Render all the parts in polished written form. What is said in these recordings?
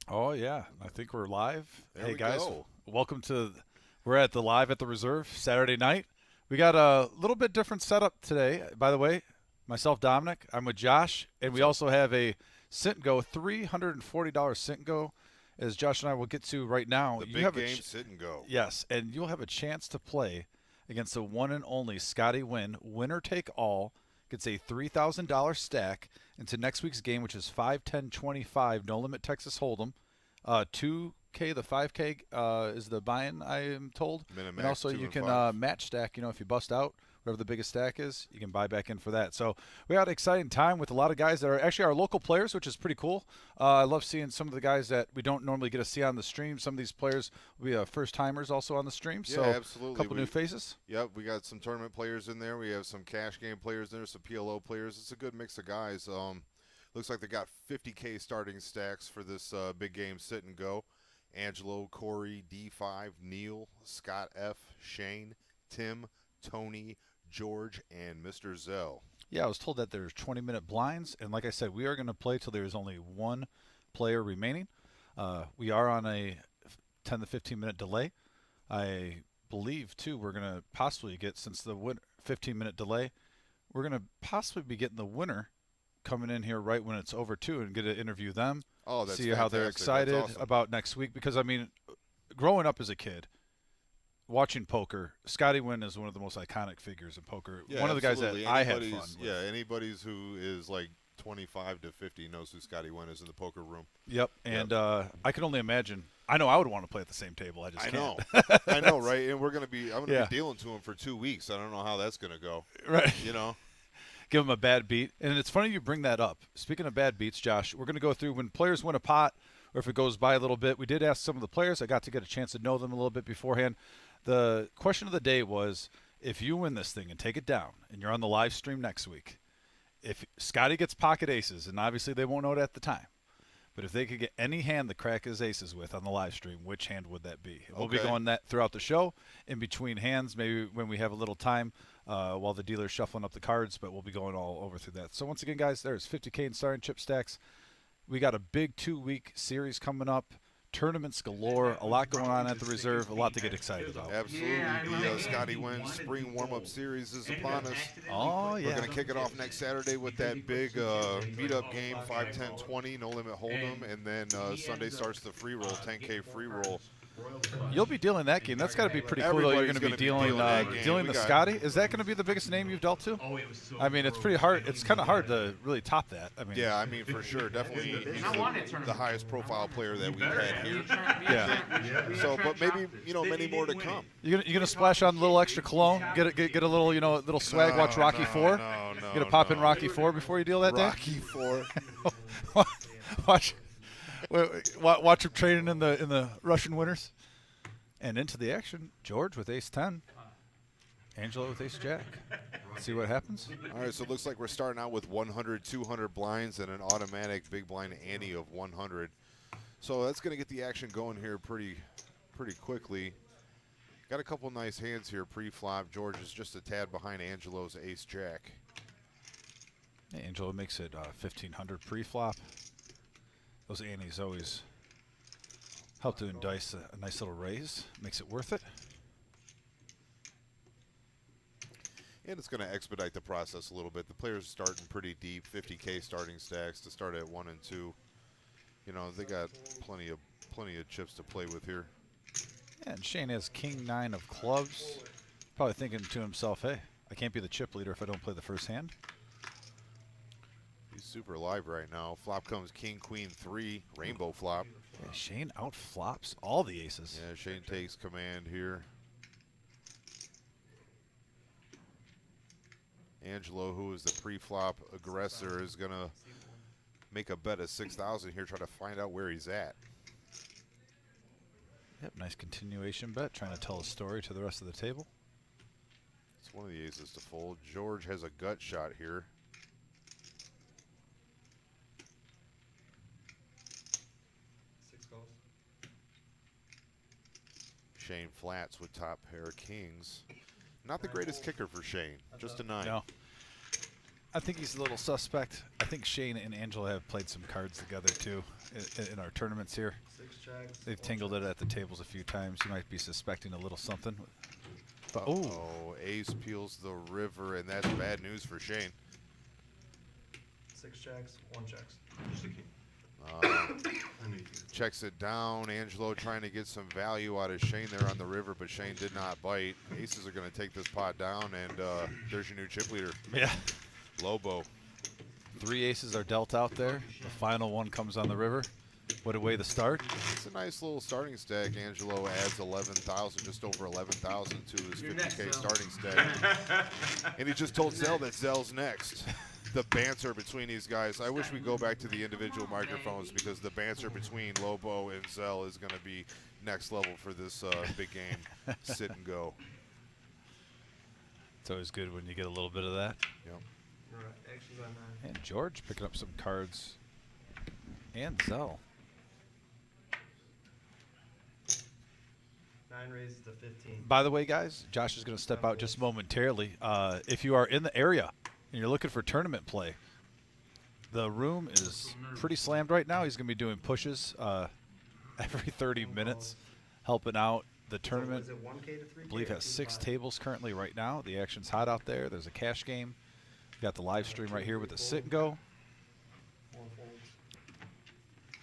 Oh yeah, I think we're live. There Hey we guys, go. welcome to. We're at the live at the Reserve Saturday night. We got a little bit different setup today. By the way, myself Dominic, I'm with Josh, and What's we up? also have a Sit&Go $340 Sit&Go, as Josh and I will get to right now. The You big have game, sit and go. yes, and you'll have a chance to play against the one and only Scotty Wynn. Winner take all gets a $3,000 stack into next week's game, which is 5-10-25 no limit Texas Hold'em. 2K, the 5K is the buy-in, I am told, and Minimax also 2 you and can 5. match stack. If you bust out, whatever the biggest stack is, you can buy back in for that. So we had an exciting time with a lot of guys that are actually our local players, which is pretty cool. I love seeing some of the guys that we don't normally get to see on the stream. Some of these players will be first timers also on the stream. Yeah, So a absolutely. couple new faces. Yep, we got some tournament players in there. We have some cash game players in there, some PLO players. It's a good mix of guys. Looks like they got 50K starting stacks for this big game, sit and go. Angelo, Corey, D5, Neil, Scott F, Shane, Tim, Tony, George, and Mr. Zell. Yeah, I was told that there's 20-minute blinds, and like I said, we are going to play till there's only one player remaining. We are on a 10 to 15-minute delay. I believe too we're going to possibly get, since the 15-minute delay, we're going to possibly be getting the winner coming in here right when it's over too, and get to interview them, Oh, that's see how they're fantastic. That's excited awesome. about next week. Because I mean, growing up as a kid, watching poker, Scotty Wynn is one of the most iconic figures in poker. Yeah, One of the guys that absolutely. I had fun with. Anybody's who is like 25 to 50 knows who Scotty Wynn is in the poker room. Yep, Yep. and I can only imagine. I know I would want to play at the same table. I just I can't. know. I know, right? And I'm gonna Yeah, be dealing to him for 2 weeks. I don't know how that's gonna go. right. You know? Give him a bad beat, and it's funny you bring that up. Speaking of bad beats, Josh, we're going to go through when players win a pot, or if it goes by a little bit. We did ask some of the players. I got to get a chance to know them a little bit beforehand. The question of the day was, if you win this thing and take it down, and you're on the live stream next week, if Scotty gets pocket aces, and obviously they won't know it at the time, but if they could get any hand to crack his aces with on the live stream, which hand would that be? We'll be Okay. going that throughout the show, in between hands, maybe when we have a little time while the dealer's shuffling up the cards, but we'll be going all over through that. So once again, guys, there's 50K in starting chip stacks. We got a big 2-week series coming up. Tournaments galore, a lot going on at the Reserve, a lot to get excited about. Absolutely. The Scotty Wynn Spring Warm Up Series is upon us. Oh, We're yeah. going to kick it off next Saturday with that big meetup game, 5-10-20, no limit hold'em, and then Sunday starts the free roll, 10K free roll. You'll be dealing that game. That's got to be pretty cool, though. You're going Everybody's to be gonna be dealing that game. dealing We the got Scotty. Is that going to be the biggest name you've dealt to? I mean, it's pretty hard. It's kind of hard to really top that. I mean, Yeah, I mean, for sure. Definitely he's the highest profile player that we've had here. yeah. So, but maybe, many more to come. You gonna splash on a little extra cologne? Get a little little swag. Watch Rocky Four. No, You gonna pop in Rocky Four before you deal that day? Rocky Four. watch watch him training in the Russian winters. And into the action, George with Ace 10, Angelo with Ace Jack. See what happens. All right, so it looks like we're starting out with 100, 200 blinds and an automatic big blind ante of 100. So that's going to get the action going here pretty quickly. Got a couple nice hands here pre-flop. George is just a tad behind Angelo's Ace Jack. Angelo makes it 1500 pre-flop. Those antes always help to entice a nice little raise. Makes it worth it. And it's going to expedite the process a little bit. The players are starting pretty deep, 50K starting stacks to start at 1 and 2. They got plenty of chips to play with here. Yeah, and Shane has King 9 of clubs. Probably thinking to himself, hey, I can't be the chip leader if I don't play the first hand. He's super live right now. Flop comes King, Queen, 3, rainbow flop. Yeah, Shane outflops all the aces. Yeah, Shane takes command here. Angelo, who is the pre-flop aggressor, is going to make a bet of 6,000 here, try to find out where he's at. Yep, nice continuation bet, trying to tell a story to the rest of the table. It's one of the aces to fold. George has a gut shot here. Shane flats with top pair of kings. Not the greatest kicker for Shane, just a 9. No. I think he's a little suspect. I think Shane and Angela have played some cards together too in our tournaments here. 6 checks. They've 1 tingled check. it at the tables a few times. You might be suspecting a little something. But, Oh, ace peels the river, and that's bad news for Shane. 6 checks. 1 checks. Just a kid. I need you. Checks it down. Angelo trying to get some value out of Shane there on the river, but Shane did not bite. Aces are going to take this pot down, and there's your new chip leader, yeah. Lobo. 3 aces are dealt out there. The final one comes on the river. What a way to start. It's a nice little starting stack. Angelo adds 11,000, just over 11,000 to his You're 50K next, Zell. starting stack. And he just told Zell that Zell's next. The banter between these guys. I wish we go back to the individual microphones because the banter between Lobo and Zell is going to be next level for this big game. Sit and go. It's always good when you get a little bit of that. Yep. All right. Actions on 9. And George picking up some cards. And Zell. 9 raises to 15. By the way, guys, Josh is going to step out just momentarily. If you are in the area and you're looking for tournament play, the room is pretty slammed right now. He's going to be doing pushes every 30 minutes, helping out the tournament. So is it 1K to 3K? I believe or has 6 2-5? tables currently right now. The action's hot out there. There's a cash game. We got the live stream right here with the Sit and Go. 1 folds.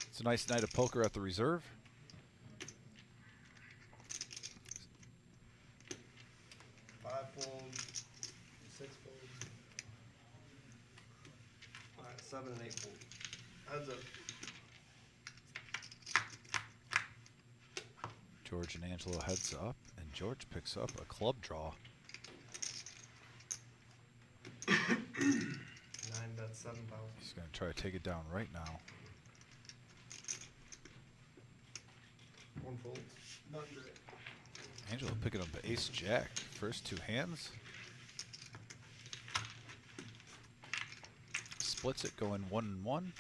It's a nice night of poker at the reserve. 5 folds. 6 folds. All right. 7 and 8 folds. Heads up. George and Angelo heads up, and George picks up a club draw. 9 bets 7,000. He's going to try to take it down right now. 1 folds. Under it. Angelo picking up the ace jack. First 2 hands. Splits it going 1 and 1.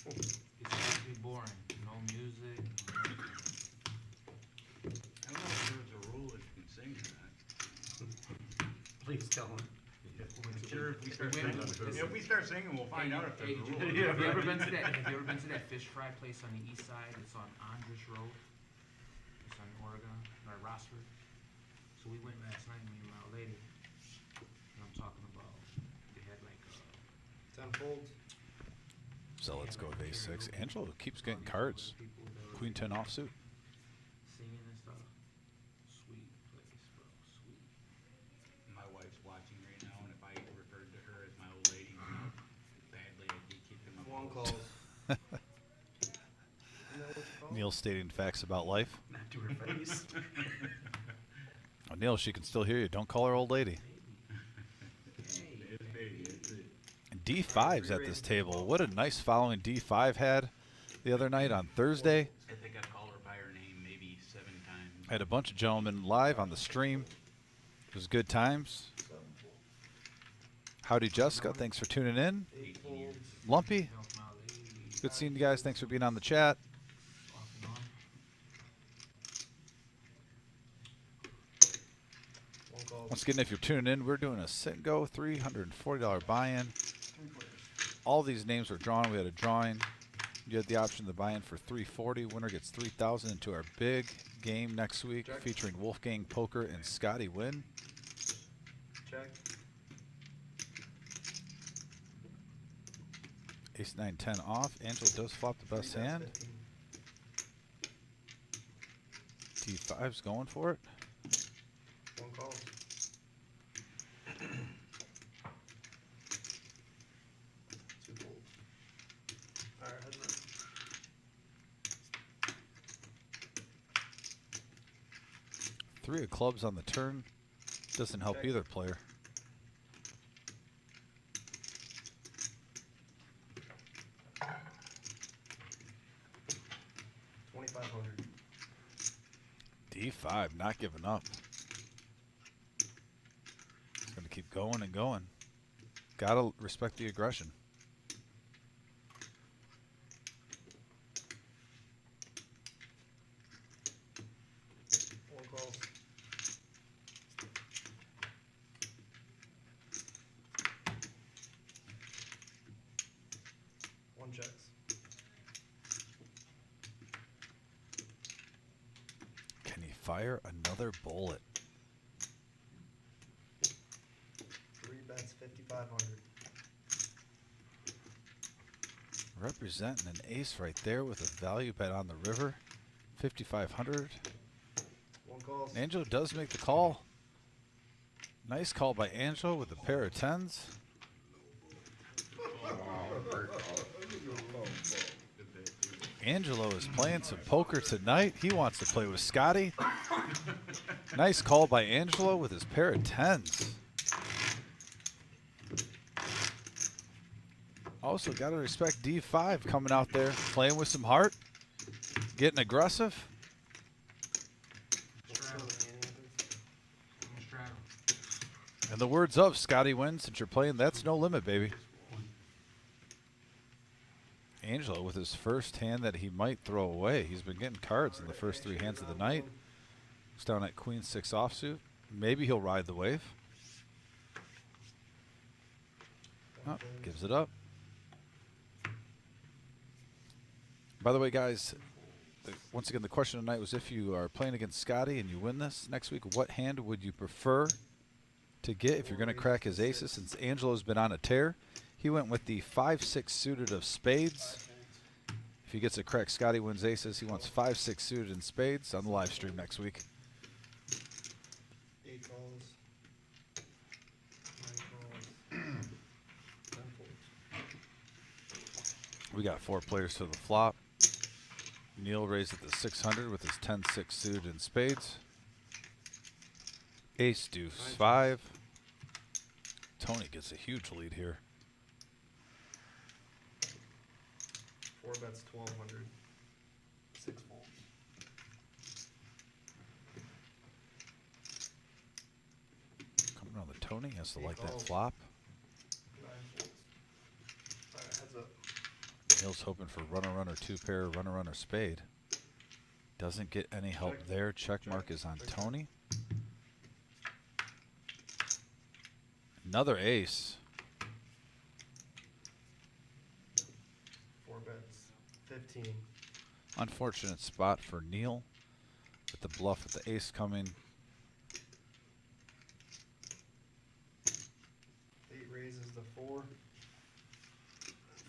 It's actually boring. No music. I don't know if there's a rule that you can sing or not. Please tell him. Sure, if we start Wait, singing, wait, if we start singing, we'll find out if there's a rule. Have you ever been to that? Have you ever been to that fish fry place on the east side? It's on Andrus Road. It's on Oregon or Rossford. So we went last night, me and my old lady. And I'm talking about they had like 10 folds. So let's go with ace 6. Angelo keeps getting cards. Queen 10 offsuit. singing and stuff. Sweet place, bro. Sweet. My wife's watching right now, and if I referred to her as my old lady, badly, I'd be kicking my 1 balls. calls. You know what you call? Neil stating facts about life. Not to her face. Oh, Neil, she can still hear you. Don't call her old lady. It's baby, it's it. D5's at this table. What a nice following D5 had the other night on Thursday. I think I called her by her name maybe 7 times. I had a bunch of gentlemen live on the stream. It was good times. 7 folds. Howdy, Jessica. Thanks for tuning in. 8 folds. Lumpy, Help my lady. good seeing you guys. Thanks for being on the chat. Off and on. 1 calls. Once again, if you're tuning in, we're doing a Sit and Go $340 buy-in. 3 players. All these names were drawn. We had a drawing. You had the option to buy in for $340. Winner gets $3,000 into our big game next week, Check. featuring Wolfgang Poker and Scotty Wynn. Check. Ace 9-10 off. Angelo does flop the best 3 bets hand. 15. D5's going for it. 1 calls. Two folds. All right, heads up. Three of clubs on the turn. Doesn't help Check. either player. $2,500. D5, not giving up. It's going to keep going and going. Gotta respect the aggression. One calls. fire another bullet. 3 bets, 5,500. Representing an ace right there with a value bet on the river. 5,500. 1 calls. Angelo does make the call. Nice call by Angelo with a pair of tens. Angelo is playing some poker tonight. He wants to play with Scotty. Nice call by Angelo with his pair of tens. Also, got to respect D5 coming out there, playing with some heart, getting aggressive. Straddle. Straddle. In the words of Scotty Wins, since you're playing, that's no limit, baby. Angelo with his first hand that he might throw away. He's been getting cards in the first 3 hands of the night. He's down at Queen 6 offsuit. Maybe he'll ride the wave. Oh, gives it up. By the way, guys, once again, the question tonight was if you are playing against Scotty and you win this next week, what hand would you prefer to get if you're going to crack his aces? Since Angelo's been on a tear, he went with the 5-6 suited of spades. If he gets a crack, Scotty Wins aces. He wants 5-6 suited in spades on the live stream next week. 8 calls. 9 calls. 10 folds. We got 4 players to the flop. Neil raised at the 600 with his 10-6 suited in spades. Ace deuce 5. Tony gets a huge lead here. 4 bets, 1,200. 6 folds. Coming on the Tony, has to Eight like that calls. flop. 9 folds. Alright, heads up. Neil's hoping for runner, 2-pair, runner, spade. Doesn't get any help there. Check mark is on Tony. Another ace. 4 bets, 15. Unfortunate spot for Neil with the bluff with the ace coming. 8 raises the 4. 4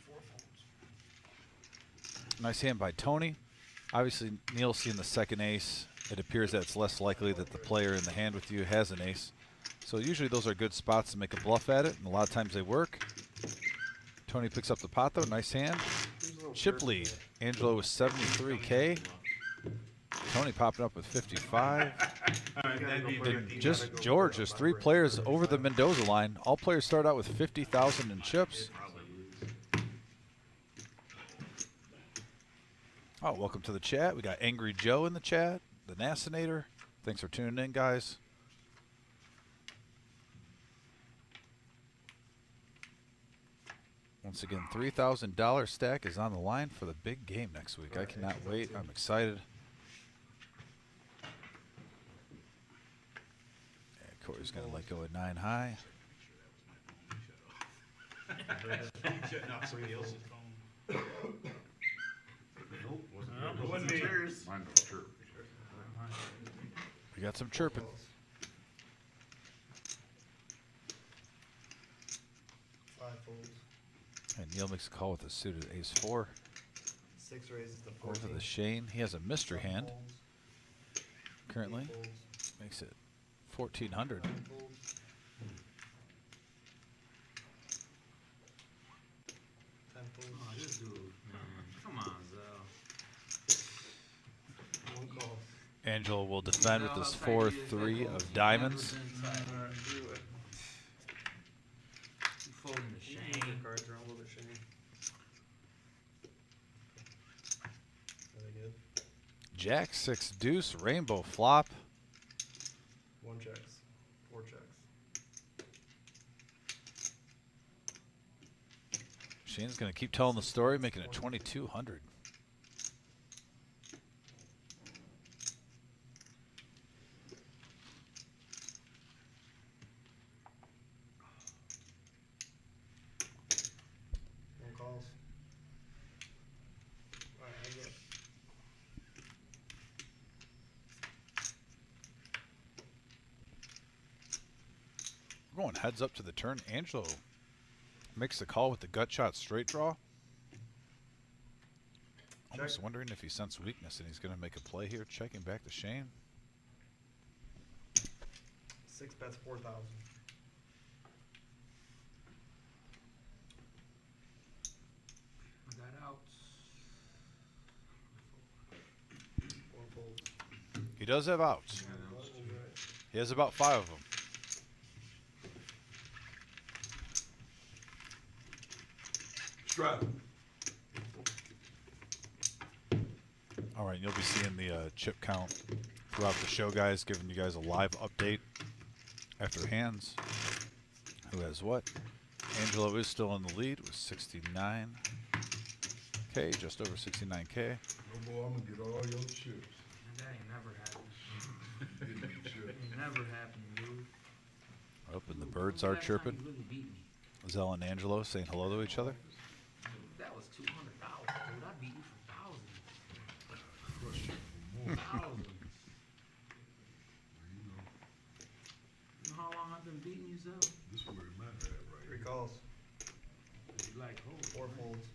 folds. Nice hand by Tony. Obviously, Neil's seeing the second ace. It appears that it's less likely that the player in the hand with you has an ace. So usually those are good spots to make a bluff at it, and a lot of times they work. Tony picks up the pot, though. Nice hand. Chip lead. Angelo with 73K. Tony popping up with 55. And just George, there's 3 players over the Mendoza line. All players start out with 50,000 in chips. Oh, welcome to the chat. We got Angry Joe in the chat, the Nasinator. Thanks for tuning in, guys. Once again, $3,000 stack is on the line for the big game next week. I cannot wait. I'm excited. Yeah, Corey's going to let go at 9 high. Shutting off somebody else's phone. Nope, It wasn't me. Mine don't chirp. We got some chirping. 5 folds. And Neil makes a call with a suited ace 4. 6 raises the 14. Over the Shane. He has a mystery 7 hand folds. currently. 8 folds. Makes it 1,400. 9 folds. 10 folds. Oh, this dude, man. Come on, Zell. 1 call. Angelo will defend with his Zell, how tight 4-3 is of that diamonds. You folding the Move Shane. your cards around a little bit, Shane. Are they good? Jack 6 deuce rainbow flop. 1 checks. 4 checks. Shane's going to keep telling the story, making it 2,200. Calls. Alright, heads up. We're going heads up to the turn. Angelo makes the call with the gut shot straight draw. Almost wondering if he sensed weakness and he's going to make a play here. Checking back to Shane. 6 bets 4,000. I got outs. 4 folds. He does have outs. Buttons, right. He has about 5 of them. Strap. All right, you'll be seeing the chip count throughout the show, guys, giving you guys a live update after hands. Who has what? Angelo is still in the lead with 69K, just over 69K. No boy, I'm gonna get all your chips. That ain't never happened. Get your chips. Ain't never happened, dude. Up and the birds When's the are last time chirping. you really beat me? Zell and Angelo saying hello to each other. That was $200, dude. I beat you for thousands. Crush you for more. Thousands. You know, You know how long I've been beating you, Zell? this where it matters at right 3 here. calls. You like, oh, 4 folds.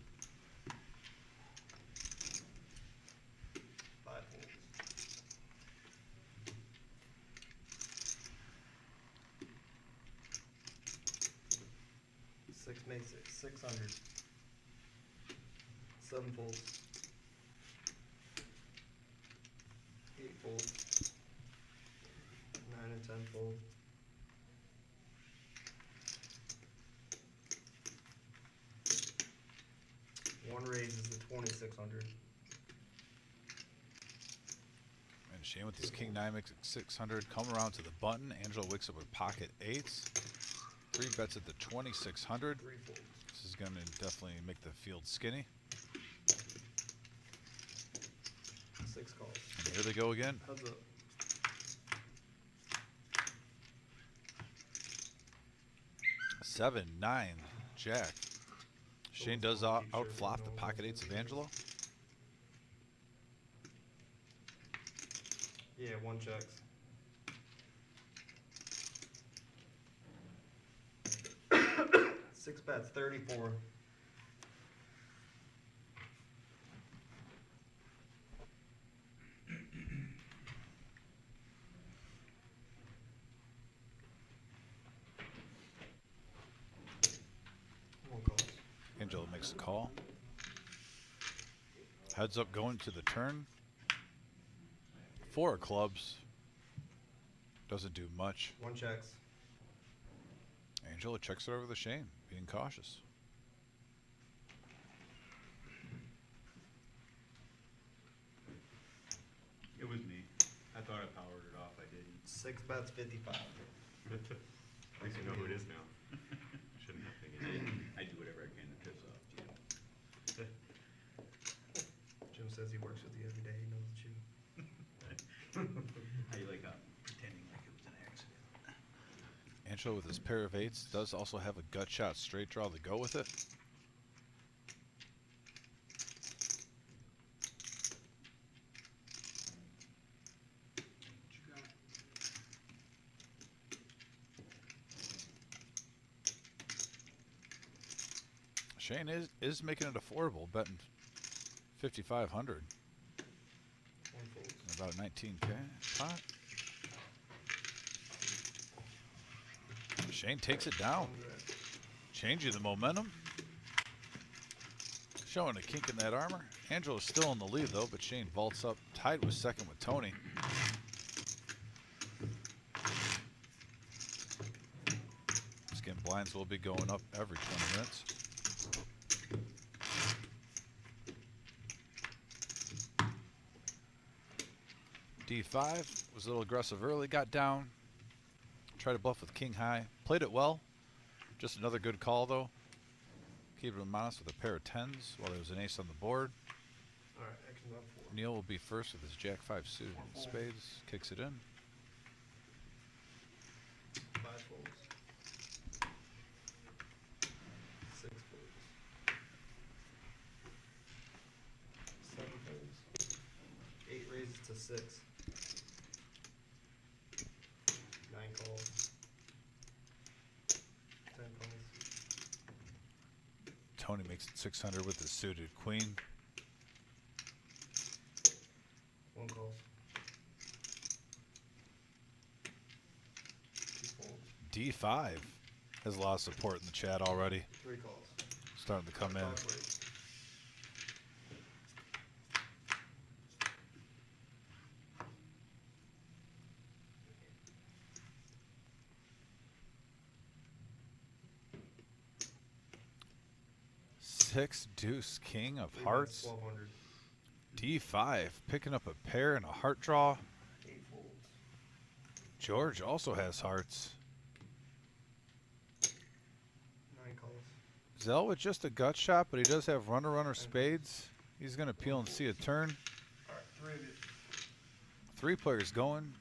5 folds. 6 makes it 600. 7 folds. 8 folds. 9 and 10 fold. One raises the 2,600. And Shane with his King 9 makes it 600. Come around to the button. Angelo wakes up with pocket 8s. 3 bets at the 2,600. 3 folds. This is going to definitely make the field skinny. 6 calls. And here they go again. Heads up. Seven, 9, Jack. Shane does outflop the pocket 8s of Angelo. Yeah, 1 checks. Six bets, 34. One calls. Angelo makes the call. Heads up going to the turn. 4 of clubs. Doesn't do much. 1 checks. Angelo checks it over the Shane, being cautious. It was me. I thought I powered it off. I didn't. 6 bets, 55. At least you know who it is now. Shouldn't have taken it. I do whatever I can to piss off Jim. Jim says he works with you every day. He knows it's you. How you like pretending like it was an accident? Angelo with his pair of 8s does also have a gut shot straight draw to go with it. what you got? Shane is making it affordable, betting 5,500, 1 folds. about 19K pot. Shane takes it down, changing the momentum. Showing a kink in that armor. Angelo's still in the lead though, but Shane vaults up, tied with second with Tony. Skin blinds will be going up every 20 minutes. D5 was a little aggressive early, got down. Tried to bluff with king high. Played it well. Just another good call though. Keep him honest with a pair of 10s while there was an ace on the board. Alright, action's on 4. Neil will be first with his jack 5 suited spades. Kicks it in. 5 folds. 6 folds. 7 folds. 8 raises to 6. 9 calls. Tony makes it 600 with the suited queen. 1 calls. 2 folds. D5 has a lot of support in the chat already. 3 calls. Starting to come in. 5 ways. Six deuce king of 3 hearts. 1200. D5 picking up a pair and a heart draw. 8 folds. George also has hearts. 9 calls. Zell with just a gut shot, but he does have runner spades. He's going to peel and see a turn. Alright, 3 of you. 3 players going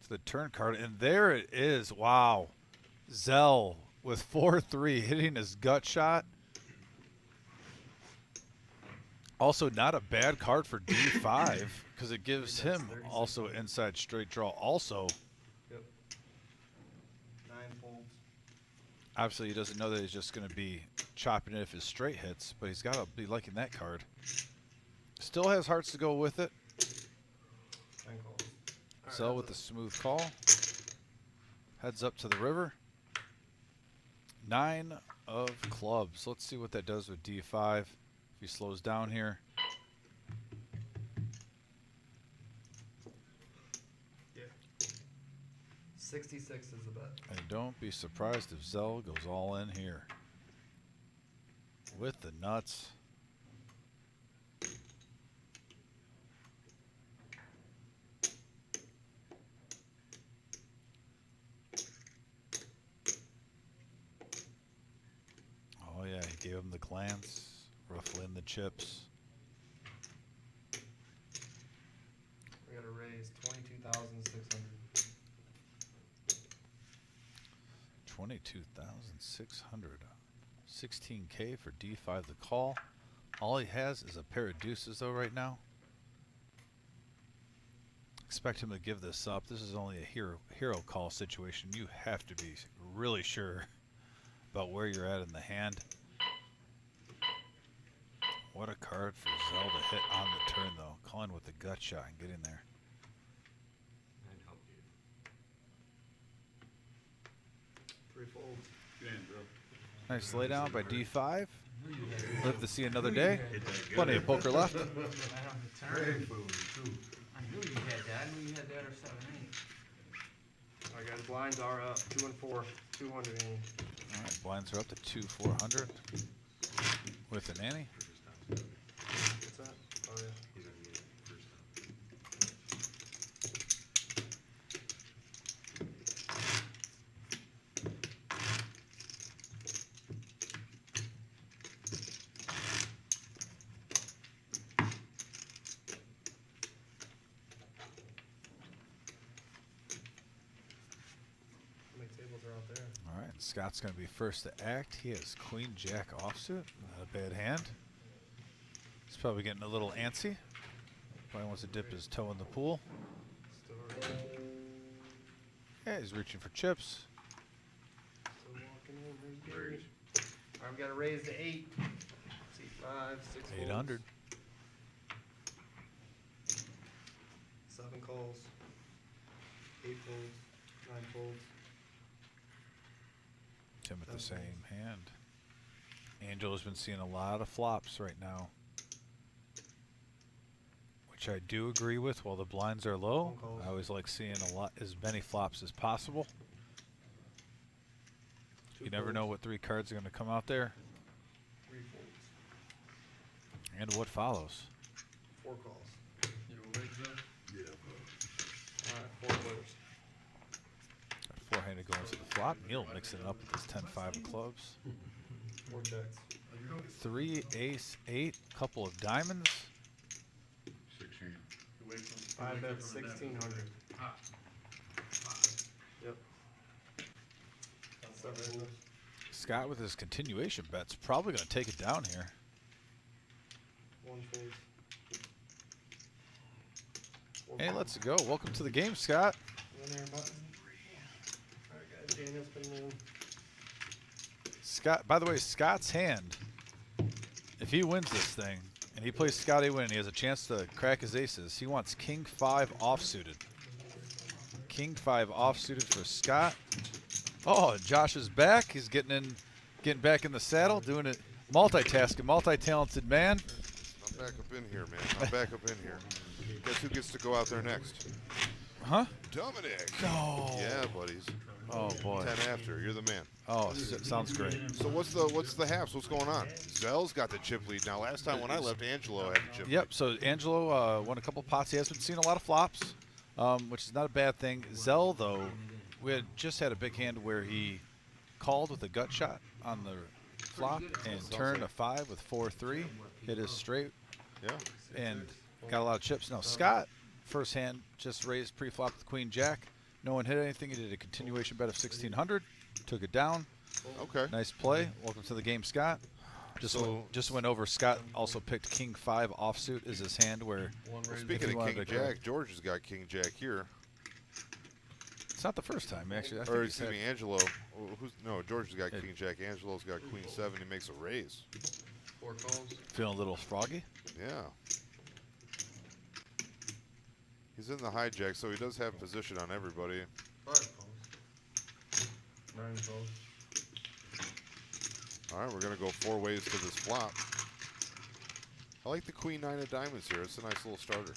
to the turn card, and there it is. Wow. Zell with 4-3 hitting his gut shot. Also, not a bad card for D5 because it gives him also inside straight draw. Also, Yep. 9 folds. obviously, he doesn't know that he's just going to be chopping it if his straight hits, but he's got to be liking that card. Still has hearts to go with it. 9 calls. Alright, Zell that's with the it. smooth call. Heads up to the river. 9 of clubs. Let's see what that does with D5. If he slows down here. Yeah. 66 is the bet. And don't be surprised if Zell goes all in here. With the nuts. Oh yeah, he gave him the glance, ruffling the chips. We gotta raise 22,600. 22,600. 16K for D5 the call. All he has is a pair of deuces though right now. Expect him to give this up. This is only a hero call situation. You have to be really sure about where you're at in the hand. What a card for Zell to hit on the turn though. Calling with the gut shot and getting there. I'd help you. 3 folds. Good hand, bro. Nice lay down by D5. Knew you had Live to see another day. Hit that good. Plenty of poker left. right on the turn. Great food, too. I knew you had that. I knew you had that or 7-8. Alright guys, blinds are up. 2 and 4. 200 and All right, blinds are up to 2,400 with an ante. what's that? Oh yeah. He's gonna get it first time. How many tables are out there? All right, Scott's going to be first to act. He has Queen Jack offsuit. Not a bad hand. He's probably getting a little antsy. Probably wants to dip his toe in the pool. Still raising. Yeah, he's reaching for chips. Still walking in. Where Raise is- Alright, we gotta raise to 8. See, 5, 6 folds. 800. 7 calls. 8 folds. 9 folds. Tim at the Seven same hand. Angelo's been seeing a lot of flops right now, which I do agree with. While the blinds are low, Phone calls. I always like seeing as many flops as possible. 2 You never folds. know what 3 cards are going to come out there 3 folds. and what follows. 4 calls. You know, right, Joe? Yeah. Alright, 4 players. Got 4-handed going to the flop. Neil mixing it up with his 10-5 of clubs. 4 checks. 3 ace 8, couple of diamonds. 6 hand. 5 bets, 1,600. Yep. 7. Scott with his continuation bets probably going to take it down here. 1 face. 4 Hey, calls. let's go. Welcome to the game, Scott. Run there, button. Alright guys, Daniel's been in. Scott. By the way, Scott's hand. If he wins this thing and he plays Scotty win, he has a chance to crack his aces. He wants King 5 offsuited. King 5 offsuited for Scott. Oh, Josh is back. He's getting back in the saddle, doing it, multitasking, multi-talented man. I'm back up in here, man. I'm back up in here. Guess who gets to go out there next? Huh? Dominic. No. Yeah, buddies. Oh boy. 10 after. You're the man. Oh, sounds great. So what's the halves? What's going on? Zell's got the chip lead now. Last time when I left, Angelo had the chip Yep. lead. So Angelo won a couple pots. He has been seeing a lot of flops, which is not a bad thing. Zell, though, we had just had a big hand where he called with a gut shot on the flop and turned a 5 with 4-3, hit his straight, Yeah. and got a lot of chips. Now Scott, first hand, just raised pre-flop with Queen Jack. No one hit anything. He did a continuation bet of 1,600, took it down. Okay. Nice play. Welcome to the game, Scott. Just went over. Scott also picked King 5 offsuit is his hand where. One raise. Speaking you of wanted King to go. Jack, George has got King Jack here. It's not the first time, actually. I Or think he's excuse had- me, Angelo. George has got King Jack. Angelo's got Queen 7. He makes a raise. 4 calls. feeling a little froggy. Yeah. He's in the hijack, so he does have position on everybody. 5 calls. 9 calls. All right, we're going to go 4 ways to this flop. I like the Queen 9 of diamonds here. It's a nice little starter.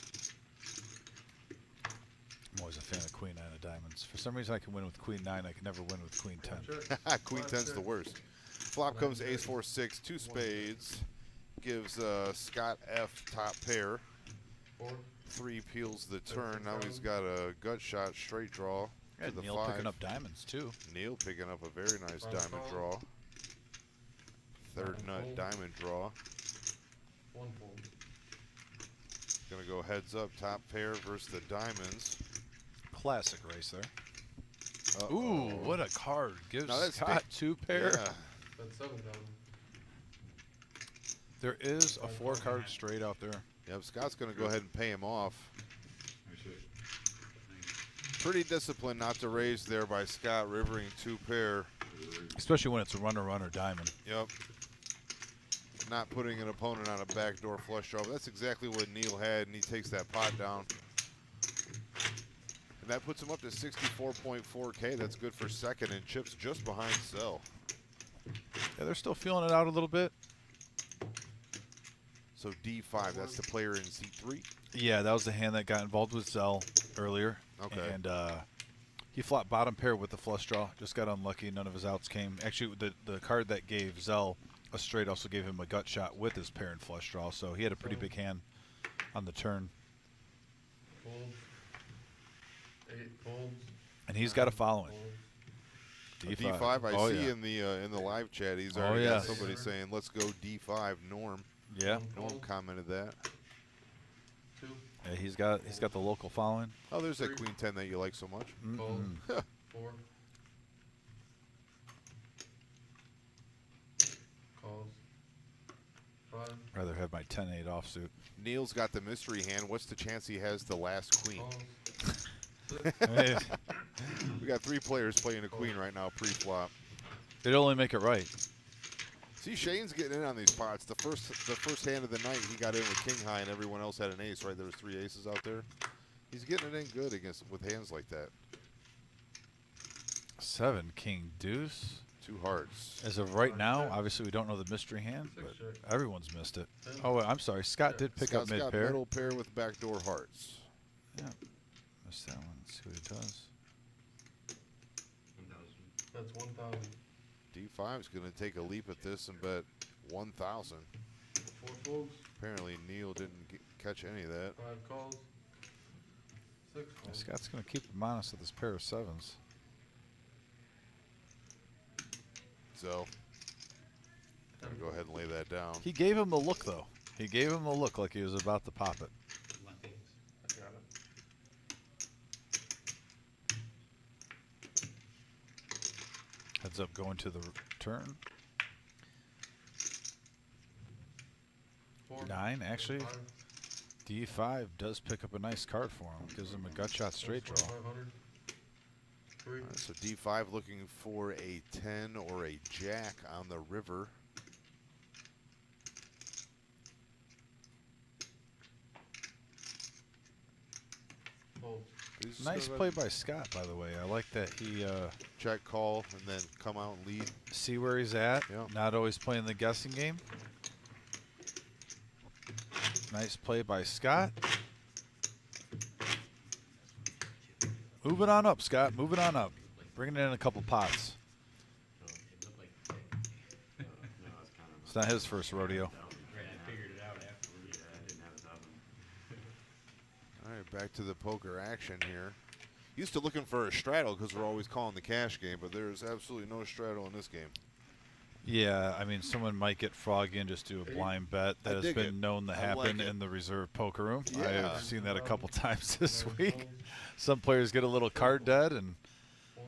I'm always a fan of Queen 9 of diamonds. For some reason, I can win with Queen 9. I can never win with Queen 10. Check. Queen 10's the worst. Flop comes ace 4 6, 2 spades. Gives Scott F top pair. 4. 3 peels the turn. Now he's got a gut shot straight draw Yeah, to the Neil 5. picking up diamonds, too. Neil picking up a very nice Five diamond call. draw. Third nut Fold. diamond draw. 1 fold. Gonna go heads up top pair versus the diamonds. Classic race there. Uh-oh. Ooh, what a card. Gives Now that's Scott 2 pair. Yeah. That's 7,000. There is a 4-card straight out there. Yep, Scott's gonna go ahead and pay him off. I should. Thanks. Pretty disciplined not to raise there by Scott, rivering 2 pair. Especially when it's a runner diamond. Yep. Not putting an opponent on a backdoor flush draw. But that's exactly what Neil had, and he takes that pot down. And that puts him up to 64.4K. That's good for second, and chips just behind Zell. Yeah, they're still feeling it out a little bit. So D5, that's the player in C3. Yeah, that was the hand that got involved with Zell earlier. Okay. And he flopped bottom pair with the flush draw. Just got unlucky. None of his outs came. Actually, the card that gave Zell a straight also gave him a gut shot with his pair and flush draw. So he had a pretty big hand on the turn. Fold. 8 folds. And he's got a following. Folds. D5, I Oh, see yeah. in the live chat, he's Oh, already yeah. got somebody saying, let's go D5, Norm. Yeah. Norm commented that. 2. Yeah, he's got the local following. Oh, there's that Queen 10 that you like so much. Fold. Mm-mm. 4. Calls. 5. Rather have my 10-8 offsuit. Neil's got the mystery hand. What's the chance he has the last queen? Calls. 6. Hey, We got 3 players playing a queen right now pre-flop. it'd only make it right. See, Shane's getting in on these pots. The first hand of the night, he got in with king high, and everyone else had an ace. Right, there was 3 aces out there. He's getting it in good with hands like that. 7 king deuce. 2 hearts. As of right now, obviously we don't know the mystery hand, but everyone's missed it. Oh, wait, I'm sorry. Scott did pick Scott's up mid got pair. middle pair with backdoor hearts. Yeah, missed that one. Let's see what he does. 1,000. That's 1,000. D5 is going to take a leap at this and bet 1,000. 4 folds. Apparently Neil didn't catch any of that. 5 calls. 6 Yeah, calls. Scott's going to keep him honest with this pair of 7s. So, gonna go ahead and lay that down. He gave him the look, though. He gave him the look like he was about to pop it. Left ace. I got it. Heads up going to the turn. 4. 9, actually. 5. D5 does pick up a nice card for him. Gives him a gut shot straight draw. 500. 3. So D5 looking for a 10 or a jack on the river. Fold. He's just Nice gonna play by Scott, by the way. I like that he check, call, and then come out and lead. see where he's at. Yeah. Not always playing the guessing game. Nice play by Scott. Moving on up, Scott. Moving on up. Bringing in a couple pots. So it looked like no, it's kind of. It's not his first rodeo. Right, I figured it out afterward. Yeah, I didn't have a thousand. All right, back to the poker action here. Used to looking for a straddle because we're always calling the cash game, but there's absolutely no straddle in this game. Yeah, I mean, someone might get froggy and just do a blind bet. I That has dig been it. known to I like happen it. in the reserve poker room. I Yeah. have seen that a couple times this Never week. fold. Some players get a little card dead, and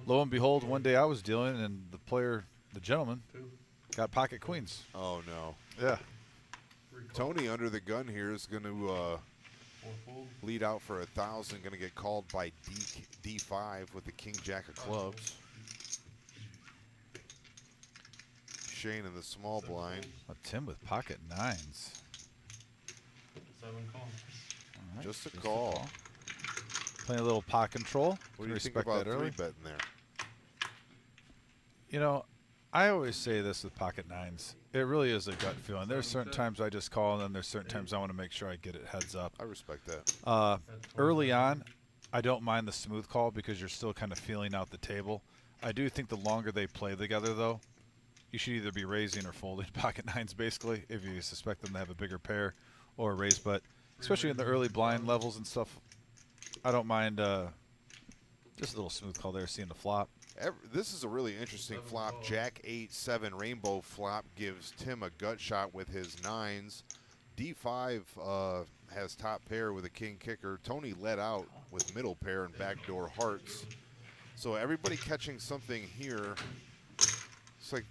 lo and behold, one day I was dealing, and the gentleman, 2. got pocket queens. Oh, no. Yeah. 3 call. Tony under the gun here is going to 4 fold. lead out for 1,000. Going to get called by D5 with the king jack of clubs. Shane in the small blind. Oh, Tim with pocket nines. 7 call. All right, Just a call. Playing a little pot control. What Can do you think respect about that early. 3-betting there? You know, I always say this with pocket nines. It really is a gut feeling. There's certain times I just call, and then there's certain times I want to make sure I get it heads up. I respect that. Early on, I don't mind the smooth call because you're still kind of feeling out the table. I do think the longer they play together, though, you should either be raising or folding pocket nines, basically, if you suspect them to have a bigger pair or a raise. But especially in the early blind levels and stuff, I don't mind just a little smooth call there, seeing the flop. This is a really interesting flop. Jack 8-7 rainbow flop gives Tim a gut shot with his nines. D5 has top pair with a king kicker. Tony led out with middle pair and backdoor hearts. So everybody catching something here. It's like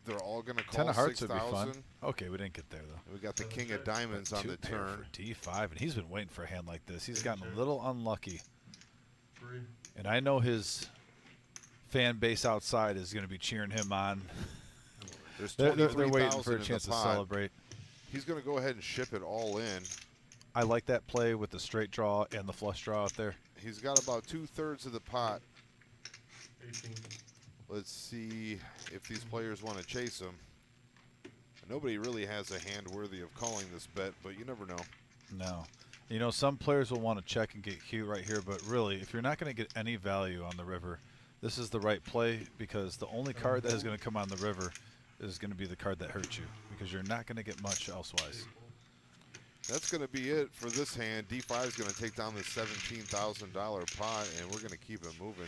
they're all going to call 10 of hearts would be 6,000. fun. Okay, we didn't get there, though. We got the king of diamonds on Two the pair turn. for D5, and he's been waiting for a hand like this. He's gotten a little unlucky. 3. And I know his fan base outside is going to be cheering him on. There's They're 23,000 waiting for a in the chance to pot. celebrate. He's going to go ahead and ship it all in. I like that play with the straight draw and the flush draw out there. He's got about 2/3 of the pot. 18. Let's see if these players want to chase him. Nobody really has a hand worthy of calling this bet, but you never know. No. You know, some players will want to check and get cute right here, but really, if you're not going to get any value on the river, this is the right play because the only card that is going to come on the river is going to be the card that hurts you because you're not going to get much elsewise. That's going to be it for this hand. D5 is going to take down this $17,000 pot, and we're going to keep it moving.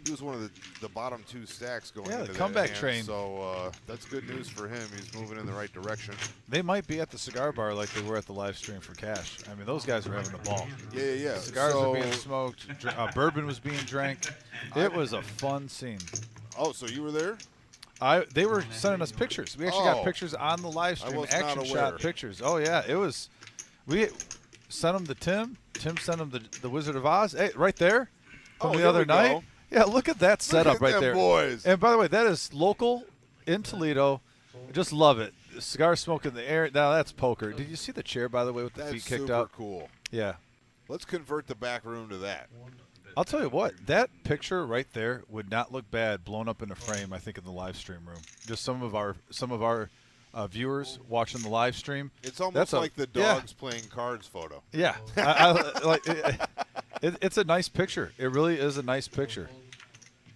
He was one of the bottom 2 stacks going Yeah, the into that comeback hand, train. So that's good news for him. He's moving in the right direction. They might be at the cigar bar like they were at the live stream for cash. I mean, those guys are having the ball. Yeah. Cigars so, are being smoked. Bourbon was being drank. It was a fun scene. Oh, so you were there? They were sending us pictures. We actually Oh. got pictures on the live stream, was not action aware. shot pictures. Oh yeah, it was. We sent them to Tim. Tim sent them the Wizard of Oz. Hey, right there from Oh, the here other we night. go. Yeah, look at that setup at right them there, boys. And by the way, that is local in Toledo. I just love it. The cigar smoke in the air. Now that's poker. Did you see the chair by the way with the That's feet kicked super up? cool. Yeah. Let's convert the back room to that. I'll tell you what, that picture right there would not look bad blown up in a frame, I think, in the live stream room. Just some of our viewers watching the live stream. It's almost That's like the dogs playing cards photo. Yeah. I like it's a nice picture. It really is a nice picture.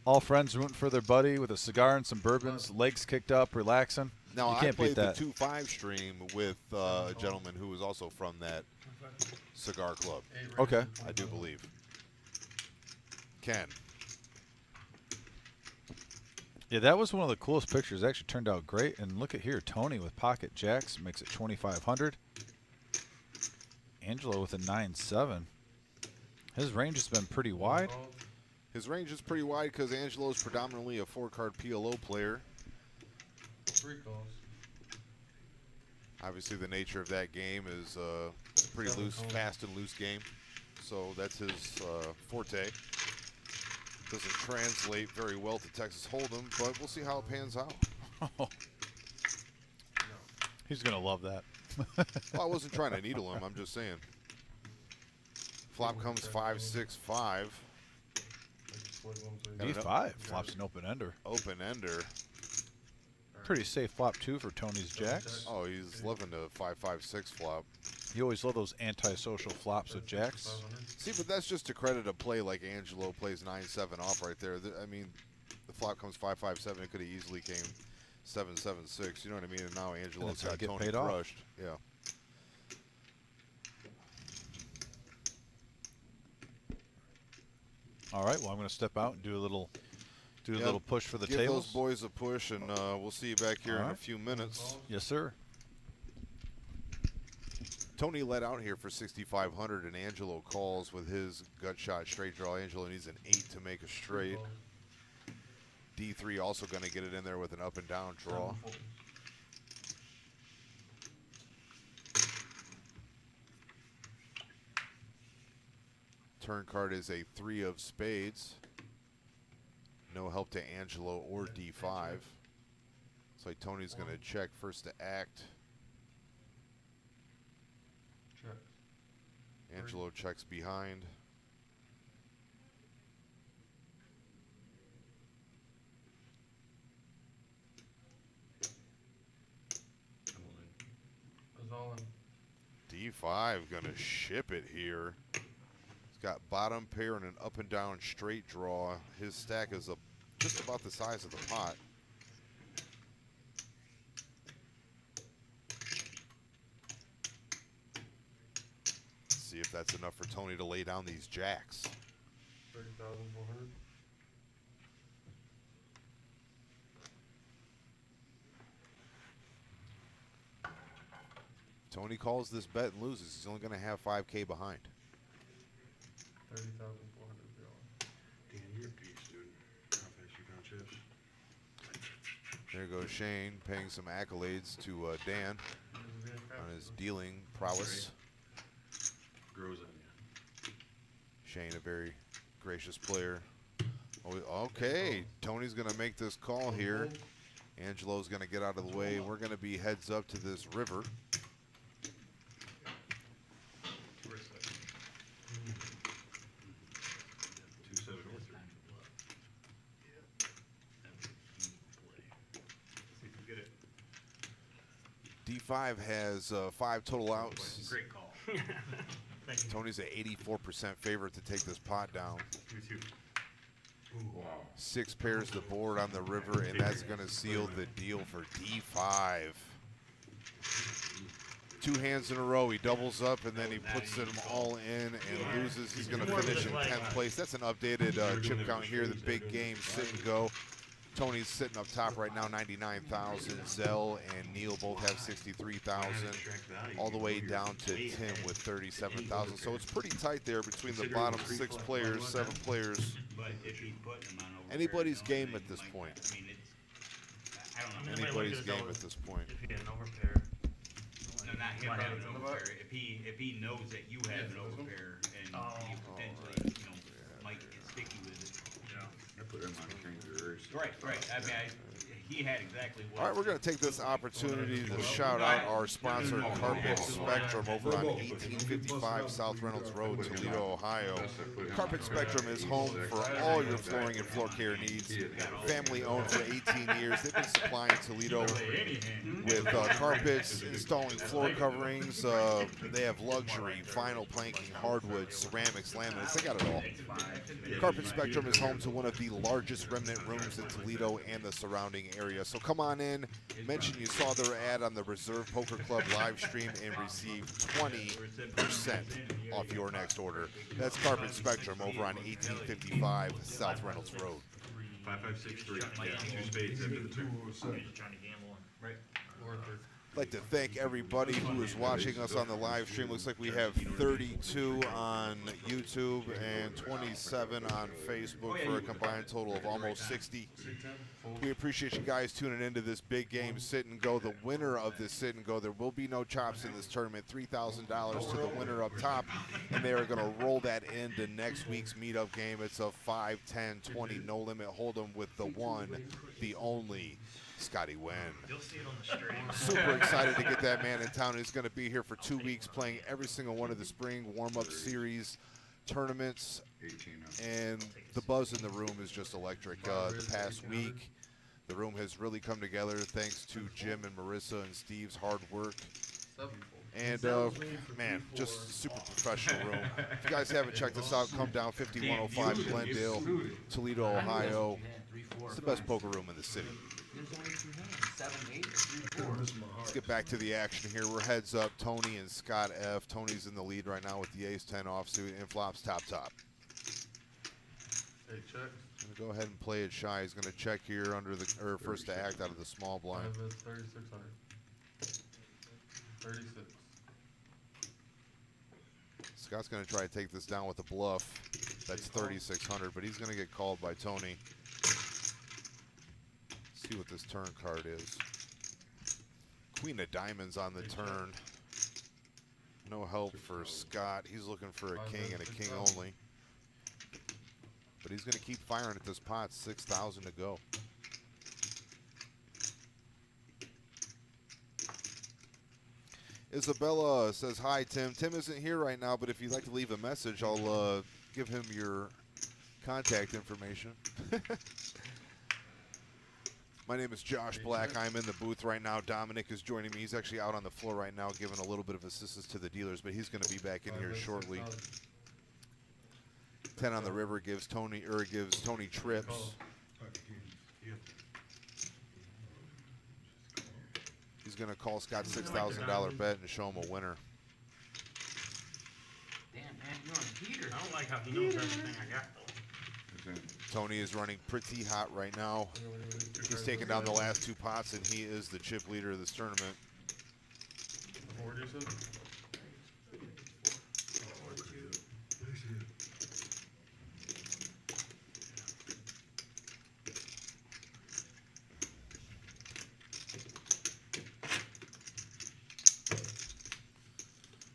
All friends rooting for their buddy with a cigar and some bourbons, legs kicked up, relaxing. Now, you I can't played beat that. the 2-5 stream with a gentleman who was also from that cigar club. Okay. I do believe. Ken. Yeah, that was one of the coolest pictures. It actually turned out great. And look at here, Tony with pocket jacks makes it 2,500. Angelo with a 9-7. His range has been pretty wide. His range is pretty wide because Angelo is predominantly a 4-card PLO player. 3 calls. Obviously, the nature of that game is pretty loose, fast and loose game. So that's his forte. Doesn't translate very well to Texas Hold'em, but we'll see how it pans out. He's going to love that. Well, I wasn't trying to needle him. I'm just saying. Flop comes 5-6-5. D5 flops an open-ender. Open-ender. Pretty safe flop, too, for Tony's jacks. Oh, he's loving the 5-5-6 flop. You always love those antisocial flops with jacks. See, but that's just to credit a play like Angelo plays 9-7 off right there. I mean, the flop comes 5-5-7. It could have easily came 7-7-6. You know what I mean? And now Angelo's how got it get Tony paid off. crushed. Yeah. All right, well, I'm going to step out and do a little push for the Give tables. those boys a push, and we'll see you back here in a few minutes. Yes, sir. Tony let out here for 6,500, and Angelo calls with his gut shot straight draw. Angelo needs an 8 to make a straight. D3 also going to get it in there with an up and down draw. Turn card is a 3 of spades. No help to Angelo or D5. Looks like Tony's going to check first to act. Angelo checks behind. D5 gonna ship it here. He's got bottom pair and an up and down straight draw. His stack is just about the size of the pot. See if that's enough for Tony to lay down these jacks. 30,400. Tony calls this bet and loses. He's only going to have 5K behind. 30,400. Dan, you're a beast, dude. How fast you count chips? There goes Shane paying some accolades to Dan on his dealing prowess. Grows on you. Shane, a very gracious player. Oh, okay, Tony's going to make this call here. Angelo's going to get out of the way. We're going to be heads up to this river. D5 has 5 total outs. Great call. Tony's an 84% favorite to take this pot down. 6 pairs the board on the river, and that's going to seal the deal for D5. 2 hands in a row. He doubles up, and then he puts them all in and loses. He's going to finish in 10th place. That's an updated chip count here. The big game, sit and go. Tony's sitting up top right now, 99,000. Zell and Neil both have 63,000. All the way down to Tim with 37,000. So it's pretty tight there between the bottom 6 players, 7 players. Anybody's game at this point. Anybody's game at this point. If he had an overpair. No, not him having an overpair. If he knows that you have an overpair and you potentially, might get sticky with it. I put him on fingers. Right. I mean, he had exactly what. All right, we're going to take this opportunity to shout out our sponsor, Carpet Spectrum, over on 1855 South Reynolds Road, Toledo, Ohio. Carpet Spectrum is home for all your flooring and floor care needs. Family owned for 18 years. They've been supplying Toledo with carpets, installing floor coverings. They have luxury, vinyl planking, hardwood, ceramics, laminates. They got it all. Carpet Spectrum is home to one of the largest remnant rooms in Toledo and the surrounding area. So come on in, mention you saw their ad on the Reserve Poker Club live stream and receive 20% off your next order. That's Carpet Spectrum over on 1855 South Reynolds Road. 5563. Yeah, 2 spades after the turn. Trying to gamble. Right. I'd like to thank everybody who is watching us on the live stream. Looks like we have 32 on YouTube and 27 on Facebook for a combined total of almost 60. We appreciate you guys tuning into this big game sit and go. The winner of this sit and go, there will be no chops in this tournament. $3,000 to the winner up top, and they are going to roll that into next week's meetup game. It's a 5, 10, 20 no limit hold'em with the one, the only Scotty Wen. You'll see it on the stream. Super excited to get that man in town. He's going to be here for 2 weeks playing every single one of the spring warm-up series tournaments, and the buzz in the room is just electric. The past week, the room has really come together thanks to Jim and Marissa and Steve's hard work. And, man, just a super professional room. If you guys haven't checked this out, come down 5105 Glendale, Toledo, Ohio. It's the best poker room in the city. Let's get back to the action here. We're heads up. Tony and Scott F. Tony's in the lead right now with the ace-10 offsuit and flops top. Hey, check. Gonna go ahead and play it shy. He's gonna check here under the first to act out of the small blind. 3600. 36. Scott's gonna try to take this down with a bluff. That's 3600, but he's gonna get called by Tony. See what this turn card is. Queen of diamonds on the turn. No help for Scott. He's looking for a king and a king only. But he's going to keep firing at this pot. 6,000 to go. Isabella says, hi, Tim. Tim isn't here right now, but if you'd like to leave a message, I'll give him your contact information. My name is Josh Black. I'm in the booth right now. Dominic is joining me. He's actually out on the floor right now giving a little bit of assistance to the dealers, but he's going to be back in here shortly. 10 on the river gives Tony trips. He's going to call Scott $6,000 bet and show him a winner. Damn, man, you're on heater. I don't like how he knows everything I got, though. Tony is running pretty hot right now. He's taken down the last 2 pots, and he is the chip leader of this tournament.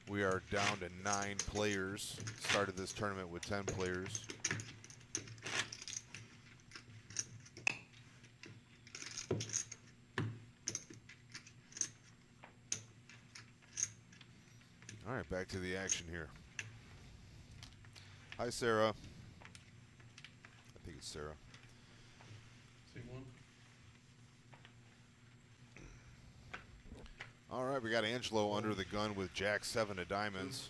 We are down to 9 players. Started this tournament with 10 players. All right, back to the action here. Hi, Sarah. I think it's Sarah. All right, we got Angelo under the gun with Jack 7 of diamonds.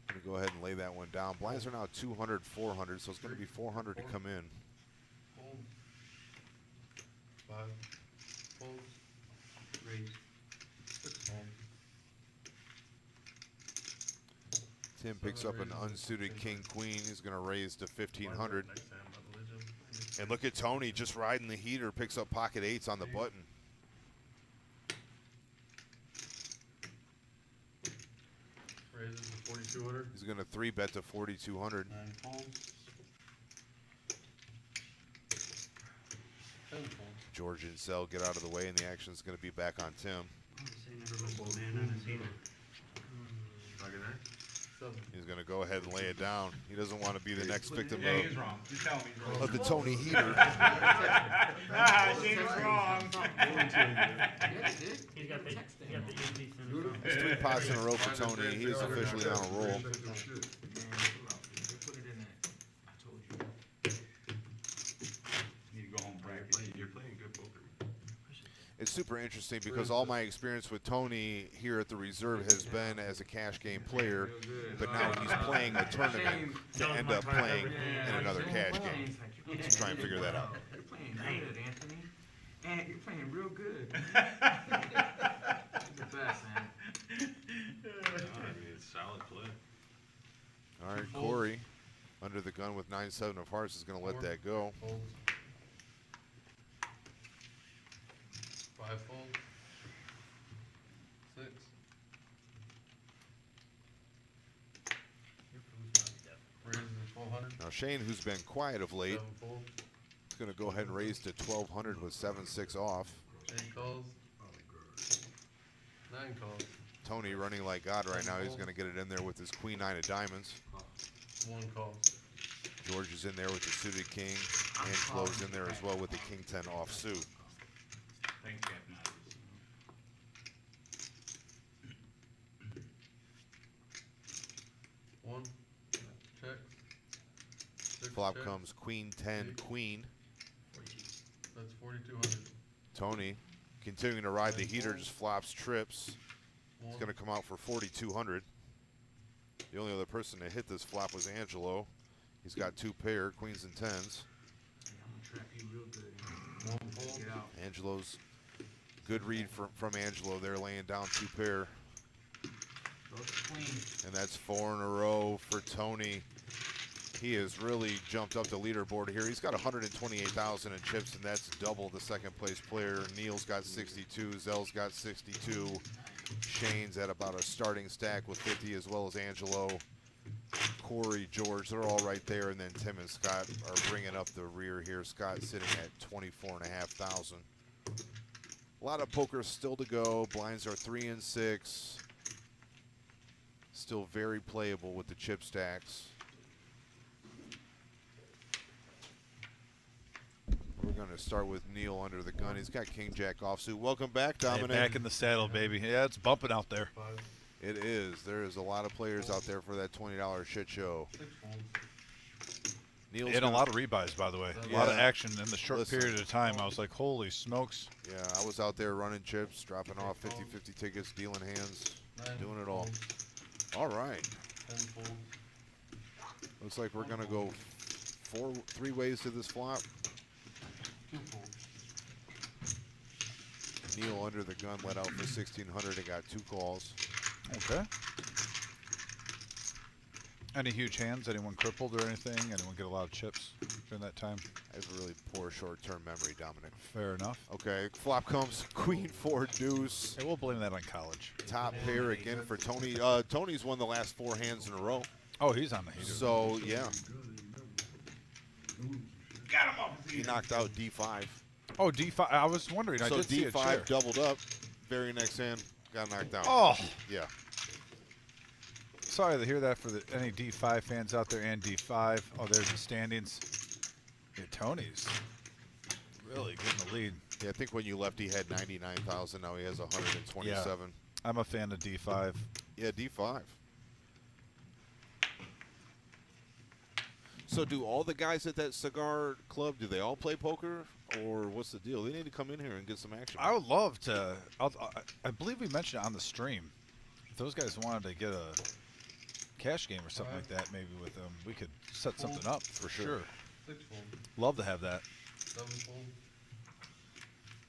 I'm going to go ahead and lay that one down. Blinds are now 200, 400, so it's going to be 400 to come in. Fold. 5. Fold. Raise. 6. Fold. Tim picks up an unsuited king-queen. He's going to raise to 1,500. And look at Tony just riding the heater, picks up pocket 8s on the button. Raises to 4,200. He's going to 3-bet to 4,200. 9 folds. 10 folds. George and Sell get out of the way, and the action is going to be back on Tim. He's going to go ahead and lay it down. He doesn't want to be the next victim He's wrong. Just tell me he's wrong. of the Tony heater. James wrong. He's got the easy That's 3 pots in a row for Tony. He is officially on a roll. Man, they put it in that. I told you. Need to go home practice. You're playing good poker. It's super interesting because all my experience with Tony here at the Reserve has been as a cash game player, but now he's playing a tournament to end up playing in another cash game. Let's try and figure that out. You're playing good, Anthony. And you're playing real good. You're the best, man. It's solid play. All right, Corey, under the gun with 9-7 of hearts, is going to let that go. Folds. 5 folds. Shane, who's been quiet of late, 7 fold. is going to go ahead and raise to 1,200 with 7-6 off. 8 calls. 9 calls. Tony running like God right now. He's going to get it in there with his queen 9 of diamonds. 1 call. George is in there with the suited king. Angelo's in there as well with the king 10 offsuit. Thanks, Captain Ives. 1. Check. 6 Flop check. comes queen 10 queen. That's 4,200. Tony continuing to ride the heater, just flops trips. It's 1. going to come out for 4,200. The only other person to hit this flop was Angelo. He's got 2 pair, queens and 10s. Hey, I'm gonna trap you real good. 1 fold. Get out. Angelo's good read from Angelo there, laying down 2 pair. Go to queen. And that's 4 in a row for Tony. He has really jumped up the leaderboard here. He's got 128,000 in chips, and that's double the second place player. Neil's got 62, Zell's got 62. Shane's at about a starting stack with 50, as well as Angelo, Corey, George. They're all right there, and then Tim and Scott are bringing up the rear here. Scott sitting at 24,500. A lot of poker still to go. Blinds are 3 and 6. Still very playable with the chip stacks. We're going to start with Neil under the gun. He's got King Jack offsuit. Welcome back, Hey, Dominic. back in the saddle, baby. Yeah, it's bumping out there. 5. It is. There is a lot of players out there for that $20 shit show. 6 folds. Neil's And a gonna- lot of rebuys, by the way. A lot of Yeah. action in the short Listen. period of time. I was like, holy smokes. Yeah, I was out there running chips, dropping off 50-50 tickets, dealing hands, 9 doing it all. folds. All right. 10 folds. Looks like we're going to go 3 ways to this flop. 2 folds. Neil under the gun let out for 1,600 and got 2 calls. Okay. Any huge hands? Anyone crippled or anything? Anyone get a lot of chips during that time? I have a really poor short-term memory, Dominic. Fair enough. Okay, flop comes queen 4 deuce. Hey, we'll blame that on college. Top pair again for Tony. Tony's won the last 4 hands in a row. Oh, he's on the heater. So, yeah, Got him off his he heater. knocked out D5. Oh, D5. I was wondering. I So did see a chair. D5 doubled up. Very next hand, got knocked out. Oh, Yeah. sorry to hear that for any D5 fans out there and D5. Oh, there's the standings. Yeah, Tony's really getting the lead. Yeah, I think when you left, he had 99,000. Now he has 127. I'm a fan of D5. Yeah, D5. So do all the guys at that cigar club, do they all play poker? Or what's the deal? They need to come in here and get some action. I would love to. I believe we mentioned it on the stream. If those guys wanted to get a cash game or something like that, maybe with them, we could set something up for sure. 6 folds. Love to have that. 7 folds.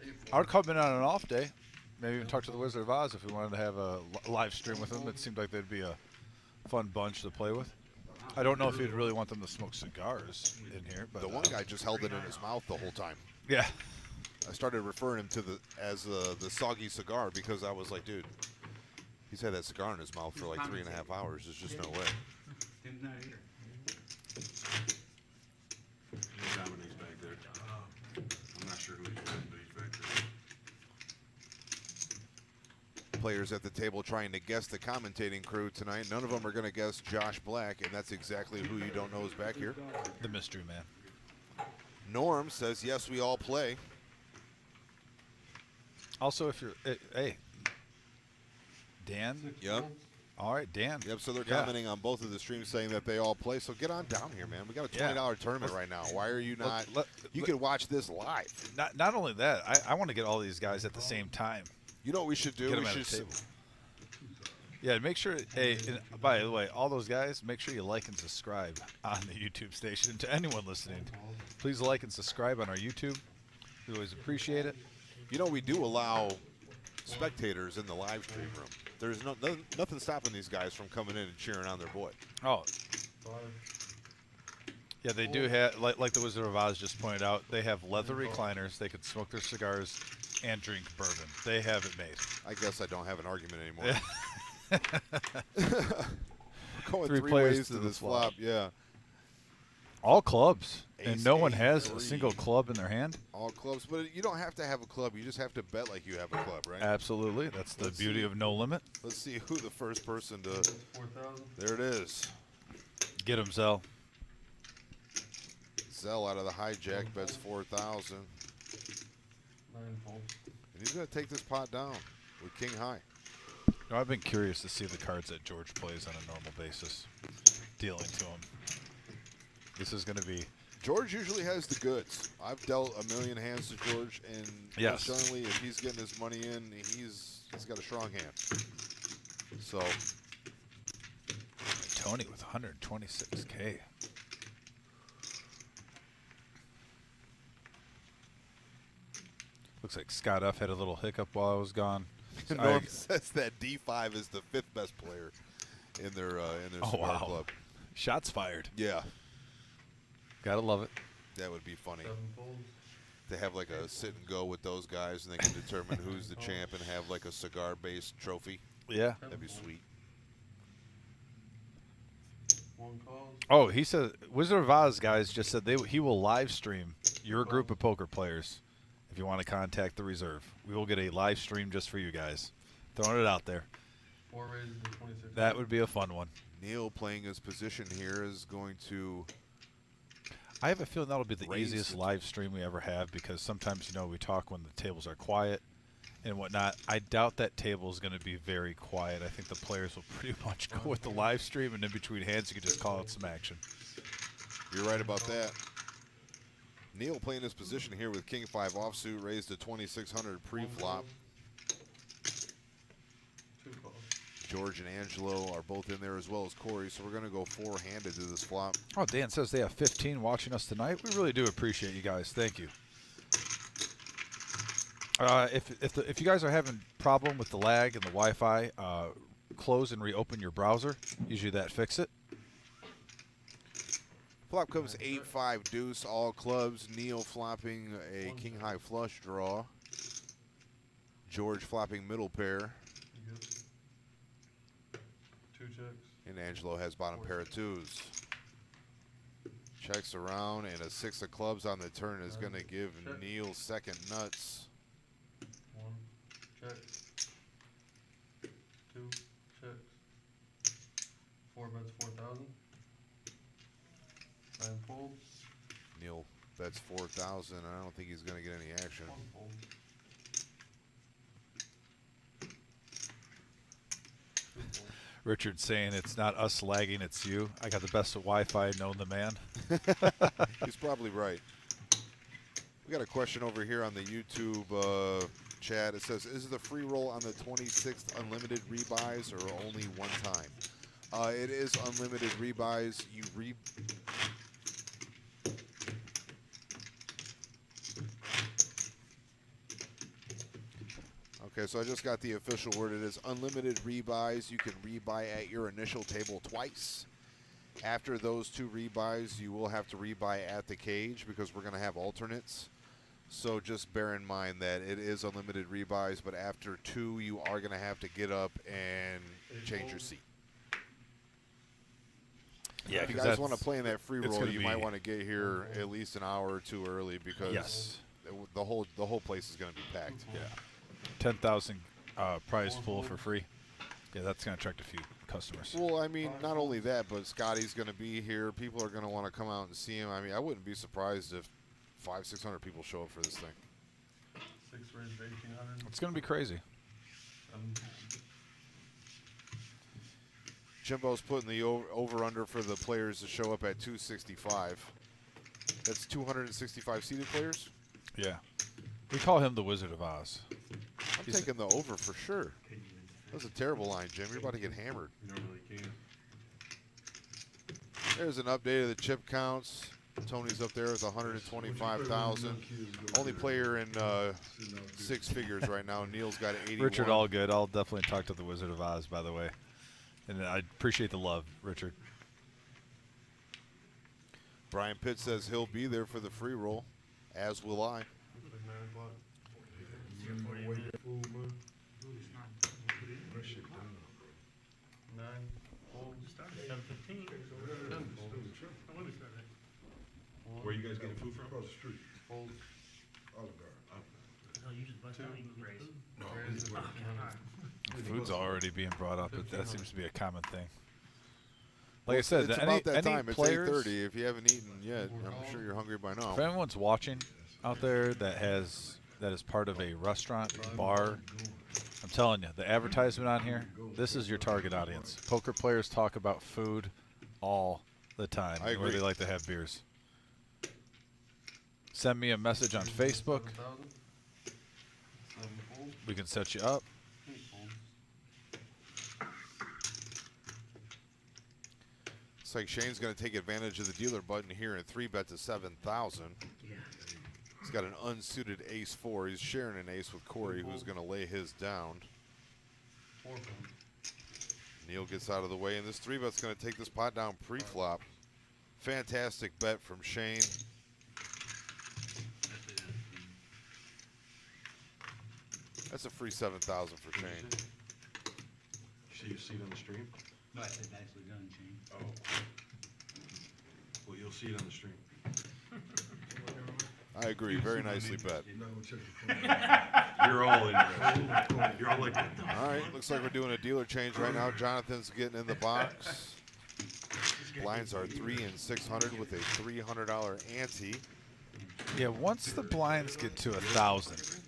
8 folds. I would come in on an off day. Maybe even talk to the Wizard of Oz if we wanted to have a live stream with them. It seemed like they'd be a fun bunch to play with. I don't know if you'd really want them to smoke cigars in here, but The one guy just held it in his mouth the whole time. yeah, I started referring him to the soggy cigar because I was like, dude, he's had that cigar in his mouth for like 3.5 hours. There's just no way. Tim's not here. Dominic's back there. I'm not sure who he's with, but he's back there. Players at the table trying to guess the commentating crew tonight. None of them are going to guess Josh Black, and that's exactly who you don't know is back here. the mystery man. Norm says, yes, we all play. Also, if you're, hey, Dan. Yep. All right, Dan. Yep, so they're Yeah. commenting on both of the streams saying that they all play. So get on down here, man. We got a $20 tournament right now. Why are you not? You can watch this live. Not only that, I want to get all these guys at the same time. You know what we should do? Get We them at should a table. Yeah, make sure. Hey, and by the way, all those guys, make sure you like and subscribe on the YouTube station. To anyone listening, please like and subscribe on our YouTube. We always appreciate it. You know, we do allow spectators in the live stream room. There's nothing stopping these guys from coming in and cheering on their boy. Oh, 5. yeah, they do have, like the Wizard of Oz just pointed out, they have leather recliners. They could smoke their cigars and drink bourbon. They have it made. I guess I don't have an argument anymore. We're going Three three players ways to to the this flop. Yeah. All clubs, and Ace, no one eight, has a three. single club in their hand. All clubs, but you don't have to have a club. You just have to bet like you have a club, right? Absolutely, that's the Let's beauty see. of no limit. Let's see who the first person to. 4,000. There it is. Get him, Zell. Zell out of the hijack bets 4,000, 9 fold. and he's going to take this pot down with king high. No, I've been curious to see the cards that George plays on a normal basis, dealing to him. This is going to be. George usually has the goods. I've dealt a million hands to George, and Yes. generally, if he's getting his money in, he's got a strong hand. So Tony with 126K. Looks like Scott F had a little hiccup while I was gone. So Norm says that D5 is the 5th best player in their Oh, cigar wow. club. Shots fired. Yeah, Gotta love it. that would be funny 7 folds. to have like a sit and go with those guys, and they can determine who's the champ and have like a cigar-based trophy. Yeah. That'd be sweet. 1 calls. Oh, he said Wizard of Oz guys just said he will live stream your group of poker players if you want to contact the reserve. We will get a live stream just for you guys. Throwing it out there. 4 raises to 26. That would be a fun one. Neil playing his position here is going to. I have a feeling that'll be the Raise easiest it. live stream we ever have because sometimes, we talk when the tables are quiet and whatnot. I doubt that table is going to be very quiet. I think the players will pretty much go with the live stream, and in between hands, you can just call out some action. You're right about that. Neil playing his position here with king 5 offsuit, raised to 2,600 pre-flop. 2 calls. George and Angelo are both in there as well as Corey, so we're going to go 4-handed to this flop. Oh, Dan says they have 15 watching us tonight. We really do appreciate you guys. Thank you. If you guys are having problem with the lag and the Wi-Fi, close and reopen your browser. Usually that fix it. Flop comes 8-5 deuce, all clubs. Neil flopping a king high flush draw. George flopping middle pair. You good? 2 checks. And Angelo has bottom pair of 2s. Checks around, and a 6 of clubs on the turn is going to give Check. Neil second nuts. 1 check. 2 checks. 4 bets 4,000. 9 folds. Neil bets 4,000. I don't think he's going to get any action. 1 fold. 2 folds. Richard's saying it's not us lagging, it's you. I got the best of Wi-Fi, known the man. He's probably right. We got a question over here on the YouTube chat. It says, is the free roll on the 26th unlimited rebuys or only one time? It is unlimited rebuys. Okay, so I just got the official word. It is unlimited rebuys. You can rebuy at your initial table twice. After those 2 rebuys, you will have to rebuy at the cage because we're going to have alternates. So just bear in mind that it is unlimited rebuys, but after 2, you are going to have to get up and change your seat. Yeah, If you guys want to play in that free it's roll, gonna you be- might want to get here at least an hour or 2 early because Yes. the whole place is going to be packed. Yeah. 10,000 prize pool for free. Yeah, that's going to attract a few customers. Well, I mean, not only that, but Scotty's going to be here. People are going to want to come out and see him. I mean, I wouldn't be surprised if 500-600 people show up for this thing. 6 raised to 1,800. It's going to be crazy. 7 folds. Jimbo's putting the over-under for the players to show up at 265. That's 265 seated players? Yeah. We call him the Wizard of Oz. I'm taking the over for sure. That's a terrible line, Jim. You're about to get hammered. You don't really can. There's an update of the chip counts. Tony's up there with 125,000. Only player in 6 figures right now. Neil's got 81. Richard, all good. I'll definitely talk to the Wizard of Oz, by the way. And I appreciate the love, Richard. Brian Pitt says he'll be there for the free roll, as will I. Looks like 9 o'clock. Fool, man. Dude, it's not. Put it in. That shit done. 9 folds. Started 7:15. 10 folds. When we started. Where you guys getting food from? Across the street. Fold. Olive Garden. No, you just bust out, you can get food. No, this is where Food's already being brought up, but that seems to be a common thing. Like I said, it's any, about that any time. It's players, 8:30. If you haven't eaten yet, I'm sure you're hungry by now. if anyone's watching out there that is part of a restaurant, bar, I'm telling you, the advertisement on here, this is your target audience. Poker players talk about food all the time, I and where agree. they like to have beers. Send me a message on Facebook. 7,000. 7 folds. We can set you up. 8 folds. It's like Shane's going to take advantage of the dealer button here and 3-bet to 7,000. He's got an unsuited ace-4. He's sharing an ace with Corey, who's going to lay his down. 4 folds. Neil gets out of the way, and this 3-bet's going to take this pot down pre-flop. Fantastic bet from Shane. That's a free 7,000 for Shane. See your seat on the stream? No, I said nicely done, Shane. Oh. Well, you'll see it on the stream. I agree. Very nicely bet. You're not gonna check the phone. You're all in. You're all like, All right, looks like we're doing a dealer change right now. Jonathan's getting in the box. Blinds are 3 and 600 with a $300 ante. Yeah, once the blinds get to 1,000,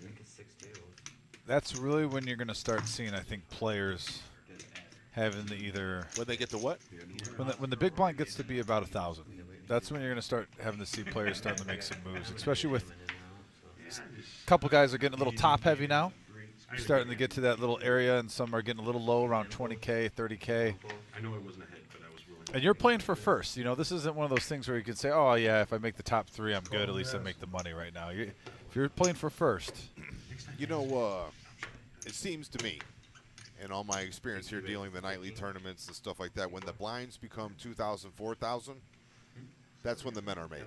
that's really when you're going to start seeing, I think, players having the either When they get to what? when the big blind gets to be about 1,000. That's when you're going to start having to see players starting to make some moves, especially with a couple guys are getting a little top heavy now. You're starting to get to that little area, and some are getting a little low around 20K, 30K. I know I wasn't ahead, but I was willing. And you're playing for first. You know, this isn't one of those things where you can say, oh, yeah, if I make the top 3, I'm good. At least I make the money right now. If you're playing for first, You know, it seems to me, in all my experience here dealing the nightly tournaments and stuff like that, when the blinds become 2,000, 4,000, that's when the men are made.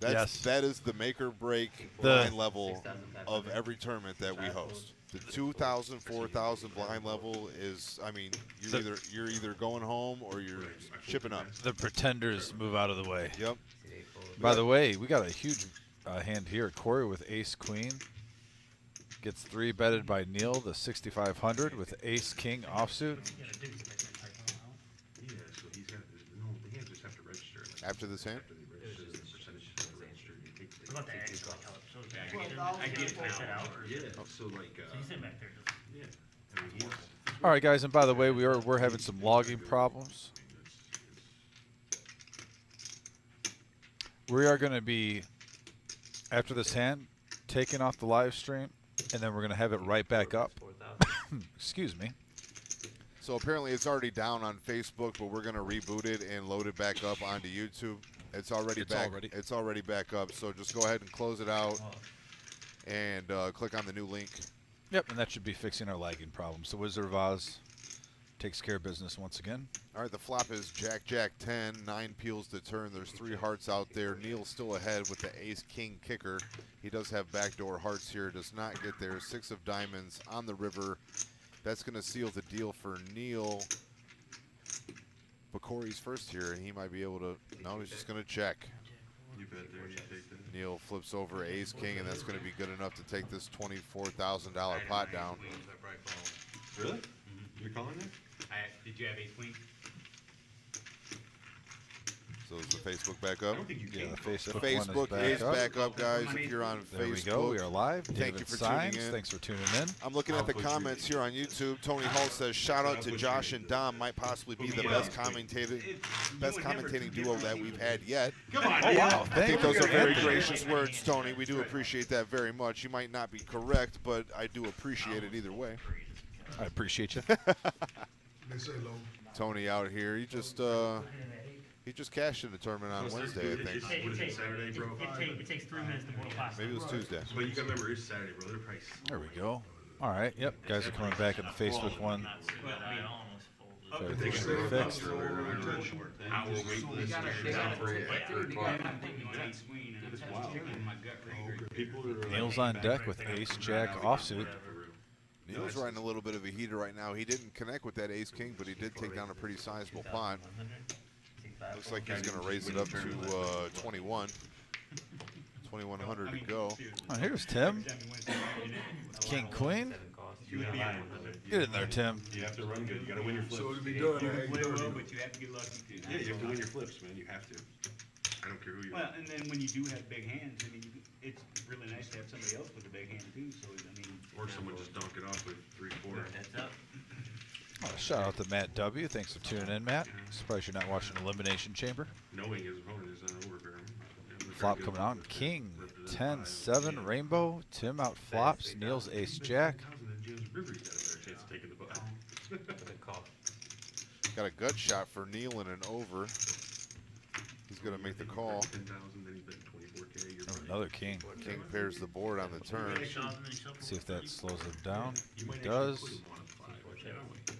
Yes. That is the make or break blind level of every tournament that we host. The 2,000, 4,000 blind level is, I mean, you're either going home or you're shipping up. the pretenders move out of the way. Yep. By the way, we got a huge hand here. Corey with ace queen gets 3-betted by Neil, the 6,500 with ace king offsuit. Yeah, so he's got, no, the hands just have to register. Like, After this hand? after they register, the percentage has to register. You take the, What about the take extra it off. color? So I get it now. set out. Yeah, so like, So he's sitting back there just. yeah. I mean, he's, All right, guys, and by the way, we're having some logging problems. We are going to be, after this hand, taking off the live stream, and then we're going to have it right back up. Excuse me. So apparently it's already down on Facebook, but we're going to reboot it and load it back up onto YouTube. It's already It's already back up. So just go ahead and close it out and click on the new link. Yep, and that should be fixing our lagging problem. So Wizard of Oz takes care of business once again. All right, the flop is Jack, Jack 10, 9 peels to turn. There's 3 hearts out there. Neil's still ahead with the ace king kicker. He does have backdoor hearts here. Does not get there. 6 of diamonds on the river. That's going to seal the deal for Neil. But Corey's first here, and he might be able to. No, he's just going to check. you bet there, you take that. Neil flips over ace king, and that's going to be good enough to take this $24,000 pot down. Really? You're calling that? Did you have ace queen? So is the Facebook back I up? don't think you Yeah, can. the call. The Facebook, Facebook one is is back up, guys. If you're on There we Facebook, go. We are live. Thank David you for Symes, tuning in. Thanks for tuning in. I'm looking at the I'll put comments you- here on YouTube. Tony Hull says, "Shout out to Josh and Dom. Might possibly be the best commentating duo that we've had yet." Come on. Oh, wow. I think those are very Anthony. gracious words, Tony. We do appreciate that very much. You might not be correct, but I do appreciate it either way. I appreciate you. They say low. Tony out here, he just cashed in the tournament on Wednesday, I think. What is it, Saturday, bro? It takes 3 minutes to boil pasta. Maybe it was Tuesday. But you gotta remember, it's Saturday, bro. They're probably There we go. All right. Yep. Guys are coming back in the Facebook one. Everything's fixed. hour wait list. Ace queen, and I'm just kicking my gut right here. People are Neil's on deck with ace jack offsuit. Neil's riding a little bit of a heater right now. He didn't connect with that ace king, but he did take down a pretty sizable pot. Looks like he's going to raise it up to 21. 2,100 to go. Oh, here's Tim. King, queen. Get in there, Tim. You have to run good. You got to win your flips. So to be done, I ain't Play done well, yet. but you have to get lucky too. Yeah, you have to win your flips, man. You have to. I don't care who you Well, are. and then when you do have big hands, I mean, it's really nice to have somebody else with a big hand too, so, I mean. Or someone just dunk it off with 3-4. Heads up. Oh, shout out to Matt W. Thanks for tuning in, Matt. Surprised you're not watching Elimination Chamber. Knowing his opponent is on overbearing. Flop coming on. King, 10-7, Rainbow. Tim out flops. Neil's ace jack. James Rivers got a better chance of taking the ball. Good call. Got a gut shot for Neal and an over. He's going to make the call. 10,000, then he bet 24K. You're Oh, right. another king. King pairs the board on the turn. See if that slows him down. You might It actually does. put him on a 5, which I don't like.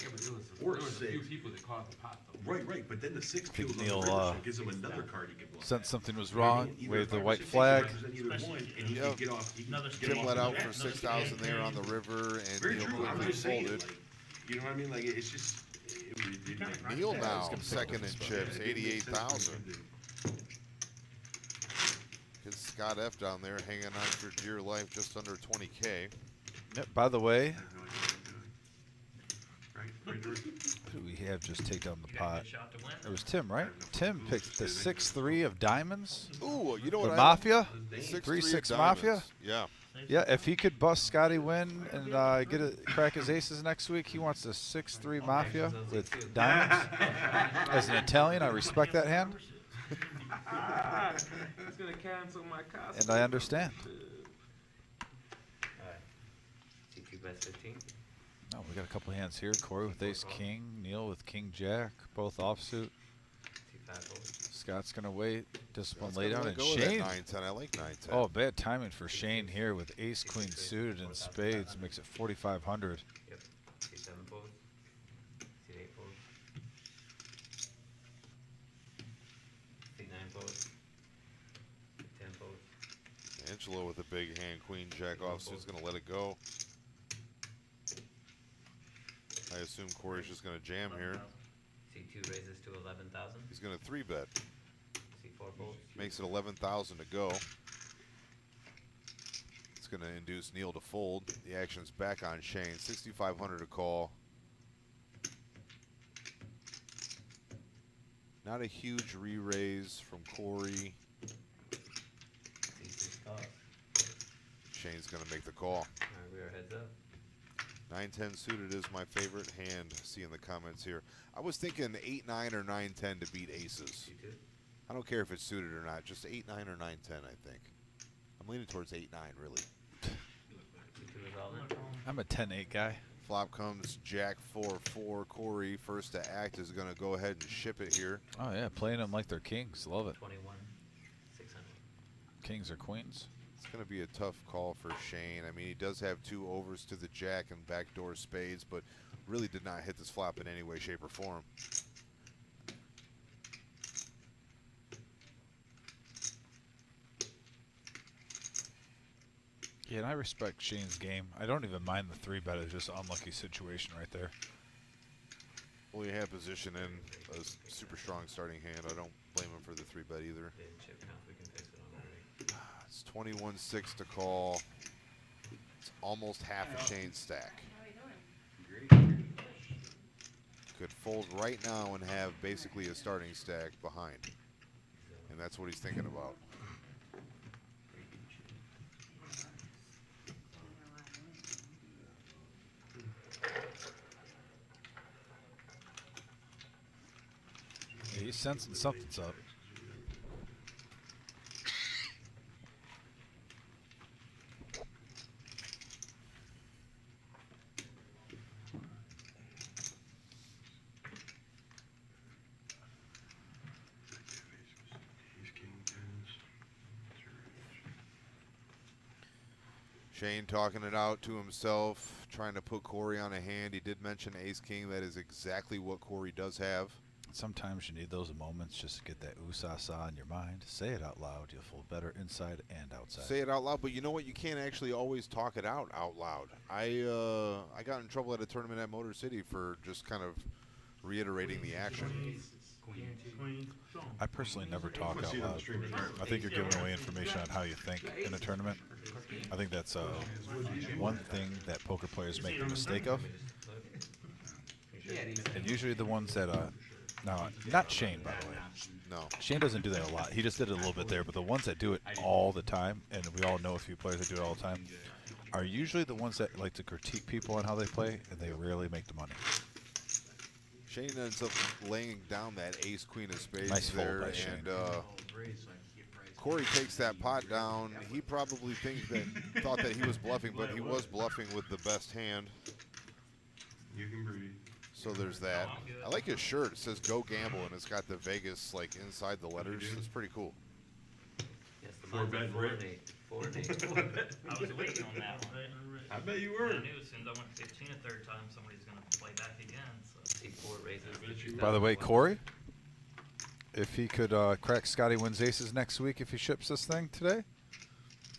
Yeah, but Or there was a few six. people that caught the pot though. Right, but then the 6 think kills on Neil, the river, so it gives him another card he can block. Sensed something was You know what I wrong. mean? Either Waved the 5 or white 6 flag. represent either one, and he Yep. can get off. He can Another get Tim Tim off let the out jack. for 6,000 there on the river, and Very Neal true. I'm quickly just saying, folded. like, you know what I mean? Like, it's just. Neal Yeah, now, he's gonna pick second up in his chips, Yeah, it didn't make sense for 88,000. him His Scott F down there hanging on for dear life, just under 20K. Yep, by the way, to- Right, George? who do we have just take down the You got a pot? good shot to win. It was Tim, right? Tim picked the 6-3 of diamonds. Ooh, you know The what? Mafia? 6-3 3-6 of Mafia? diamonds. Yeah. Yeah, if he could bust Scotty win and get a crack his aces next week, he wants the 6-3 Mafia with diamonds. As an Italian, I respect that hand, It's gonna cancel my cost. and I understand. Alright. C2 bets 15. Oh, we got a couple hands here. Corey with ace king, Neil with king jack, both offsuit. C5 fold. Scott's gonna wait. Discipline Let's lay down, let and go of that Shane. 9-10. I like 9-10. Oh, bad timing for Shane here with ace queen suited and spades makes it 4,500. Yep. C7 fold. C8 fold. C9 fold. C10 fold. Angelo with a big hand, queen jack offsuit's going to let it go. I assume Corey's just going to jam here. C2 raises to 11,000. He's going to 3-bet. C4 fold. Makes it 11,000 to go. It's going to induce Neil to fold. The action's back on Shane. 6,500 to call. Not a huge re-raise from Corey. C6 toss. Shane's going to make the call. Alright, we are heads up. 9-10 suited is my favorite hand. See in the comments here. I was thinking 8-9 or 9-10 to beat aces. C2. I don't care if it's suited or not. Just 8-9 or 9-10, I think. I'm leaning towards 8-9, really. C2 is all in. I'm a 10-8 guy. Flop comes Jack 4-4. Corey, first to act, is going to go ahead and ship it here. Oh yeah, playing them like they're kings. Love it. 21. 600. Kings or queens. It's going to be a tough call for Shane. I mean, he does have 2 overs to the Jack and backdoor spades, but really did not hit this flop in any way, shape, or form. Yeah, and I respect Shane's game. I don't even mind the 3-bet. It's just an unlucky situation right there. Well, you have position in a super strong starting hand. I don't blame him for the 3-bet either. Didn't chip count. We can fix it on already. It's 21-6 to call. It's almost half a Shane stack. Could fold right now and have basically a starting stack behind. And that's what he's thinking about. Yeah, he's sensing something's up. Ace, king, tens. Shane talking it out to himself, trying to put Corey on a hand. He did mention ace king. That is exactly what Corey does have. Sometimes you need those moments just to get that ooh-sa-sa in your mind. Say it out loud. You'll feel better inside and outside. Say it out loud, but you know what? You can't actually always talk it out loud. I got in trouble at a tournament at Motor City for just kind of reiterating the action. Queen. I personally never talk I out see it on the loud. stream. I think you're giving away information on how you think in a tournament. I think that's one thing that poker players make the mistake of. And usually the ones that, no, not Shane, by the way. No. Shane doesn't do that a lot. He just did it a little bit there. But the ones that do it all the time, and we all know a few players that do it all the time, are usually the ones that like to critique people on how they play, and they rarely make the money. Shane ends up laying down that ace queen of spades Nice fold there, by Shane. and Corey takes that pot down. He probably thought that he was bluffing, but he was bluffing with the best hand. You can breathe. So there's that. I like his shirt. It says "Go Gamble" and it's got the Vegas like inside the letters. It's pretty cool. Yes, the Four mine's bet a 4 rate. and 8. 4 and 8. I was waiting on that one. I bet you I were. knew as soon as I went 15 a third time, somebody's gonna play back again. So. See 4 raises. I bet you the were. By the way, 2001. Corey, if he could crack Scotty wins aces next week if he ships this thing today,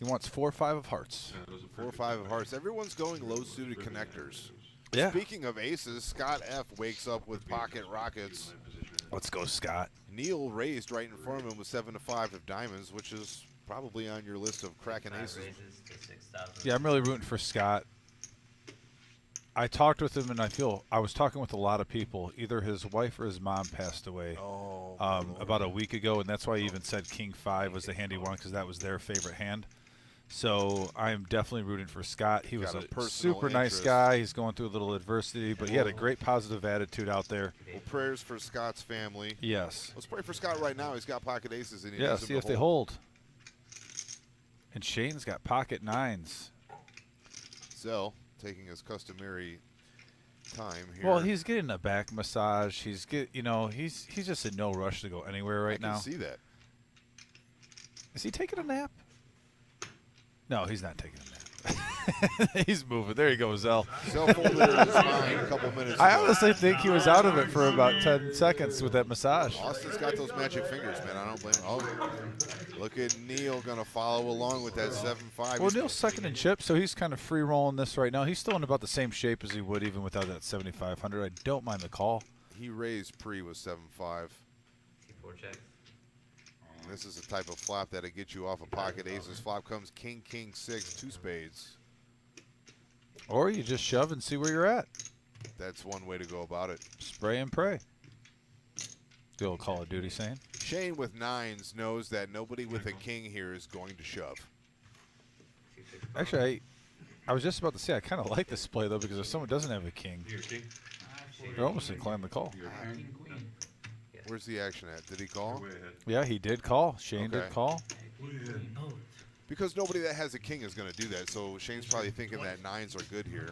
he wants 4 or 5 of hearts. Yeah, those are 4 or perfect 5 of numbers. hearts. Everyone's going low suited Perfect connectors. Yeah. Speaking of aces, Scott F wakes up with pocket rockets. Let's go, Scott. Neil raised right in front of him with 7 to 5 of diamonds, which is probably on your list of cracking 5 aces. raises to 6,000. Yeah, I'm really rooting for Scott. I talked with him, and I was talking with a lot of people. Either his wife or his mom passed away Oh, about a week ago, and that's why he even said King 5 was the hand he wanted because that was their favorite hand. So I'm definitely rooting for Scott. He was Got a a personal super nice interest. guy. He's going through a little adversity, but he had a great positive attitude out there. well, prayers for Scott's family. Yes. Let's pray for Scott right now. He's got pocket aces and he Yeah, needs them see to if they hold. And Shane's got pocket 9s. Zell taking his customary time here. Well, he's getting a back massage. He's just in no rush to go anywhere right I can now. see that. Is he taking a nap? No, he's not taking a nap. He's moving. There you go, Zell. Zell folded in his mind a couple minutes I ago. honestly think he was out of it for about 10 seconds with that massage. Austin's got those magic fingers, man. I don't blame him. Oh, look at Neil going to follow along with that 7-5. Well, Neil's second in chips, so he's kind of free rolling this right now. He's still in about the same shape as he would even without that 7,500. I don't mind the call. He raised pre with 7-5. T4 checks. And this is the type of flop that'll get you off of pocket aces. Flop comes king, king, 6, 2 spades. Or you just shove and see where you're at. That's one way to go about it. Spray and pray. The old Call of Duty saying. Shane with 9s knows that nobody with a king here is going to shove. T6 Actually, I was just about to say I kind of like this play, though, because if someone doesn't have a king, You're king. they're almost inclined to call. You're king. King, queen. Where's the action at? Did he call? You're way ahead. Yeah, he did call. Shane Okay. did call. Way ahead. Oh, Because nobody that has a king is going to do that. So Shane's probably thinking that 9s are good here.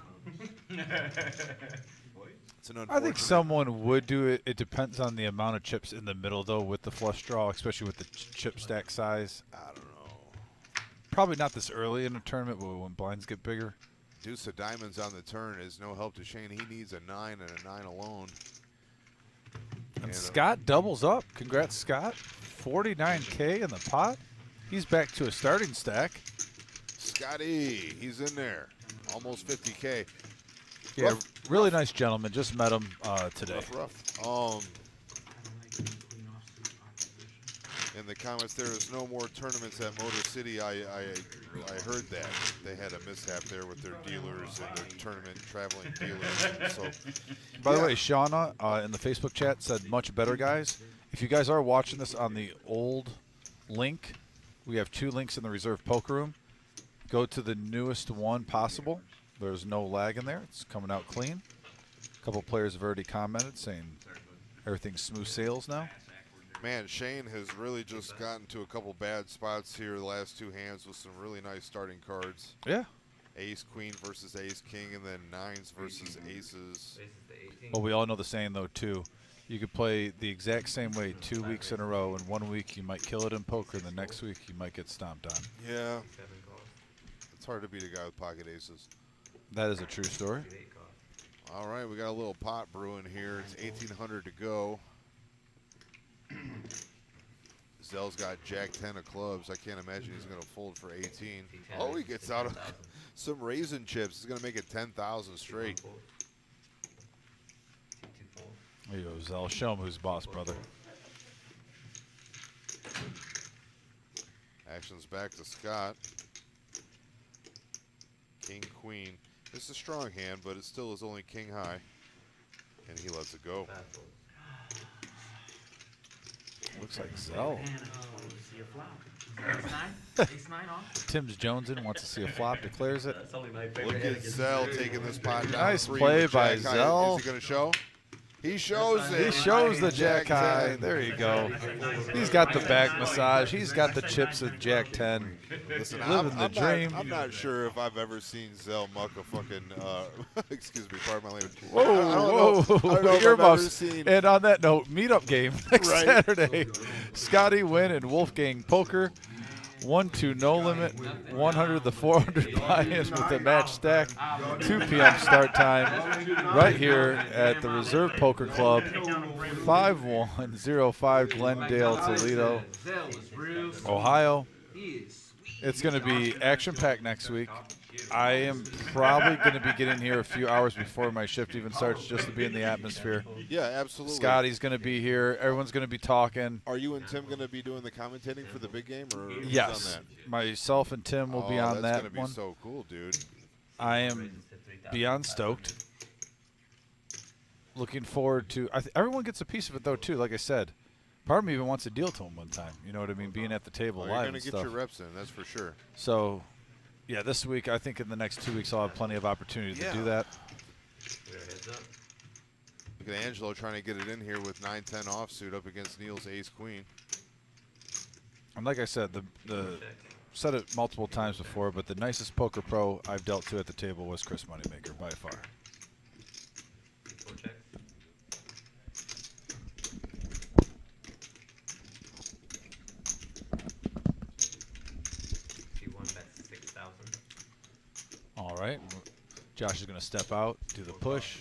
It's an I unfortunate. think someone would do it. It depends on the amount of chips in the middle, though, with the flush draw, especially with the chip stack size. I don't know. Probably not this early in a tournament, but when blinds get bigger. Deuce of diamonds on the turn is no help to Shane. He needs a 9 and a 9 alone. And And, Scott doubles up. Congrats, Scott. 49K in the pot. He's back to a starting stack. Scotty, he's in there. Almost 50K. Yeah, Rough. really nice gentleman. Just met him today. Rough. I don't like king, queen offsuit pocket position. In the comments, there is no more tournaments at Motor City. I heard that they had a mishap there with their dealers and their tournament traveling dealers. So, By the yeah. way, Shauna in the Facebook chat said, much better, guys. If you guys are watching this on the old link, we have 2 links in the reserve poker room. Go to the newest one possible. There's no lag in there. It's coming out clean. A couple players have already commented saying everything's smooth sailing now. man, Shane has really just gotten to a couple bad spots here the last 2 hands with some really nice starting cards. Yeah. Ace, queen versus ace, king, and then 9s versus aces. Raises to 18. Well, we all know the saying, though, too. You could play the exact same way 2 weeks in a row. In 1 week, you might kill it in poker. And the next week, you might get stomped on. Yeah, 7 calls. it's hard to beat a guy with pocket aces. That is a true story. 8 calls. All right, we got a little pot brewing here. It's 1,800 to go. Zell's got Jack 10 of clubs. I can't imagine he's going to fold for 18. T10 Oh, he raises gets to out of 10,000. some raisin chips. He's going to make it 10,000 straight. T1 fold. T2 fold. There you go, Zell. Show him who's boss, brother. Action's back to Scott. King, queen. It's a strong hand, but it still is only king high. And he lets it go. Looks like Zell. See a flop. Ace nine off. Tim's Jonesin wants to see a flop, declares it. That's only my favorite. Look hand at against Zell the taking this pot down. Nice 3 play with by jack high. Zell. Is he going to show? He shows He it. shows the Jack high. 10. There you go. He's got the back massage. He's got the chips at Jack 10. Listen, Living the dream. I'm not sure if I've ever seen Zell muck a fucking, excuse me, pardon my language. Whoa, I don't know if I've ever earmuffs. seen- And on that note, meetup game next Right. Saturday. Scotty Wynn and Wolfgang Poker. 1-2 no limit, 100 the 400 buy-in with the match stack. 2 p.m. start time right here at the Reserve Poker Club, 5105 Glendale, Toledo, Zell is real sweet. Ohio. He is sweet. It's going to be action-packed next week. I am probably going to be getting here a few hours before my shift even starts just to be in the atmosphere. Yeah, absolutely. Scotty's going to be here. Everyone's going to be talking. Are you and Tim going to be doing the commentating for the big game? Or who's Yes. on that? Myself and Tim will be on that's that gonna be one. so cool, dude. I am beyond stoked. Looking forward to. Everyone gets a piece of it though too. Like I said, part of me even wants to deal to him one time. You know what I mean? Being at the table Well, you're live going and to get stuff. your reps in, that's for sure. So, yeah, this week I think in the next 2 weeks I'll have plenty of opportunity to do that. Look at Angelo trying to get it in here with 9-10 offsuit up against Neil's ace-queen. And like I said, the said it multiple times before, but the nicest poker pro I've dealt to at the table was Chris Moneymaker by far. That's 6,000. All right, Josh is going to step out, do the push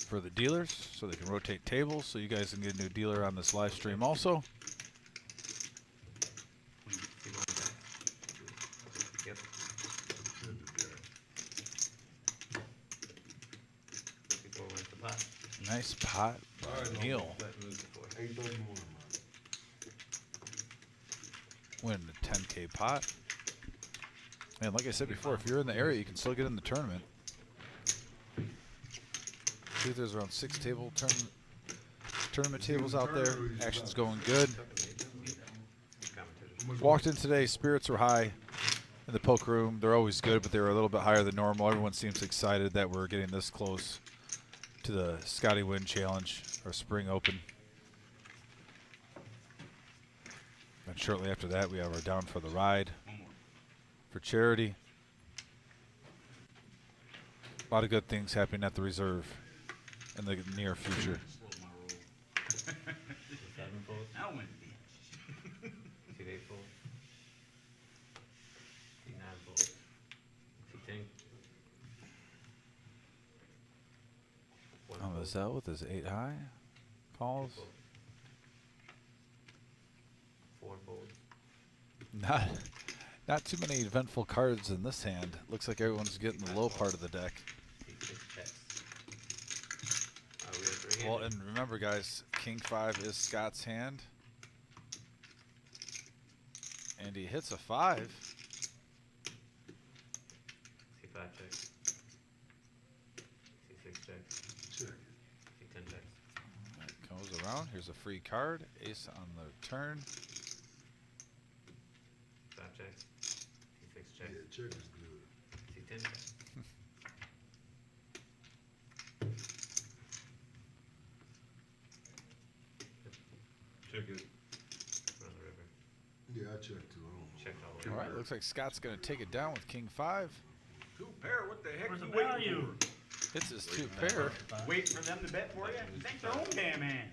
for the dealers so they can rotate tables so you guys can get a new dealer on this live stream also. Yep. Before went the pot. Nice pot by Neil. Ain't done more, man. Win the 10K pot. And like I said before, if you're in the area, you can still get in the tournament. I think there's around 6 tournament tables out there. Action's going good. Walked in today, spirits were high in the poker room. They're always good, but they were a little bit higher than normal. Everyone seems excited that we're getting this close to the Scotty Wynn Challenge, or Spring Open. And shortly after that, we have our Down for the Ride for charity. A lot of good things happening at the Reserve in the near future. I went See 8 fold. See 9 fold. See 10. Oh, is that with his 8 high calls? 4 fold. Not too many eventful cards in this hand. Looks like everyone's getting the low part of the deck. See 6 checks. We have 3 Well, handed. and remember, guys, King 5 is Scott's hand. And he hits a 5. See 5 checks. See 6 checks. Check it. See 10 checks. That goes around. Here's a free card. Ace on the turn. 5 checks. See 6 Yeah, checks. check is good. See 10 checks. Check it. Run the river. Yeah, I checked too. I don't know. Checked all the All way. right, looks like Scott's going to take it down with King 5. 2 pair, what the heck Where's the you waiting value? for? Hits his 2 pair. Waiting for them to bet for you? Think their own damn hand.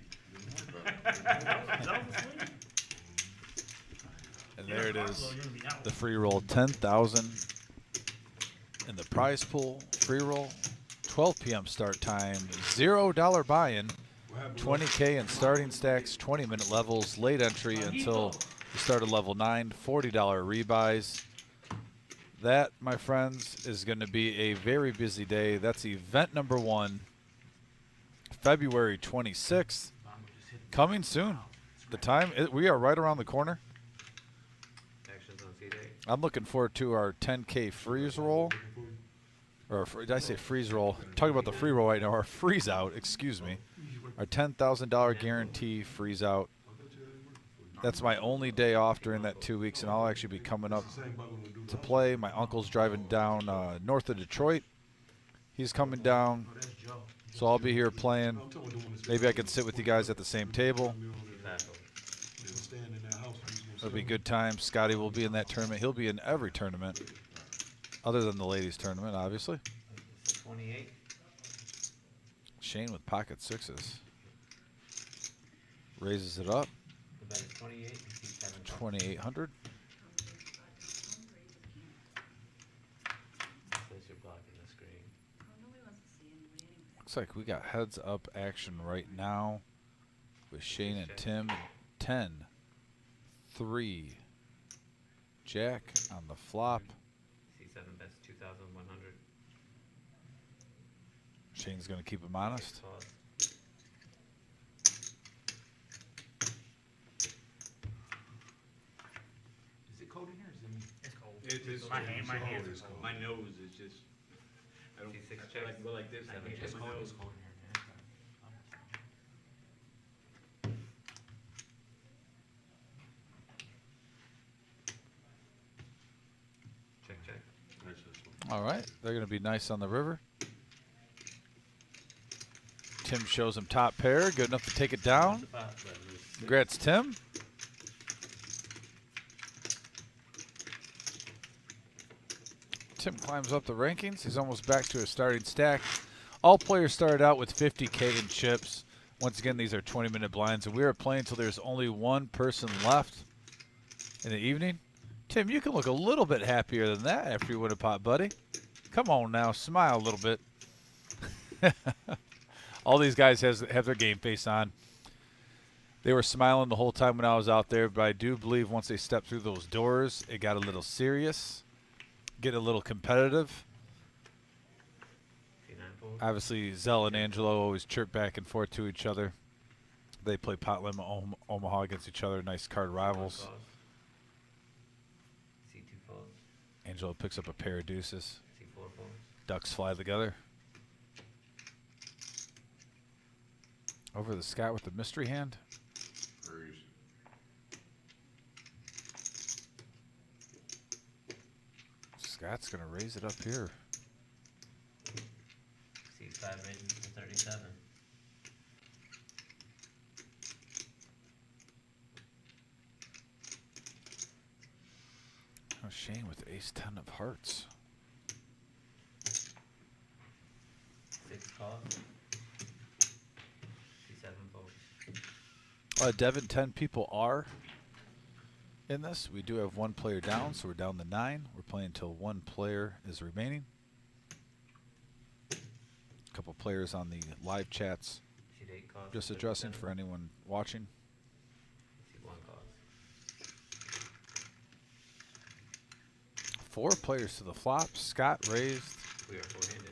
And there it is. The free roll, 10,000 in the prize pool. Free roll, 12 p.m. start time. $0 buy-in. What happened? 20K in starting stacks, 20-minute levels, late entry until you start at level 9, $40 rebuys. That, my friends, is going to be a very busy day. That's event number 1, February 26th. Coming soon. The time, we are right around the corner. I'm looking forward to our 10K freeze roll. Or did I say freeze roll? Talking about the free roll right now. Our freeze out, excuse me. Our $10,000 guarantee freeze out. That's my only day off during that 2 weeks, and I'll actually be coming up to play. My uncle's driving down north of Detroit. He's coming down, Oh, that's Joe. so I'll be here playing. Maybe I can sit with you guys at the same table. It'll be a good time. Scotty will be in that tournament. He'll be in every tournament, other than the ladies' tournament, obviously. 28. Shane with pocket sixes. Raises it up. The bet is 28. You see 7. 2,800. Says you're blocking the screen. Looks like we got heads up action right now with Shane and Tim. 10, 3, Jack on the flop. C7 bets 2,100. Shane's going to keep him honest. Pause. Is it cold in here or is it me? It's cold. It's My hands are cold. My nose is just. I don't. C6 I checks. like to go like this. I Seven can't It's get checks. my cold, it's nose. cold in here, man. Check, check. All right. They're going to be nice on the river. Tim shows him top pair. Good enough to take it down. Congrats, Tim. Tim climbs up the rankings. He's almost back to his starting stack. All players started out with 50K in chips. Once again, these are 20-minute blinds, and we are playing until there's only one person left in the evening. Tim, you can look a little bit happier than that after you win a pot, buddy. Come on now, smile a little bit. All these guys have their game face on. They were smiling the whole time when I was out there, but I do believe once they stepped through those doors, it got a little serious, get a little competitive. C9 pause. Obviously, Zell and Angelo always chirp back and forth to each other. They play Pot Limit Omaha against each other, nice card rivals. Pause. C2 pause. Angelo picks up a pair of deuces. C4 pause. Ducks fly together. Over the Scott with the mystery hand. Scott's going to raise it up here. C5 raising to 37. Oh, Shane with ace-10 of hearts. 6 pause. C7 pause. Devin, 10 people are in this. We do have one player down, so we're down to 9. We're playing until one player is remaining. A couple players on the live chats. C8 cause. Just addressing for anyone watching. C1 cause. 4 players to the flop. Scott raised We are four-handed.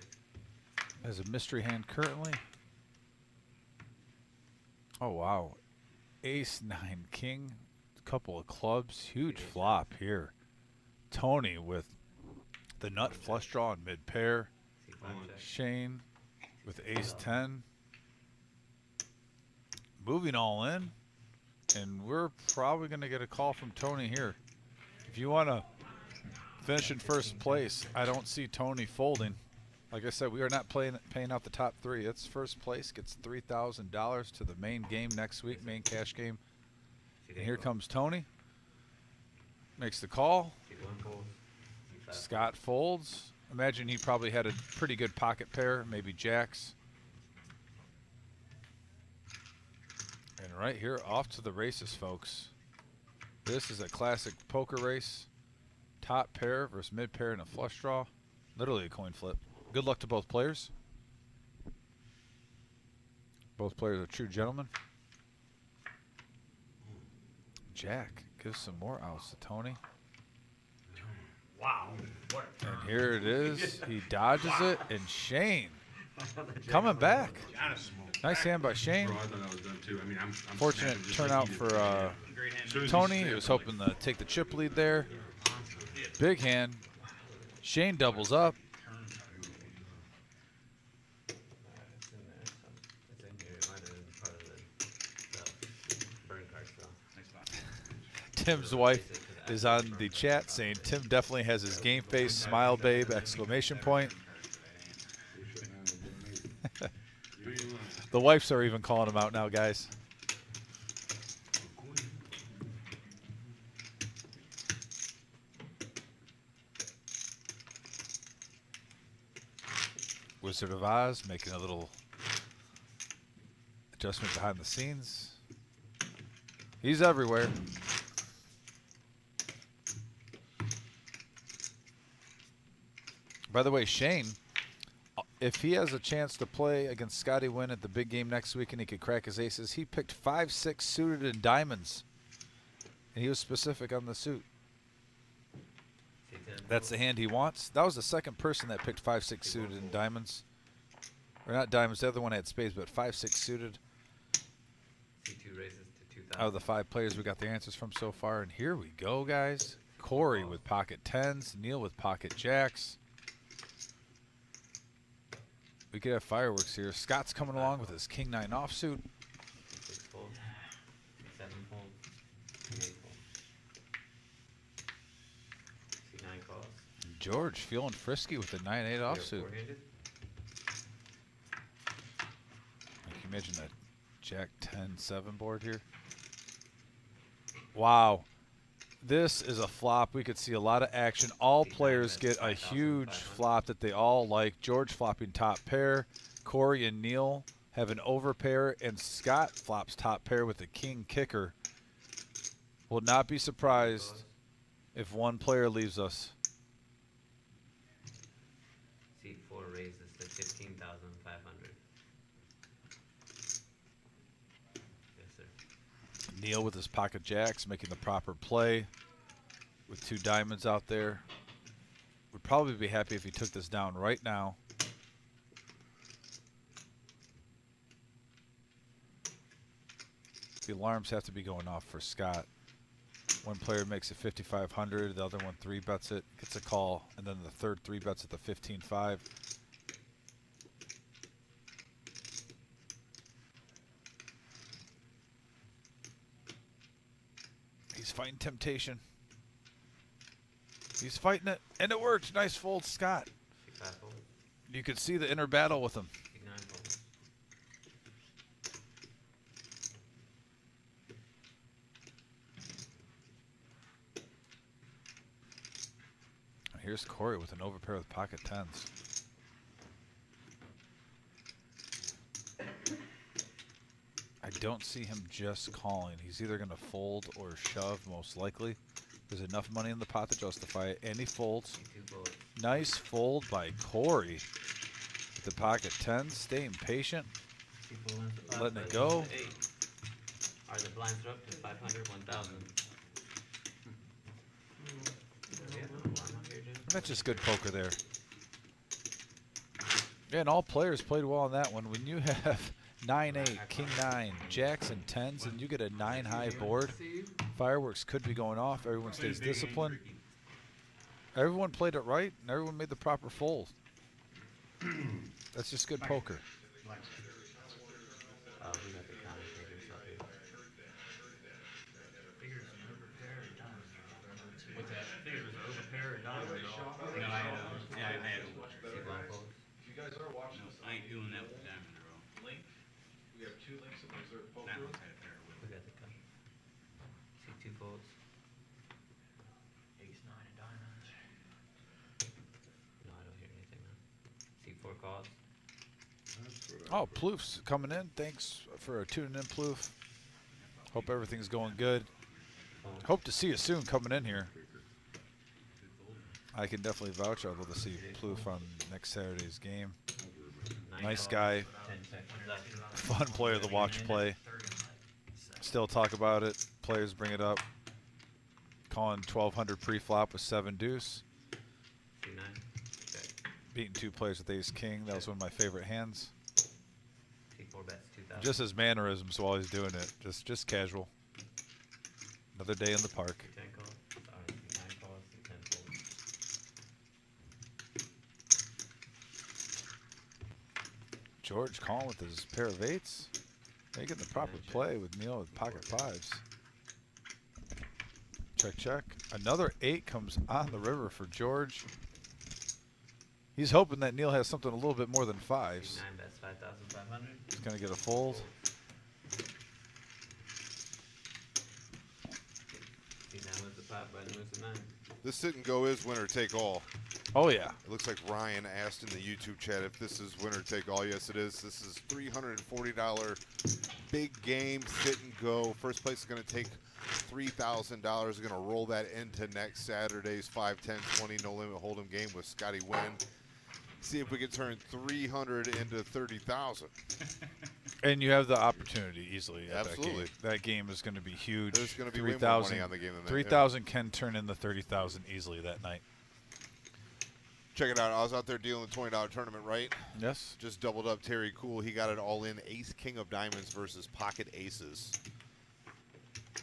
as a mystery hand currently. Oh, wow. Ace, 9, king, couple of clubs. Huge flop here. Tony with the nut flush draw in mid pair. C5 check. Shane with ace 10. Moving all in. And we're probably going to get a call from Tony here. If you want to finish in first place, I don't see Tony folding. Like I said, we are not paying out the top 3. It's first place, gets $3,000 to the main game next week, main cash game. And here comes Tony. Makes the call. C1 pause. C5 Scott folds. Imagine he probably had a pretty good pocket pair, maybe jacks. And right here, off to the races, folks. This is a classic poker race. Top pair versus mid pair and a flush draw. Literally a coin flip. Good luck to both players. Both players are true gentlemen. Jack gives some more outs to Tony. Wow. What a turn. And here it is. He dodges it, and Shane coming back. Nice hand by Shane. Bro, I thought I was done too. I mean, I'm Fortunate snapping just turnout like he for did. Tony. He was hoping to take the chip lead there. Big hand. Shane doubles up. It's in there. It's in here. It might have been part of the burn card stuff. Nice spot. Tim's wife is on the chat saying Tim definitely has his game face, smile babe, exclamation point. The wives are even calling him out now, guys. Wizard of Oz making a little adjustment behind the scenes. He's everywhere. By the way, Shane, if he has a chance to play against Scotty Wynn at the big game next week and he could crack his aces, he picked 5-6 suited in diamonds. And he was specific on the suit. That's the hand he wants. That was the second person that picked 5-6 suited in diamonds. Or not diamonds, the other one had spades, but 5-6 suited. C2 raises to 2,000. Out of the 5 players we got the answers from so far. And here we go, guys. Corey with pocket 10s, Neil with pocket jacks. We could have fireworks here. Scott's coming along with his king 9 offsuit. 6 fold. 7 fold. 8 fold. C9 calls. George feeling frisky with the 9-8 offsuit. Four-handed. Can you imagine that Jack 10-7 board here? Wow. This is a flop. We could see a lot of action. All players get a huge flop that they all like. George flopping top pair. Corey and Neil have an over pair. And Scott flops top pair with a king kicker. Will not be surprised if one player leaves us. C4 raises to 15,500. Yes, sir. Neil with his pocket jacks making the proper play with 2 diamonds out there. Would probably be happy if he took this down right now. The alarms have to be going off for Scott. One player makes it 5,500, the other one 3-bets it, gets a call, and then the third 3-bets at the 15-5. He's fighting temptation. He's fighting it, and it worked. Nice fold, Scott. C5 fold. You could see the inner battle with him. C9 fold. Here's Corey with an overpair with pocket 10s. I don't see him just calling. He's either going to fold or shove, most likely. There's enough money in the pot to justify it, and he folds. C2 fold. Nice fold by Corey with the pocket 10s, staying patient. C4 wins the 5, Letting it 5 go. wins the 8. Are the blinds are up to 500, 1,000? Yeah, no, I'm not here, Jim. That's just good poker there. Yeah, and all players played well on that one. When you have 9-8, king 9, jacks and 10s, and you get a 9-high board, fireworks could be going off. Everyone stays disciplined. Everyone played it right, and everyone made the proper fold. That's just good poker. We got the commentators up here. Figures an overpair or diamonds. What's that? Figures an overpair or diamonds. No, I had over. C1 folds. If you guys are watching No, this, I ain't doing that with diamond in a row. Link. we have 2 links in Reserve That Poker. one's had a pair with We got the cut. C2 folds. Ace 9 and diamonds. No, I don't hear anything now. C4 calls. Oh, Plouf's coming in. Thanks for tuning in, Plouf. Hope everything's going good. Fold. Hope to see you soon coming in here. I can definitely vouch. I'd love to see Plouf on next Saturday's game. 9 Nice calls, guy. 10 seconds. Fun player to watch play. Still talk about it. Players bring it up. Calling 1,200 pre-flop with 7 deuce. C9. Check. Beating 2 players with ace king. That was one of my favorite hands. C4 bets 2,000. Just his mannerisms while he's doing it. Just casual. Another day in the park. C10 calls. Sorry, C9 calls. C10 folds. George calling with his pair of 8s. Making the proper play with Neil with pocket 5s. Check, check. Another 8 comes on the river for George. He's hoping that Neil has something a little bit more than 5s. 9 bets 5,500. He's going to get a fold. C9 was the pot, button was the 9. This sit and go is winner take all. Oh, yeah. It looks like Ryan asked in the YouTube chat if this is winner take all. Yes, it is. This is $340 big game sit and go. First place is going to take $3,000. We're going to roll that into next Saturday's 5, 10, 20 no limit hold'em game with Scotty Wynn. See if we can turn 300 into 30,000. And you have the opportunity easily. At Absolutely. That game is going to be huge. There's going to be way more money on the game than that. 3,000 can turn into 30,000 easily that night. Check it out. I was out there dealing the $20 tournament, right? Yes. Just doubled up Terry Cool. He got it all in. Ace King of Diamonds versus Pocket Aces.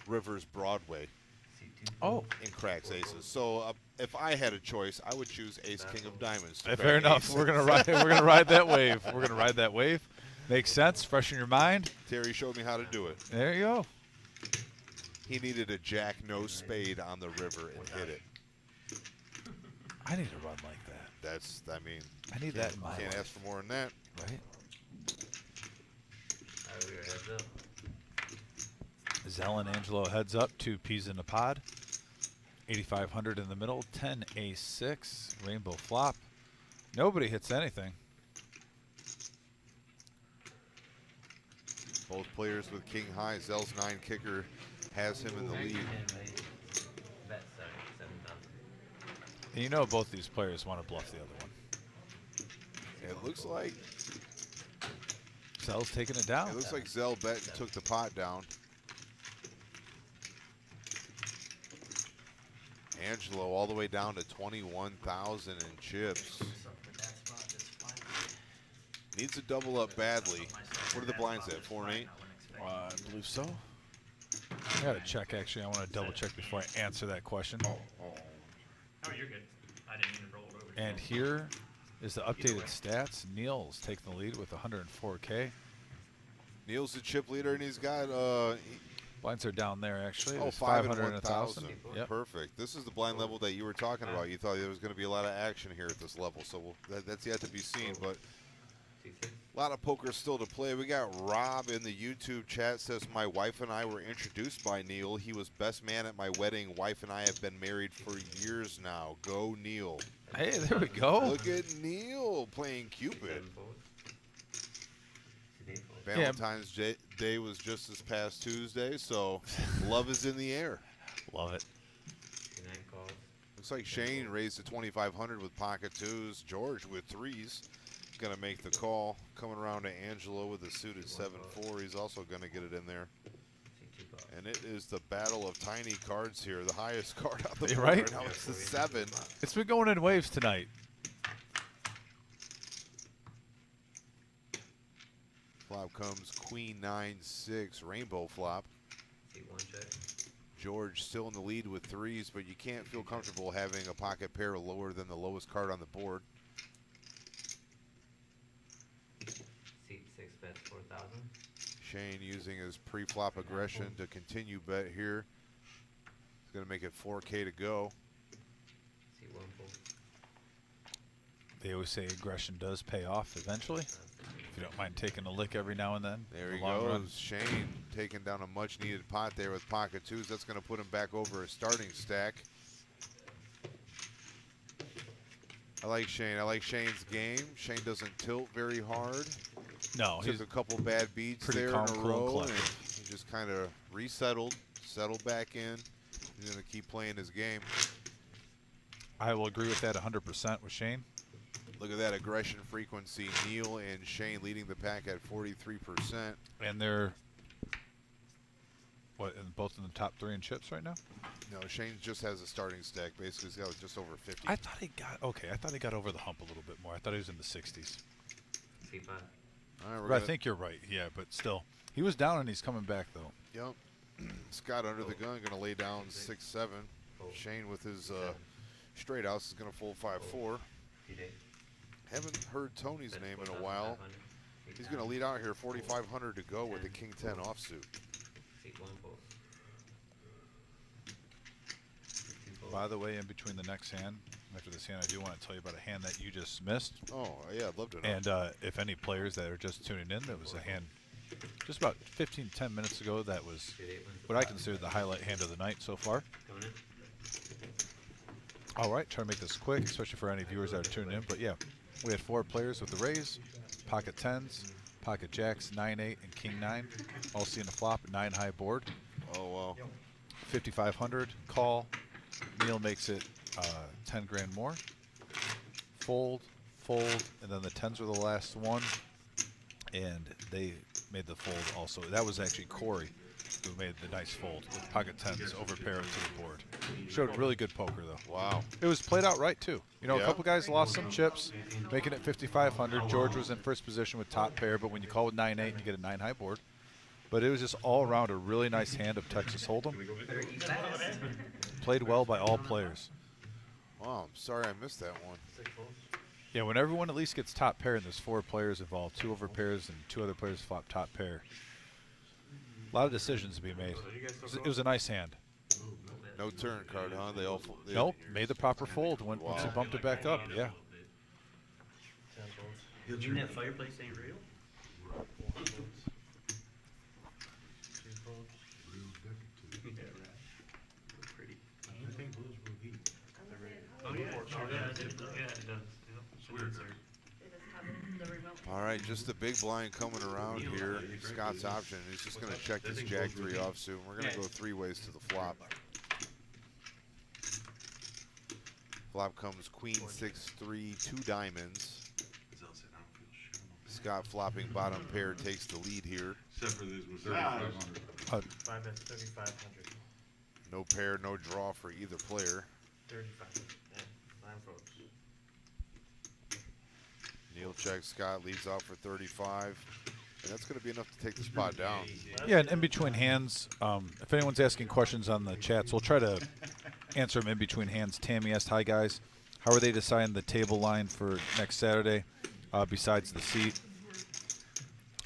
Rivers Broadway. Oh. And cracks aces. So if I had a choice, I would choose Ace King of Diamonds. Fair enough. We're gonna ride. We're gonna ride that wave. We're gonna ride that wave. Makes sense. Fresh in your mind. Terry showed me how to do it. There you go. He needed a jack no spade on the river and hit it. I need to run like that. That's. I mean. I need that in my Can't life. ask for more than that. Right. We were heads up. Zell and Angelo heads up. 2 peas in the pod. 8,500 in the middle. 10 ace 6. Rainbow flop. Nobody hits anything. Both players with king high. Zell's 9 kicker has him in the lead. Bet 7,000. And you know both these players want to bluff the other one. It looks like Zell's taking it down. It looks like Zell bet and took the pot down. Angelo all the way down to 21,000 in chips. Needs a double up badly. What are the blinds at? 4 and 8? I believe so. I gotta check actually. I want to double check before I answer that question. Oh, you're good. I didn't mean to roll it over. And here is the updated stats. Neil's taking the lead with 104K. Neil's the chip leader, and he's got Blinds are down there actually. oh, There's 5 and 500 and 1,000. 1,000. Yep. Perfect. This is the blind level that you were talking about. You thought there was going to be a lot of action here at this level, so that's yet to be seen. But a lot of poker still to play. We got Rob in the YouTube chat says, my wife and I were introduced by Neil. He was best man at my wedding. Wife and I have been married for years now. Go Neil. Hey, there we go. Look at Neil playing Cupid. Valentine's Day was just this past Tuesday, so love is in the air. Love it. Looks like Shane raised to 2,500 with pocket 2s. George with 3s. Going to make the call. Coming around to Angelo with a suited 7-4. He's also going to get it in there. And it is the battle of tiny cards here. The highest card on the board right now. It's the 7. It's been going in waves tonight. Flop comes Queen 9-6. Rainbow flop. George still in the lead with 3s, but you can't feel comfortable having a pocket pair lower than the lowest card on the board. Seat 6 bets 4,000. Shane using his pre-flop aggression to continue bet here. He's going to make it 4K to go. Seat 1 full. They always say aggression does pay off eventually. If you don't mind taking a lick every now and then. There he Long goes. run. Shane taking down a much-needed pot there with pocket 2s. That's going to put him back over a starting stack. I like Shane. I like Shane's game. Shane doesn't tilt very hard. No, Took he's a couple bad beats pretty there calm, in a cool, and row, and collected. he just kind of resettled, settled back in. He's going to keep playing his game. I will agree with that 100% with Shane. Look at that aggression frequency. Neil and Shane leading the pack at 43%. And they're both in the top 3 in chips right now? No, Shane just has a starting stack. Basically, he's got just over 50. I thought he got over the hump a little bit more. I thought he was in the 60s. Seat 5. All right, But I think you're right. Yeah, but still. He was down and he's coming back though. Yep. Scott under the gun, going to lay down 6-7. Shane with his straight outs is going to fold 5-4. Haven't heard Tony's name in a while. He's going to lead out here, 4,500 to go with the King 10 offsuit. 8 blindfold. By the way, in between the next hand, after this hand, I do want to tell you about a hand that you just missed. Oh, yeah, I'd love to know. And if any players that are just tuning in, there was a hand just about 10 minutes ago that was what I consider the highlight hand of the night so far. Coming in. All right, try to make this quick, especially for any viewers that are tuning in. But yeah, we had 4 players with the raise, pocket 10s, pocket jacks, 9-8, and king 9, all seeing the flop, 9 high board. Oh, wow. 5,500 call. Neil makes it 10 grand more. Fold, fold, and then the 10s were the last one, and they made the fold also. That was actually Corey who made the nice fold with pocket 10s over pair to the board. Showed really good poker though. Wow. It was played out right too. You know, Yeah. a couple guys lost some chips, making it 5,500. George was in first position with top pair, but when you call with 9-8, you get a 9 high board. But it was just all around a really nice hand of Texas Hold'em. Played well by all players. Wow, I'm sorry I missed that one. 6 folds. Yeah, when everyone at least gets top pair, and there's 4 players involved, 2 over pairs and 2 other players flop top pair. A lot of decisions to be made. It was a nice hand. No turn card, huh? They all. Nope, made the proper fold once he bumped it back up. Yeah. 10 folds. He'll You mean that fireplace ain't real? 4 folds. 2 folds. Pretty. I think blues will heat. Oh, yeah, it does. Yeah, it does. Yep. Swear to Sir. All right, just the big blind coming around here. Scott's option. He's just going to check this Jack 3 offsuit. We're going to go 3 ways to the flop. Flop comes Queen 6-3, 2 diamonds. As I said, I don't feel shit. Scott flopping bottom pair takes the lead here. Except for this was 3,500. 5 bets, 3,500. No pair, no draw for either player. 35. Yeah, 9 folds. Neil checks, Scott leads out for 35. And that's going to be enough to take the spot down. Yeah, and in between hands, if anyone's asking questions on the chats, we'll try to answer them in between hands. Tammy asked, hi guys, how are they deciding the table line for next Saturday besides the seat?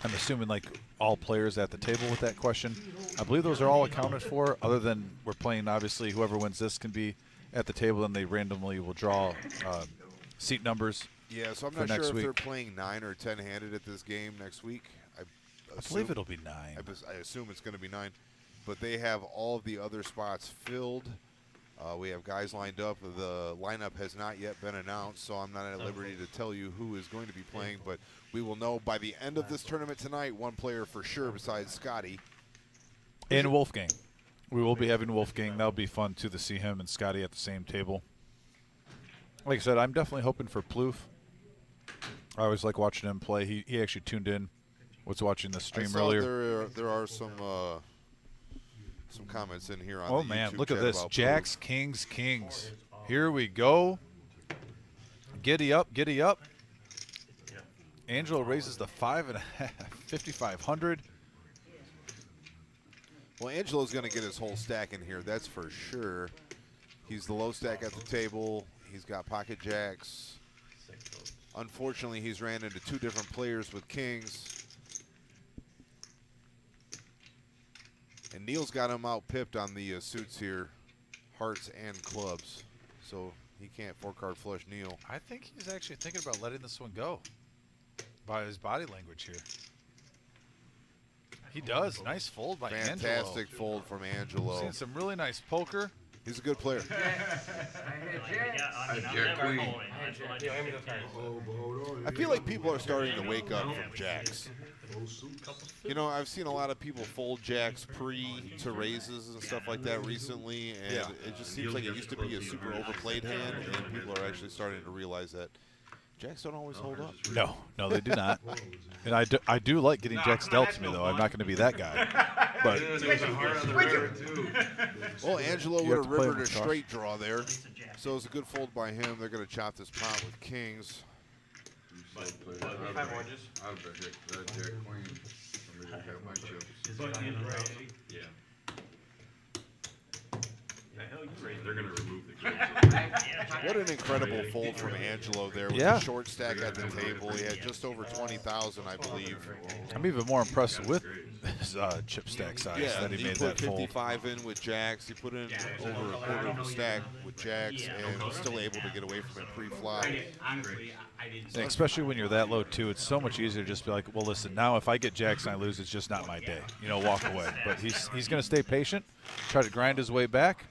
I'm assuming like all players at the table with that question. I believe those are all accounted for, other than we're playing, obviously, whoever wins this can be at the table, and they randomly will draw seat numbers. Yeah, so I'm For not sure next if week. they're playing 9 or 10-handed at this game next week. I believe it'll be 9. I assume it's going to be 9. But they have all of the other spots filled. We have guys lined up. The lineup has not yet been announced, so I'm not at liberty to tell you who is going to be playing. But we will know by the end of this tournament tonight, 1 player for sure besides Scotty. And Wolfgang. We will be having Wolfgang. That'll be fun, too, to see him and Scotty at the same table. Like I said, I'm definitely hoping for Plouffe. I always like watching him play. He actually tuned in, was watching the stream I saw earlier. there are some comments in here on Oh, the man, YouTube look at chat this. about Jacks, Kings, Kings. Here we go. Giddy up, giddy up. Angelo raises the 5.5, 5,500. Well, Angelo's going to get his whole stack in here, that's for sure. He's the low stack at the table. He's got pocket jacks. 6 folds. Unfortunately, he's ran into 2 different players with kings. And Neil's got him out pipped on the suits here, hearts and clubs. So he can't 4-card flush Neil. I think he's actually thinking about letting this one go by his body language here. He does. Nice fold by Angelo. Fantastic fold from Angelo. Seeing some really nice poker. He's a good player. Jack Queen. Yeah, I mean, the cards. Oh, but hold on. I feel like people are starting to wake up from jacks. Those suits. You know, I've seen a lot of people fold jacks pre to raises and stuff like that recently, and Yeah. it just seems like it used to be a super overplayed hand, and people are actually starting to realize that jacks don't always hold up. No, they do not. And I do like getting jacks dealt to me, though. I'm not going to be that guy. But There was a heart on the river, too. Well, Angelo You would have have to play rivered a with Josh. straight draw there, so it's a good fold by him. They're going to chop this pot with kings. I'd Five oranges. bet that Jack Queen. Somebody have my chips. Is it on the right? Yeah. The hell you raised? They're gonna remove the goods. What an incredible fold from Angelo there with Yeah. the short stack at the table. He had just over 20,000, I believe. I'm even more impressed with his chip stack size Yeah, that he made put that fold. 55 in with jacks. He put in over a quarter of a stack with jacks, and was still able to get away from it pre-flop. Honestly, I didn't. And especially when you're that low too, it's so much easier to just be like, well, listen, now if I get jacks and I lose, it's just not my day. You know, walk away. But he's going to stay patient, try to grind his way back.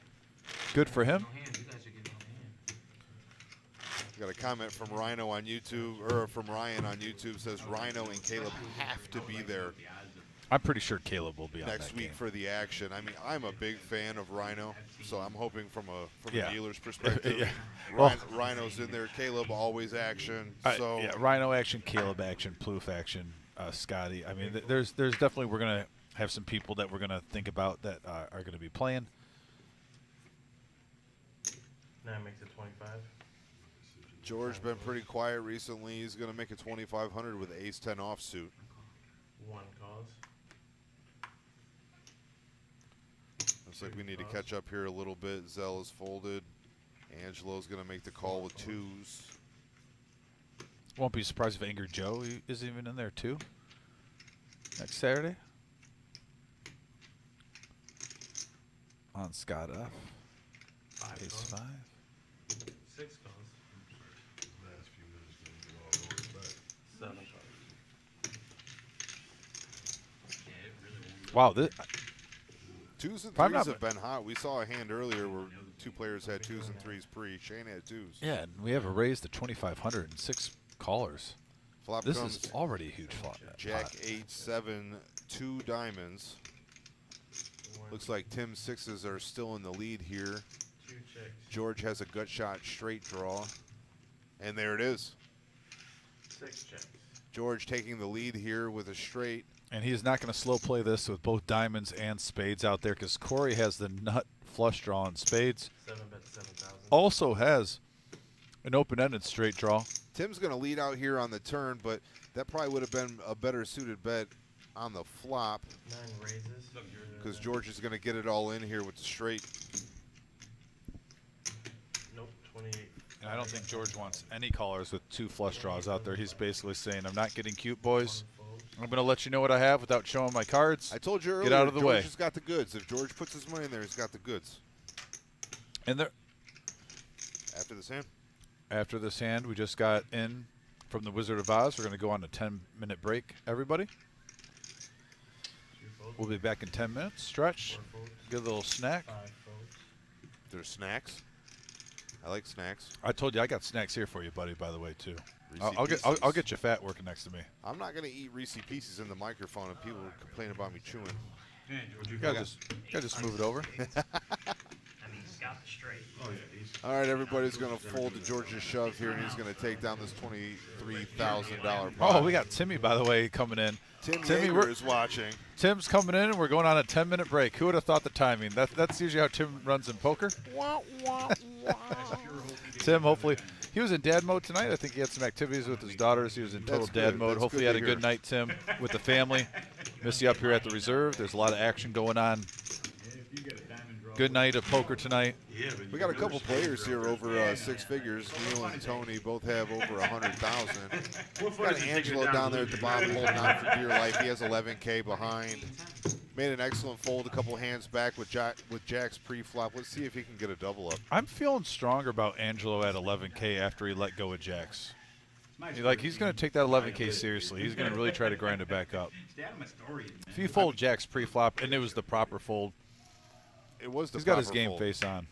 Good for him. No hand. You guys are getting no hand. Got a comment from Rhino on YouTube, or from Ryan on YouTube, says Rhino and Caleb have to be there I'm pretty sure Caleb will be on next that week game. for the action. I mean, I'm a big fan of Rhino, so I'm hoping from a Yeah. dealer's perspective. Yeah. Well- Rhino's in there. Caleb always action. So Yeah, Rhino action, Caleb action, Plouffe action, Scotty. I mean, there's definitely, we're going to have some people that we're going to think about that are going to be playing. Now it makes it 25. George been pretty quiet recently. He's going to make a 2,500 with ace-10 offsuit. One calls. Looks like we need to catch up here a little bit. Zell is folded. Angelo's going to make the call with twos. Won't be surprised if Angry Joe is even in there too. Next Saturday. On Scott F. Five Ace calls. 5. 6 calls. Last few minutes gonna get all the way back. 7 calls. Wow, this, Twos and If I'm threes not- have been hot. We saw a hand earlier where two players had twos and threes pre. Shane had twos. yeah, and we have a raise to 2,500 and 6 callers. Flop This comes is already a huge flop. Jack pot. 8-7, 2 diamonds. One, Looks like Tim's sixes are still in the lead here. 2 checks. George has a gut shot straight draw. And there it is. 6 checks. George taking the lead here with a straight. And he is not going to slow play this with both diamonds and spades out there because Corey has the nut flush draw on spades. 7 bet 7,000. Also has an open-ended straight draw. Tim's going to lead out here on the turn, but that probably would have been a better suited bet on the flop 9 raises. because George is going to get it all in here with the straight. Nope, 28. And I don't think George wants any callers with 2 flush draws out there. He's basically saying, I'm not getting cute, boys. I'm going to let you know what I have without showing my cards. I told you earlier, Get out of the George way. has got the goods. If George puts his money in there, he's got the goods. And there, After this hand, after this hand, we just got in from the Wizard of Oz. We're going to go on a 10-minute break, everybody. 2 folds. We'll be back in 10 minutes. Stretch. 4 folds. Get a little snack. 5 folds. there's snacks. I like snacks. I told you I got snacks here for you, buddy, by the way, too. Reese I'll Pieces. get you fat working next to me. I'm not going to eat Reese Pieces in the microphone and people complain about me chewing. Yeah, George, You gotta just move it over. I mean, he's got the straight. Oh, yeah, he's. All right, everybody's going to fold to George's shove here, and he's going to take down this $23,000 pot. Oh, we got Timmy, by the way, coming in. Tim Timmy, Yeager is watching. Tim's coming in, and we're going on a 10-minute break. Who would have thought the timing? That's usually how Tim runs in poker. Tim, hopefully, he was in dad mode tonight. I think he had some activities with his daughters. He was in total That's dad good. mode. That's Hopefully, good he had to a good hear. night, Tim, with the family. Miss you up here at the reserve. There's a lot of action going on. Good night of poker tonight. Yeah, but We got a couple players here over 6 figures. Neil and Tony both have over 100,000. Got Angelo down there at the bottom holding on for dear life. He has 11K behind. Made an excellent fold a couple hands back with Jack's pre-flop. Let's see if he can get a double up. I'm feeling stronger about Angelo at 11K after he let go of Jacks. He's going to take that 11K seriously. He's going to really try to grind it back up. Stay out of my stories, man. If you fold Jacks pre-flop and it was the proper fold, It was the he's got his proper game fold. face on.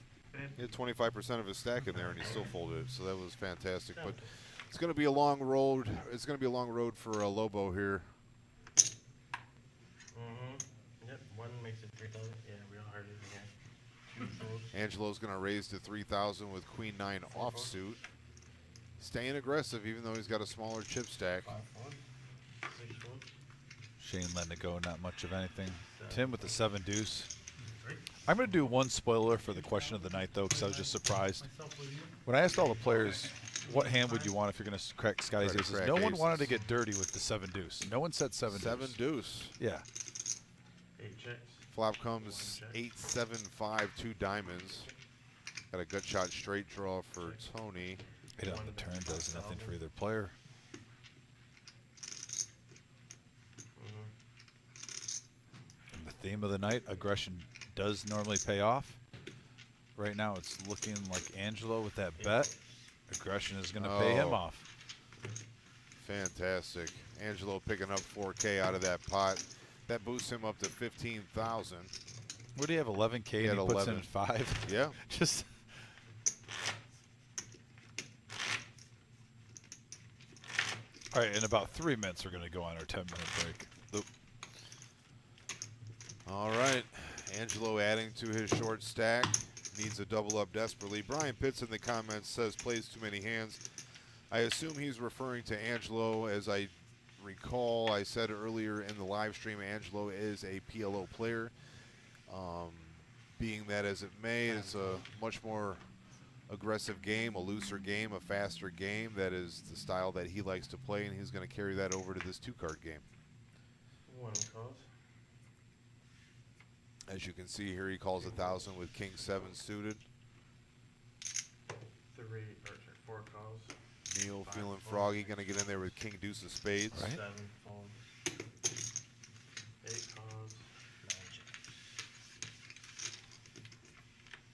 He had 25% of his stack in there, and he still folded it, so that was fantastic. But it's going to be a long road. It's going to be a long road for Lobo here. Yep, 1 makes it 3,000. Yeah, we all heard it again. 2 folds. Angelo's going to raise to 3,000 with Queen 9 offsuit. Staying aggressive, even though he's got a smaller chip stack. 5 folds. 6 folds. Shane letting it go, not much of anything. Tim with the 7 deuce. I'm going to do one spoiler for the question of the night, though, because I was just surprised. When I asked all the players, what hand would you want if you're going to crack Scotty's Try to aces, crack no one aces. wanted to get dirty with the 7 deuce. No one said 7 7 deuce. deuce. Yeah. 8 checks. Flop comes 8-7-5, 2 diamonds. Got a gut shot straight draw for Tony. 8 on the turn does nothing for either player. And the theme of the night, aggression does normally pay off. Right now it's looking like Angelo with that bet. Aggression is going to pay him off. Fantastic. Angelo picking up 4K out of that pot. That boosts him up to 15,000. What do you have, 11K, He and had he puts 11. in 5? Yeah. Just. All right, in about 3 minutes, we're going to go on our 10-minute break. Oop. All right. Angelo adding to his short stack. Needs a double up desperately. Brian Pitts in the comments says plays too many hands. I assume he's referring to Angelo. As I recall, I said earlier in the live stream, Angelo is a PLO player. Being that as it may, it's a much more aggressive game, a looser game, a faster game. That is the style that he likes to play, and he's going to carry that over to this 2-card game. One calls. As you can see here, he calls 1,000 with King 7 suited. 4 calls. Neil 5 feeling calls. froggy, going to get in there with King Deuce of Spades. Right. 7 fold. 8 calls.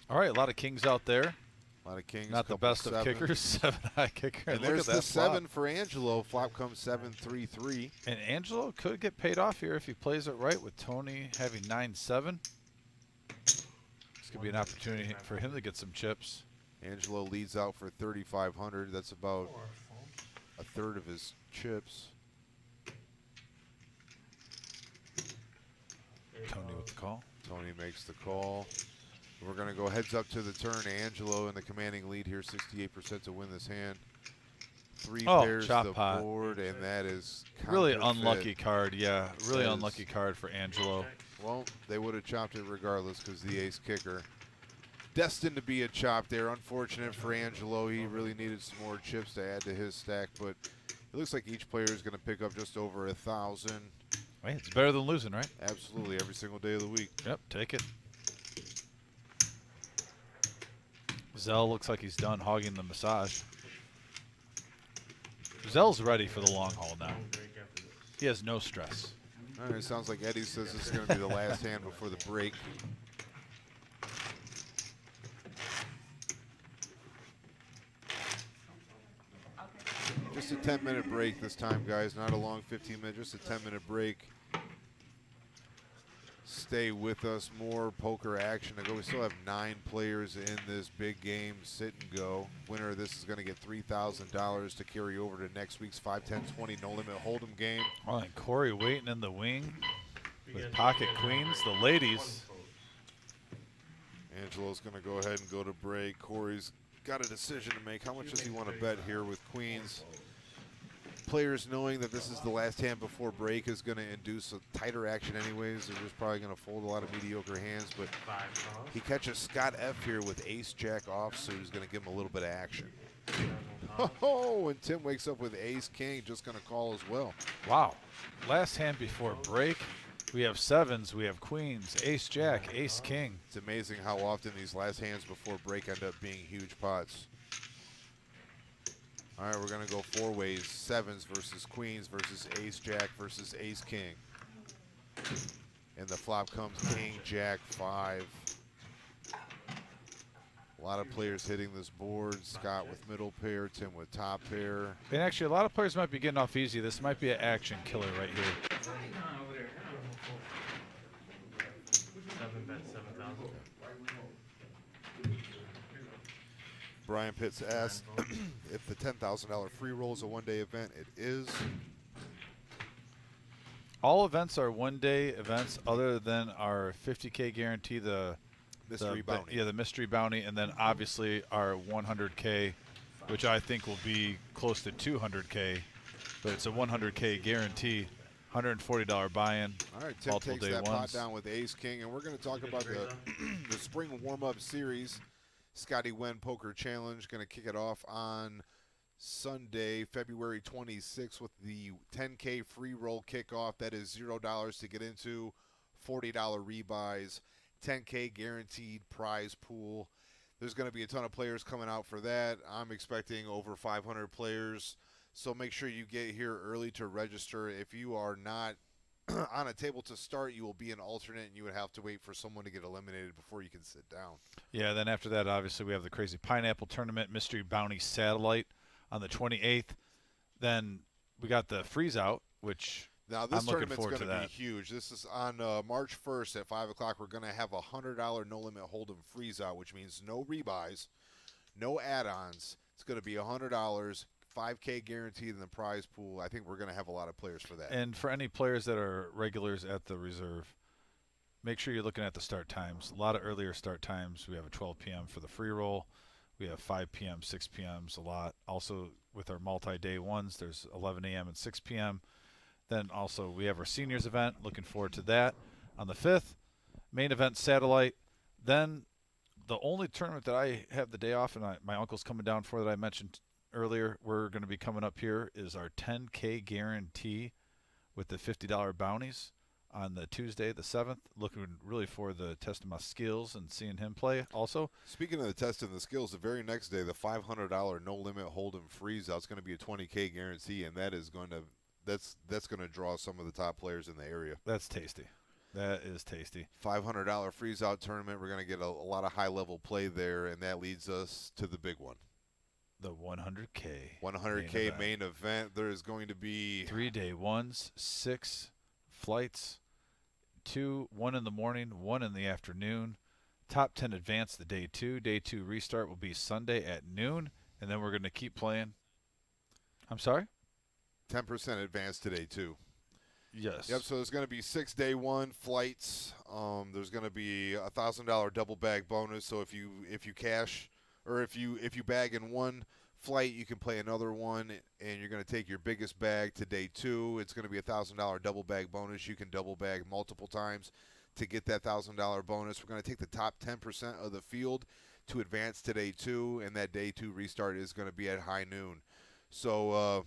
All right, a lot of kings out there. A lot of kings. Not the couple best of sevens. kickers. 7-high kicker. And Look there's at that the 7 flop. for Angelo. Flop comes 7-3-3. And Angelo could get paid off here if he plays it right, with Tony having 9-7. This could be an opportunity for him to get some chips. Angelo leads out for 3,500. That's about 4 folds. a third of his chips. Tony with the call. Tony makes the call. We're going to go heads up to the turn. Angelo in the commanding lead here, 68% to win this hand. 3 Oh, pairs chop the pot. board, and that is Really counterfeit. unlucky card, yeah. Really That is- unlucky card for Angelo. Well, they would have chopped it regardless because the ace kicker. Destined to be a chop there. Unfortunate for Angelo. He really needed some more chips to add to his stack, but it looks like each player is going to pick up just over 1,000. Hey, it's better than losing, right? Absolutely, every single day of the week. Yep, take it. Zell looks like he's done hogging the massage. Zell's ready for the long haul now. One break after this. He has no stress. All right, it sounds like Eddie says this is going to be the last hand before the break. Just a 10-minute break this time, guys. Not a long 15-minute, just a 10-minute break. Stay with us. More poker action to go. We still have 9 players in this big game, Sit and Go. Winner of this is going to get $3,000 to carry over to next week's 5, 10, 20 no limit hold'em game. Oh, and Corey waiting in the wing You with guys- pocket you guys have queens. break. The ladies. 1 fold. Angelo's going to go ahead and go to break. Corey's got a decision to make. How much does he want to bet here with queens? Players knowing that this is the last hand before break is going to induce a tighter action anyways. They're just probably going to fold a lot of mediocre hands, but 5 calls. he catches Scott F here with ace-jack offsuit, who's going to give him a little bit of action. 7 calls. Oh, and Tim wakes up with ace-king, just going to call as well. Wow. Last hand before break. We have 7s, we have queens, ace-jack, ace-king. It's amazing how often these last hands before break end up being huge pots. All right, we're going to go 4 ways. 7s versus queens versus ace-jack versus ace-king. And the flop comes king-jack 5. A lot of players hitting this board. Scott with middle pair, Tim with top pair. And actually, a lot of players might be getting off easy. This might be an action killer right here. 7 bet 7,000. Brian Pitts asked if the $10,000 free roll is a one-day event. It is. All events are one-day events other than our 50K guarantee, the Mystery bounty. Yeah, the mystery bounty, and then obviously our 100K, which I think will be close to 200K, but it's a 100K guarantee, $140 buy-in. All right, Tim multiple takes day that pot ones. down with ace-king, and we're going to talk about the spring warm-up series. Scotty Wen Poker Challenge going to kick it off on Sunday, February 26th with the 10K free roll kickoff. That is $0 to get into, $40 rebuys, 10K guaranteed prize pool. There's going to be a ton of players coming out for that. I'm expecting over 500 players. So make sure you get here early to register. If you are not on a table to start, you will be an alternate, and you would have to wait for someone to get eliminated before you can sit down. Yeah, then after that, obviously, we have the Crazy Pineapple Tournament, Mystery Bounty Satellite on the 28th. Then we got the Freeze Out, which Now, this I'm looking tournament's forward going to to be that. huge. This is on March 1st at 5 o'clock. We're going to have a $100 no-limit hold'em freeze-out, which means no rebuys, no add-ons. It's going to be $100, 5K guaranteed in the prize pool. I think we're going to have a lot of players for that. And for any players that are regulars at the reserve, make sure you're looking at the start times. A lot of earlier start times. We have a 12 p.m. for the free roll. We have 5 p.m., 6 p.m.s a lot. Also, with our multi-day ones, there's 11 a.m. and 6 p.m. Then also we have our seniors event. Looking forward to that on the 5th. Main event satellite. Then the only tournament that I have the day off and my uncle's coming down for that I mentioned earlier, we're going to be coming up here, is our 10K guarantee with the $50 bounties on the Tuesday, the 7th. Looking really for the test of my skills and seeing him play also. Speaking of the test and the skills, the very next day, the $500 no-limit hold'em freeze-out is going to be a 20K guarantee, and that is going to that's going to draw some of the top players in the area. That's tasty. That is tasty. $500 freeze-out tournament. We're going to get a lot of high-level play there, and that leads us to the big one. The 100K. 100K main event. There is going to be 3-day ones, 6 flights, 1 in the morning, 1 in the afternoon. Top 10 advance the day 2. Day 2 restart will be Sunday at noon, and then we're going to keep playing. I'm sorry? 10% advance today, too. Yes. Yep, so there's going to be 6 day 1 flights. There's going to be a $1,000 double bag bonus. So if you cash or if you bag in one flight, you can play another one, and you're going to take your biggest bag to day 2. It's going to be a $1,000 double bag bonus. You can double bag multiple times to get that $1,000 bonus. We're going to take the top 10% of the field to advance to day 2, and that day 2 restart is going to be at high noon. So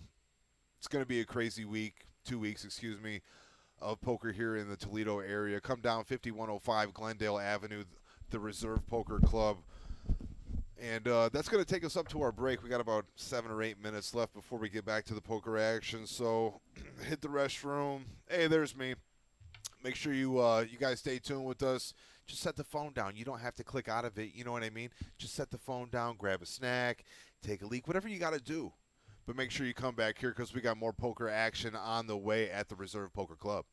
it's going to be a crazy week. 2 weeks, of poker here in the Toledo area. Come down 5105 Glendale Avenue, the Reserve Poker Club. And that's going to take us up to our break. We got about 7 or 8 minutes left before we get back to the poker action. So hit the restroom. Hey, there's me. Make sure you guys stay tuned with us. Just set the phone down. You don't have to click out of it. You know what I mean? Just set the phone down, grab a snack, take a leak, whatever you got to do. But make sure you come back here because we got more poker action on the way at the Reserve Poker Club.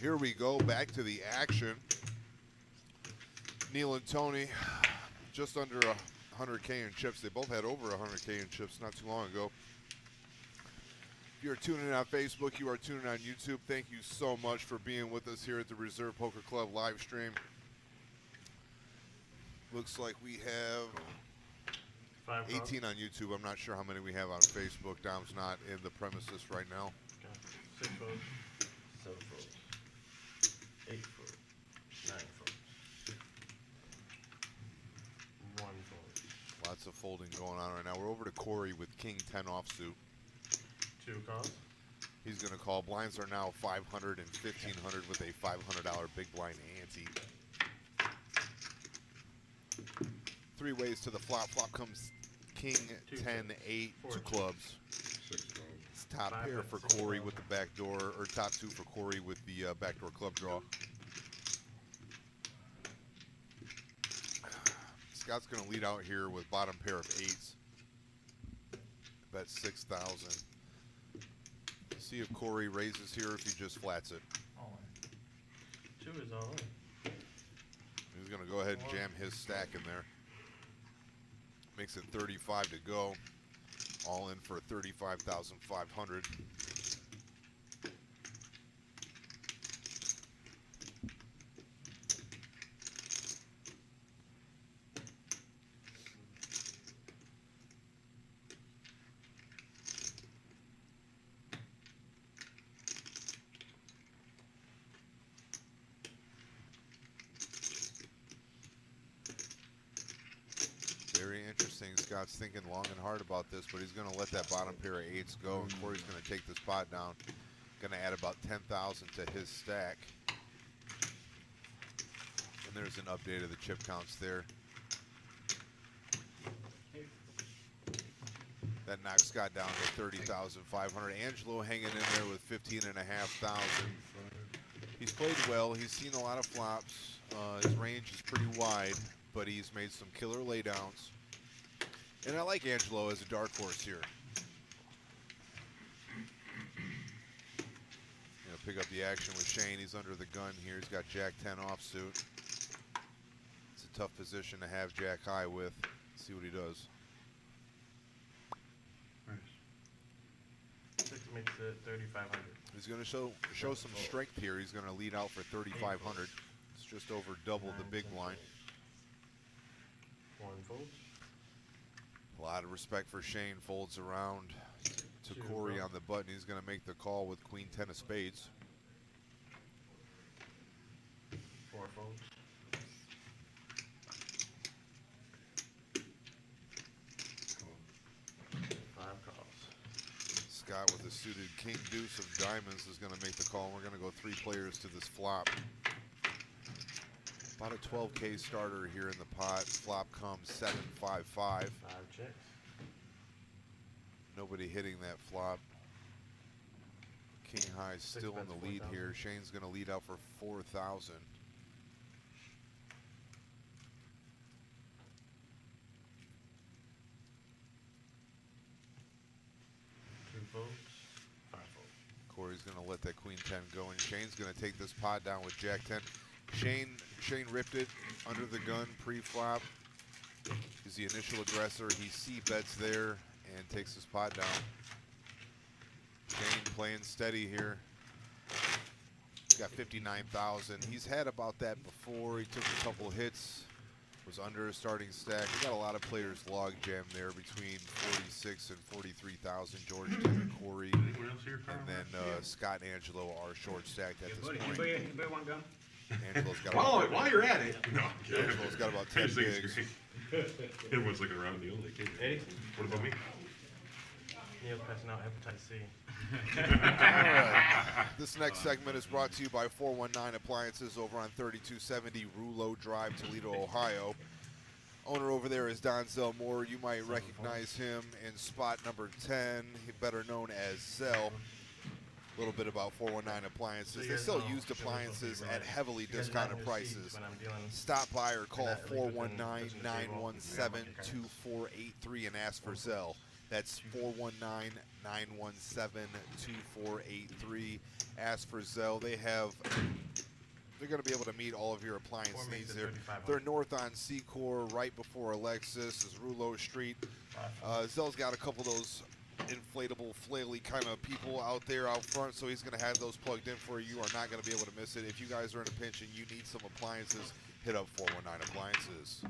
Here we go, back to the action. Neil and Tony, just under 100K in chips. They both had over 100K in chips not too long ago. If you're tuning in on Facebook, you are tuning in on YouTube. Thank you so much for being with us here at the Reserve Poker Club live stream. Looks like we have 5 calls. 18 on YouTube. I'm not sure how many we have on Facebook. Dom's not in the premises right now. Got 6 folds, 7 folds, 8 folds, 9 folds, 1 fold. Lots of folding going on right now. We're over to Corey with King 10 offsuit. 2 calls. He's going to call. Blinds are now 500 and 1,500 with a $500 big blind ante. 3 ways to the flop. Flop comes King 10 8 2 clubs. 6 gold. It's top 5 pair and for 6 Corey gold. with the back door, or top 2 for Corey with the backdoor club draw. Scott's going to lead out here with bottom pair of 8s. Bet 6,000. See if Corey raises here, if he just flats it. All in. 2 is all in. He's going to go ahead and jam his stack in there. Makes it 35 to go. All in for 35,500. Very interesting. Scott's thinking long and hard about this, but he's going to let that bottom pair of 8s go. And Corey's going to take this pot down. Going to add about 10,000 to his stack. And there's an update of the chip counts there. That knocks Scott down to 30,500. Angelo hanging in there with 15,500. He's played well. He's seen a lot of flops. His range is pretty wide, but he's made some killer laydowns. And I like Angelo as a dark horse here. Pick up the action with Shane. He's under the gun here. He's got Jack 10 offsuit. It's a tough position to have Jack high with. Let's see what he does. Nice. 6 makes it 3,500. He's going to show some strength here. He's going to lead out for 3,500. It's just over double the big blind. 1 fold. A lot of respect for Shane. Folds around to 2 Corey folds. on the button. He's going to make the call with Queen 10 of spades. 4 folds. 5 calls. Scott with a suited King Deuce of diamonds is going to make the call. We're going to go 3 players to this flop. About a 12K starter here in the pot. Flop comes 7-5-5. 5 checks. Nobody hitting that flop. King high still in bets, the lead 4,000. here. Shane's going to lead out for 4,000. Folds, 5 folds. Corey's going to let that Queen 10 go, and Shane's going to take this pot down with Jack 10. Shane ripped it under the gun pre-flop. He's the initial aggressor. He c-bets there and takes his pot down. Shane playing steady here. He's got 59,000. He's had about that before. He took a couple hits, was under a starting stack. We got a lot of players log jam there between 46 and 43,000. George, Tim, and Corey, Anyone else here, Carl? and then Scott and Angelo are short stacked at this point. Anybody want gum? Angelo's got While you're at it. No, I'm kidding. Angelo's got about I 10 just think it's bigs. great. Everyone's looking around Neil like, hey, Eddie? what about me? Neil's passing out hepatitis C. Alright. This next segment is brought to you by 419 Appliances over on 3270 Rouleau Drive, Toledo, Ohio. Owner over there is Don Zell-Moore. You might recognize him in spot number 10, better known as Zell. A little bit about 419 Appliances. They sell used appliances at heavily discounted prices. Stop by or call 419-917-2483 and ask for Zell. That's 419-917-2483. Ask for Zell. They're going to be able to meet all of your appliance Four makes needs it there. 3,500. They're north on Secor, right before Alexis, is Rouleau Street. Zell's got a couple of those inflatable, flaily kind of people out there out front, so he's going to have those plugged in for you. You are not going to be able to miss it. If you guys are in a pinch and you need some appliances, hit up 419 Appliances.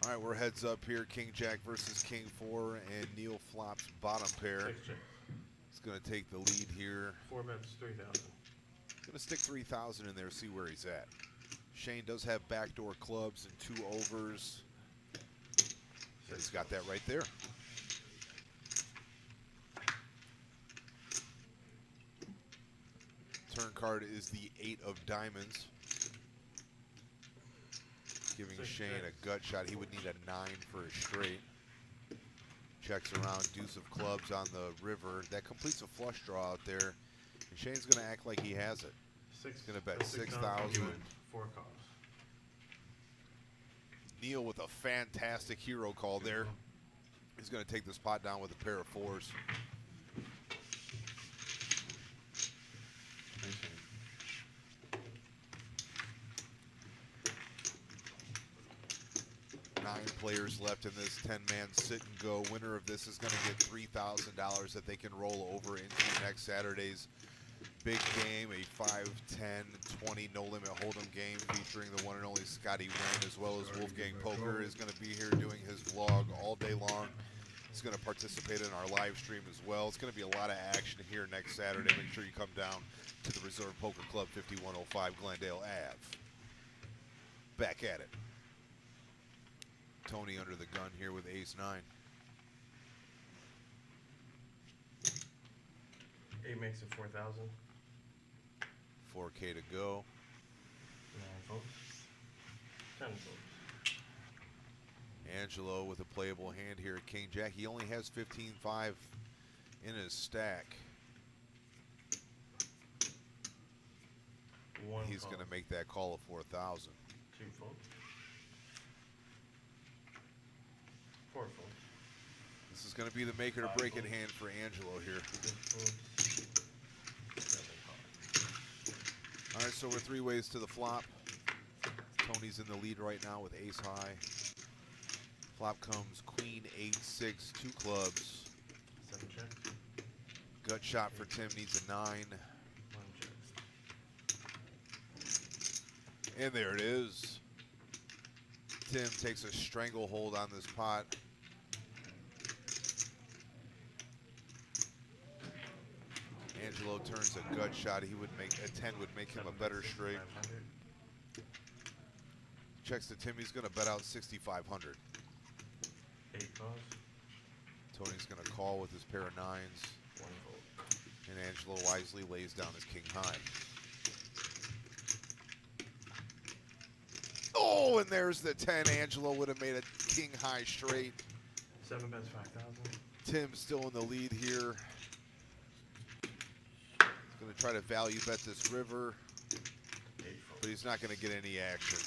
All right, we're heads up here. King Jack versus King 4, and Neil flops bottom pair. 6 checks. He's going to take the lead here. 4 bets, 3,000. Going to stick 3,000 in there, see where he's at. Shane does have backdoor clubs and 2 overs. So he's got that right there. Turn card is the 8 of diamonds. Giving 6 Shane checks. a gut shot. He would need a 9 for a straight. Checks around, deuce of clubs on the river. That completes a flush draw out there. And Shane's going to act like he has it. Six. Gonna bet that's 6,000. You win. 4 calls. Neil with a fantastic hero call there. He's going to take this pot down with a pair of 4s. Nine players left in this 10-man sit and go. Winner of this is going to get $3,000 that they can roll over into next Saturday's big game, a 5, 10, 20 no-limit hold'em game featuring the one and only Scotty Wren, as well as Wolfgang Poker is going to be here doing his vlog all day long. He's going to participate in our live stream as well. It's going to be a lot of action here next Saturday. Make sure you come down to the Reserve Poker Club, 5105 Glendale Ave. Back at it. Tony under the gun here with ace-9. 8 makes it 4,000. 4K to go. 9 folks. 10 folks. Angelo with a playable hand here at King Jack. He only has 15-5 in his stack. 1 He's call. going to make that call of 4,000. 2 folks. 4 folks. This is going to be the make it or break it hand for Angelo here. 6 folks. 7 calls. All right, so we're 3 ways to the flop. Tony's in the lead right now with ace high. Flop comes queen, 8, 6, 2 clubs. 7 checks. Gut shot for Tim needs a 9. 1 checks. And there it is. Tim takes a stranglehold on this pot. Angelo turns a gut shot. He would make a 10 would make him a better straight. 500. Checks to Tim. He's going to bet out 6,500. 8 calls. Tony's going to call with his pair of 9s. 1 fold. And Angelo wisely lays down his king high. Oh, and there's the 10. Angelo would have made a king high straight. 7 bets 5,000. Tim's still in the lead here. He's going to try to value bet this river, 8 but folds. he's not going to get any action.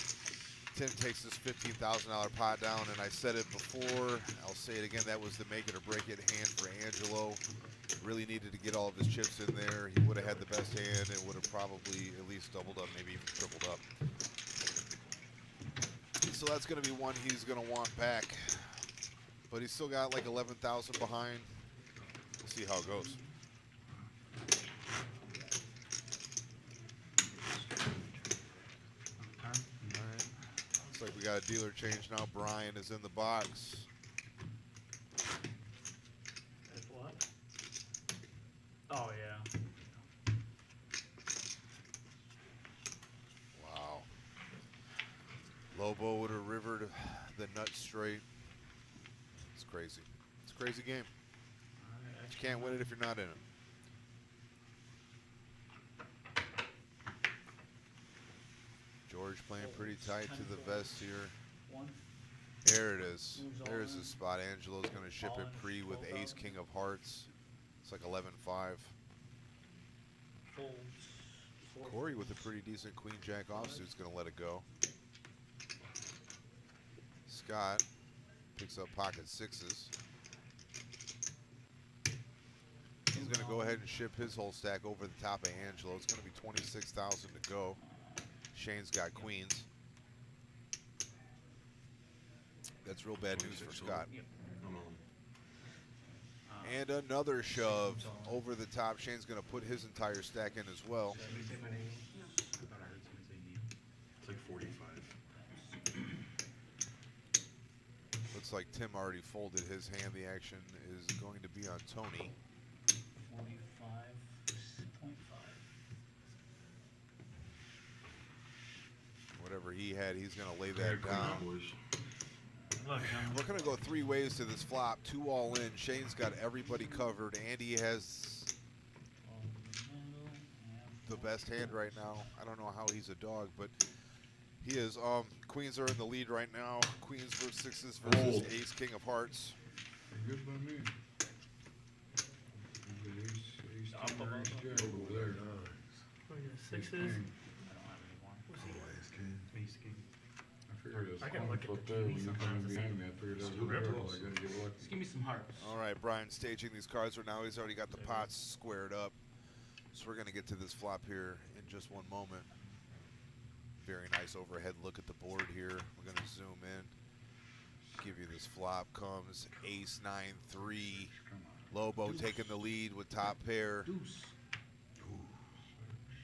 Tim takes this $15,000 pot down, and I said it before, I'll say it again, that was the make it or break it hand for Angelo. Really needed to get all of his chips in there. He would have had the best hand and would have probably at least doubled up, maybe even tripled up. So that's going to be one he's going to want back. But he's still got like 11,000 behind. We'll see how it goes. Looks like we got a dealer change now. Brian is in the box. If what? Oh, yeah. Wow. Lobo would have rivered the nut straight. It's crazy. It's a crazy game. You can't win it if you're not in it. George playing pretty tight to the vest here. One. There it is. Moves all There's in. the spot. Angelo's going to ship All it in, pre with ace, 12,000. king of hearts. It's like 11-5. Folds. Four Corey with a folds. pretty decent queen jack offsuit's going to let it go. Scott Picks up pocket sixes. He's going to go ahead and ship his whole stack over the top of Angelo. It's going to be 26,000 to go. Shane's got queens. That's real bad news for Scott. I'm on. And another shove over the top. Shane's going to put his entire stack in as well. I thought I heard someone say need. It's like 45. Looks like Tim already folded his hand. The action is going to be on Tony. 45.5. Whatever he had, he's going to lay Very that cool, down. boys. Look, gentlemen. We're going to go three ways to this flop. Two all in. Shane's got everybody covered. Andy has the best hand right now. I don't know how he's a dog, but he is. Queens are in the lead right now. Queens versus sixes versus Fold. ace, king of hearts. Good by me. Ace, Up ten, or above. ace jack over there. Oh, yeah, Ace sixes. king. I don't have any more. What's he got? Ace king. Ace king. I figured it was I gotta coin look at flip the there TV when you come in sometimes to behind see. me. I figured that was Some a barrel. ripples. I gotta get lucky. Just give me some hearts. All right, Brian's staging these cards right now. He's already got the pots squared up. So we're going to get to this flop here in just one moment. Very nice overhead look at the board here. We're going to zoom in. Give you this flop. Comes ace 9-3. Lobo taking the lead with top pair. Deuce.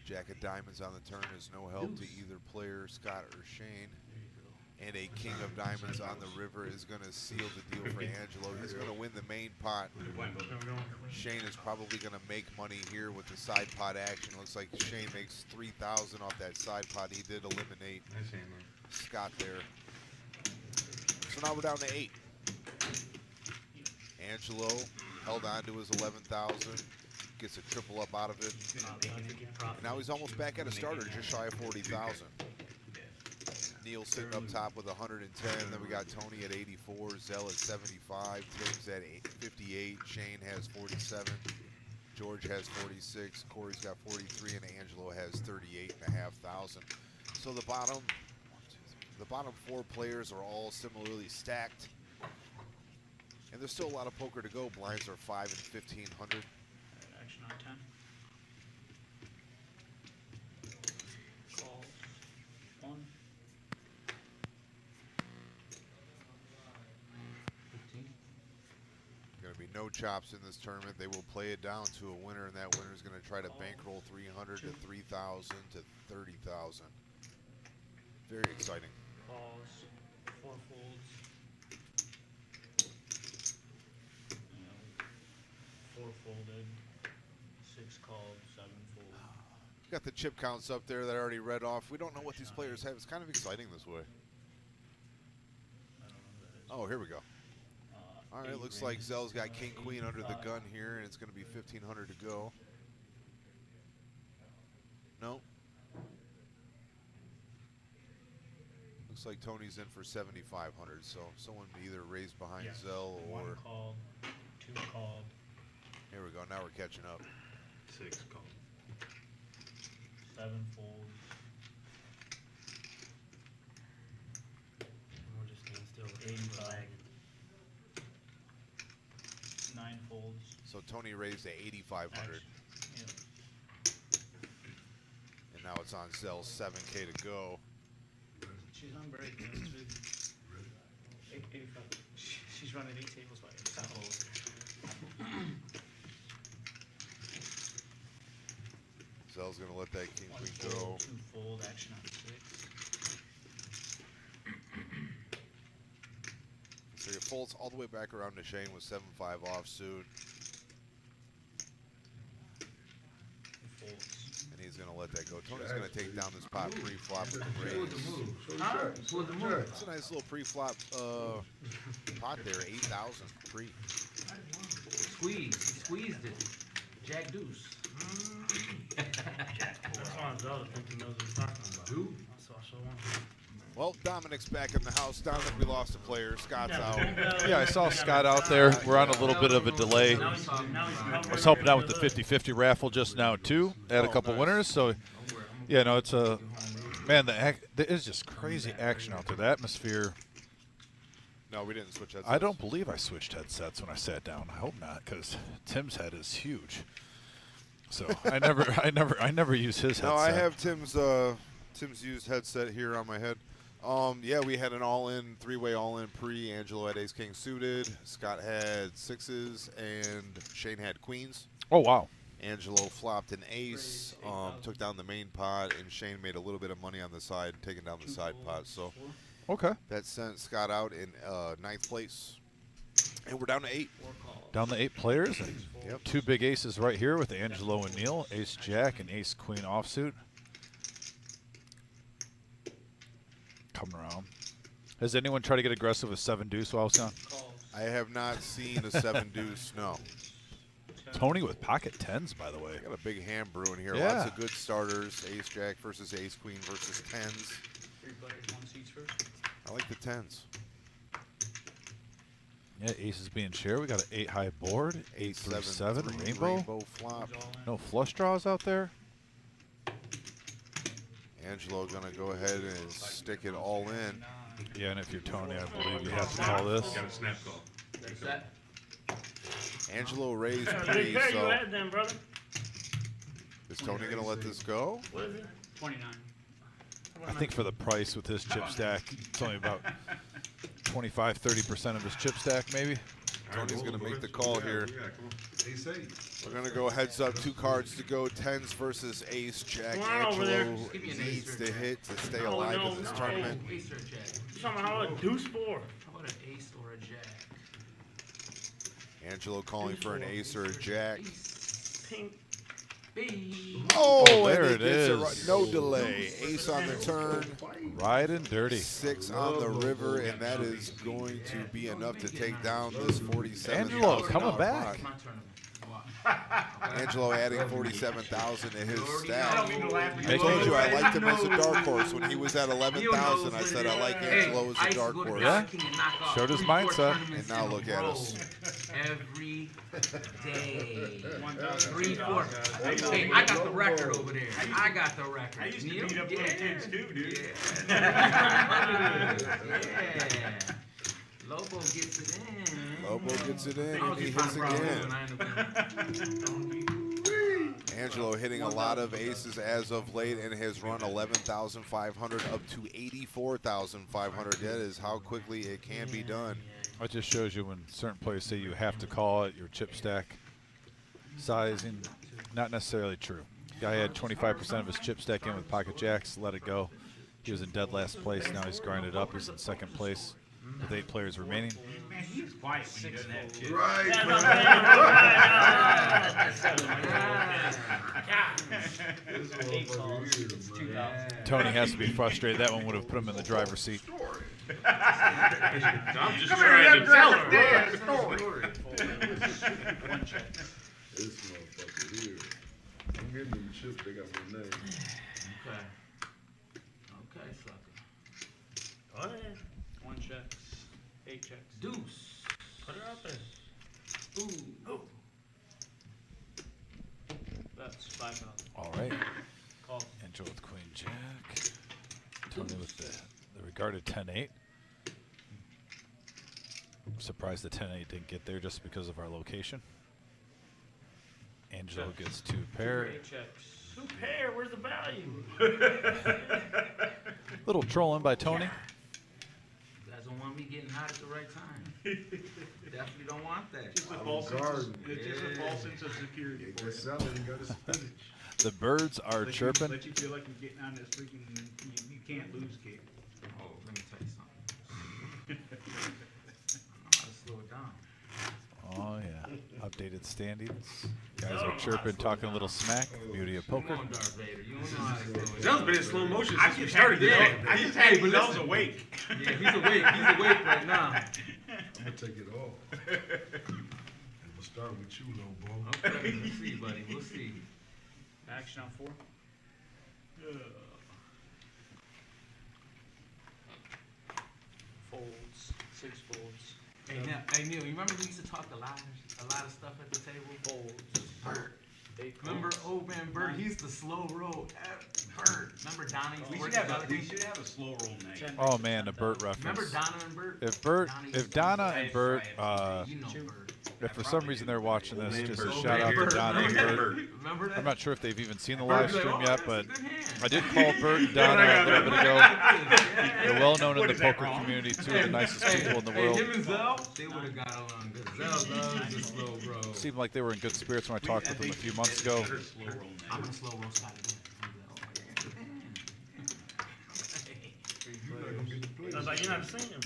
Jack of diamonds on the turn is no help to either player, Scott or Shane. And a king of diamonds on the river is going to seal the deal for Angelo. He's going to win the main pot. Then we're going queen. Shane is probably going to make money here with the side pot action. Looks like Shane makes 3,000 off that side pot. He did eliminate Nice hand, man. Scott there. So now we're down to 8. Angelo held on to his 11,000. Gets a triple up out of it. And now he's almost back at a starter, just shy of 40,000. Neil sitting up top with 110. Then we got Tony at 84, Zell at 75, Tim's at 58, Shane has 47, George has 46, Corey's got 43, and Angelo has 38,500. So the bottom four players are all similarly stacked. And there's still a lot of poker to go. Blinds are 5 and 1,500. Action on 10. Calls. 1. 15. Going to be no chops in this tournament. They will play it down to a winner, and that winner is going to try to bankroll 300 to 3,000 to 30,000. Very exciting. Calls. 4 folds. 4 folded. 6 called. 7 folded. Got the chip counts up there that I already read off. We don't know what these players have. It's kind of exciting this way. I don't know who that is. Oh, here we go. All right, 8 looks like rings, Zell's got king, queen under the 85. gun here, and it's going to be 1,500 to go. No. Looks like Tony's in for 7,500, so someone either raised behind Yes. Zell 1 or... called. 2 called. Here we go. Now we're catching up. 6 call. 7 folds. We're just staying still. 85. 9 folds. So Tony raised to 8,500, Yeah. and now it's on Zell 7K to go. She's on break. 85. She's running 8 tables by herself. Zell's going to let that king, 1 queen fold, go. 2 fold, action on 6. So your folds all the way back around to Shane with 7-5 offsuit, 2 folds. and he's going to let that go. Tony's going to take down this pot pre-flop with the raise. What's the move? It's a nice little pre-flop pot there, 8,000 pre. Squeeze. He squeezed it. Jack deuce. That's why I'm Zelda thinking knows what he's talking about. Who? That's why I show one. Well, Dominic's back in the house. Dominic, we lost a player. Scott's out. Yeah, I saw Scott out there. We're on a little bit of a delay. Now he's I was helping out with the 50-50 raffle just now too. Had a couple winners, so yeah, no, it's a man. There is just crazy action out there. The atmosphere No, we didn't switch headsets. I don't believe I switched headsets when I sat down. I hope not, because Tim's head is huge. So I never use his headset. No, I have Tim's used headset here on my head. Yeah, we had an all-in, three-way all-in pre. Angelo had ace king suited. Scott had sixes, and Shane had queens. Oh wow. Angelo flopped an ace, took down the main pot, and Shane made a little bit of money on the side, taking down the side pot. So Okay. that sent Scott out in ninth place, and we're down to 8. Down to 8 players. And Yep. 2 big aces right here with Angelo and Neil. Ace Jack and Ace Queen offsuit. Coming around. Has anyone tried to get aggressive with 7 deuce while I was gone? I have not seen a 7 deuce. No. Tony with pocket 10s, by the way. Got a big hand brewing here. Yeah. Lots of good starters. Ace Jack versus Ace Queen versus 10s. 3 players, 1 seats first. I like the 10s. Yeah, aces being shared. We got an 8 high board. 8 through 7 rainbow. Rainbow flop. Who's all in? No flush draws out there. Angelo gonna go ahead and stick it all in. Yeah, and if you're Tony, I believe you have to call this. Got a snap call. That's that. Angelo raised Big pretty, pair you so had then, brother. is Tony gonna let this go? What is it? 29. I think for the price with his chip stack, it's only about 25–30% of his chip stack, maybe. Tony's gonna make the call here. Come on. Ace 8. We're gonna go heads up, 2 cards to go, 10s versus Ace Jack. Come on over there. Angelo Give me an ace needs or to jack. hit to stay Oh, alive no, in this no. tournament. Ace or a jack? You talking about how a deuce 4? How about an ace or a jack? Angelo calling for an ace or a jack. Ace. Pink. B. Oh, there and it he gets is. right. No delay. Ace on the turn. Riding dirty. 6 on the river, and that is going to be enough to take down this 47. Angelo coming back. My tournament. Angelo adding 47,000 to his I stack. don't mean to laugh. I told you I liked him as a dark horse. When he was at 11,000, I said I like Angelo as a dark horse. Yeah. Showed his mindset. And now look at us. Every day. 1,000. 3, 4. Hey, I got the record over there. I got the record. I used to Neil? beat up little kids too, dude. Yeah. Lobo gets it in. Lobo gets it in, I and was he just trying hits to again. when I ended up Angelo hitting a lot of aces as of late and has run 11,500 up to 84,500. That is how quickly it can be done. It just shows you when certain players say you have to call it, your chip stack sizing, not necessarily true. Guy had 25% of his chip stack in with pocket jacks, let it go. He was in dead last place, now he's grinded up. He's in second place with 8 players remaining. Man, he's quiet when he doesn't have kids. Right. That's what I'm saying. This motherfucker here, man. Tony has to be frustrated. That one would have put him in the driver's seat. I'm just Come here, trying to tell Jeff. her. One check. This motherfucker here. I'm getting them chips. They got my name. Okay. Okay, sucker. Go ahead. 1 check. 8 checks. Deuce. Put her up there. Ooh. That's 5,000. All right. Call. Angel with Queen Jack. Tony with the regarded 10-8. I'm surprised the 10-8 didn't get there just because of our location. Angelo Check. gets 2 pair. 8 checks. 2 pair. Where's the value? Little trolling by Tony. You guys don't want me getting hot at the right time. Definitely don't want that. Just a I'm false sense guarding. of, it's just a false sense of security They for got you. salad and got a spinach. The birds are Let chirping. let you feel like you're getting on this freaking, you can't lose kick. Oh, let me tell you something. I know how to slow it down. Oh, yeah. Updated standings. Guys are chirping, talking a little smack. Beauty of poker. Come on, Darth Vader. You don't know how to slow it That was down. been in slow motion I since we just started happy this. that- I just happy Hey, but that I was listen. awake. Yeah, he's awake. He's awake right now. I'm gonna take it off. I'm gonna start with you, little boy. Okay, we'll see, buddy. We'll see. Action on 4. Folds. 6 folds. Hey, Neil, you remember we used to talk a lot of stuff at the table? Folds. Bert. 8 Remember folds. old man Bert? He's the slow roll. Bert. Remember Donnie? We worked should have together? we should have a slow roll night. Oh man, the Burt Remember reference. Donna and Bert? If Donnie's Donna wife. and Bert, You know Bert. if for some reason they're watching this, man just a Bert. shout out to Bert. Donna and Bert. Remember that? I'm not sure if they've even seen the Bert's live like, stream "Oh, yet, that's a but good hand." I did call Bert and Donna a little bit ago. Yeah. They're well known in What, the is that poker wrong? community, two of the nicest people in the world. Him and Zell, they would have got along good. Zell loves the slow bro. Seemed like they were in good spirits when I talked with them a few months ago. Better slow roll I'm night. gonna slow roll Scotty again. I was like, you're not seeing him.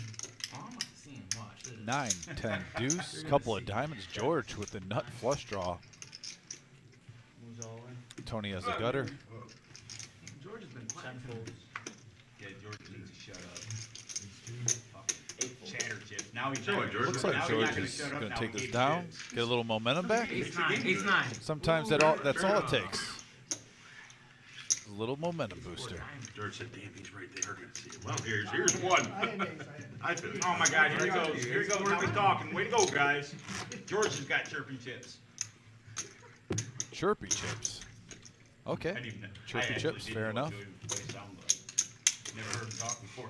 Oh, I'm about to see him. Watch this. 9, 10 deuce, couple of diamonds. George with the nut flush draw. Who's all in? Tony has a gutter. George has been 10 quiet. folds. Yeah, George needs to shut up. Fucking chatter chips. Now he's Sure, not George. Looks now like he's George not gonna is shut up going now. to take He this gave down, chips. get a little momentum back. Ace nine. Ace nine. Sometimes that's all it takes. A little momentum booster. George said, damn, he's right there. Gonna see it. Well, here's one. I feel Oh my God! Here he goes. Here he goes. We're talking. Way to go, guys. George has got chirpy chips. Chirpy chips. Okay. I didn't even know. Chirpy I actually chips, didn't fair know what enough. Joey voice sounded like. Never heard him talk before.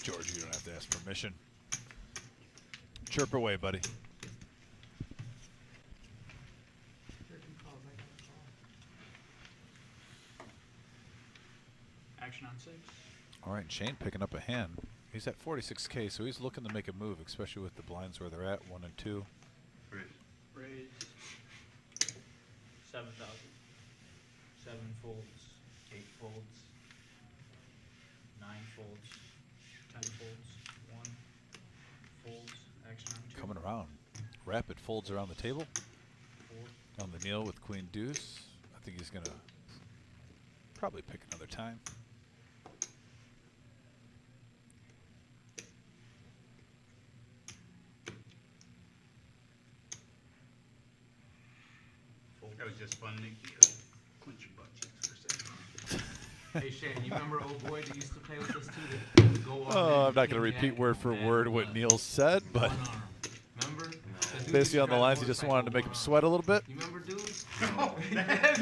George, you don't have to ask permission. Chirp away, buddy. Action on 6. All right, Shane picking up a hand. He's at 46K, so he's looking to make a move, especially with the blinds where they're at, 1 and 2. Raise 7,000. 7 folds. 8 folds. 9 folds. 10 folds. 1 folds. Action on 2. Coming around. Rapid folds around the table. 4. On the Neil with Queen Deuce. I think he's going to probably pick another time. That was just fun to clench your butt cheeks for a second. Hey Shane, you remember old boy that used to play with us too? That go off Oh, and I'm not going to kick repeat back word for and word what Neil said, but one arm. Remember? The dude basically used on the to lines, drive he just motorcycle wanted to make him with sweat a little bit. You remember, dude?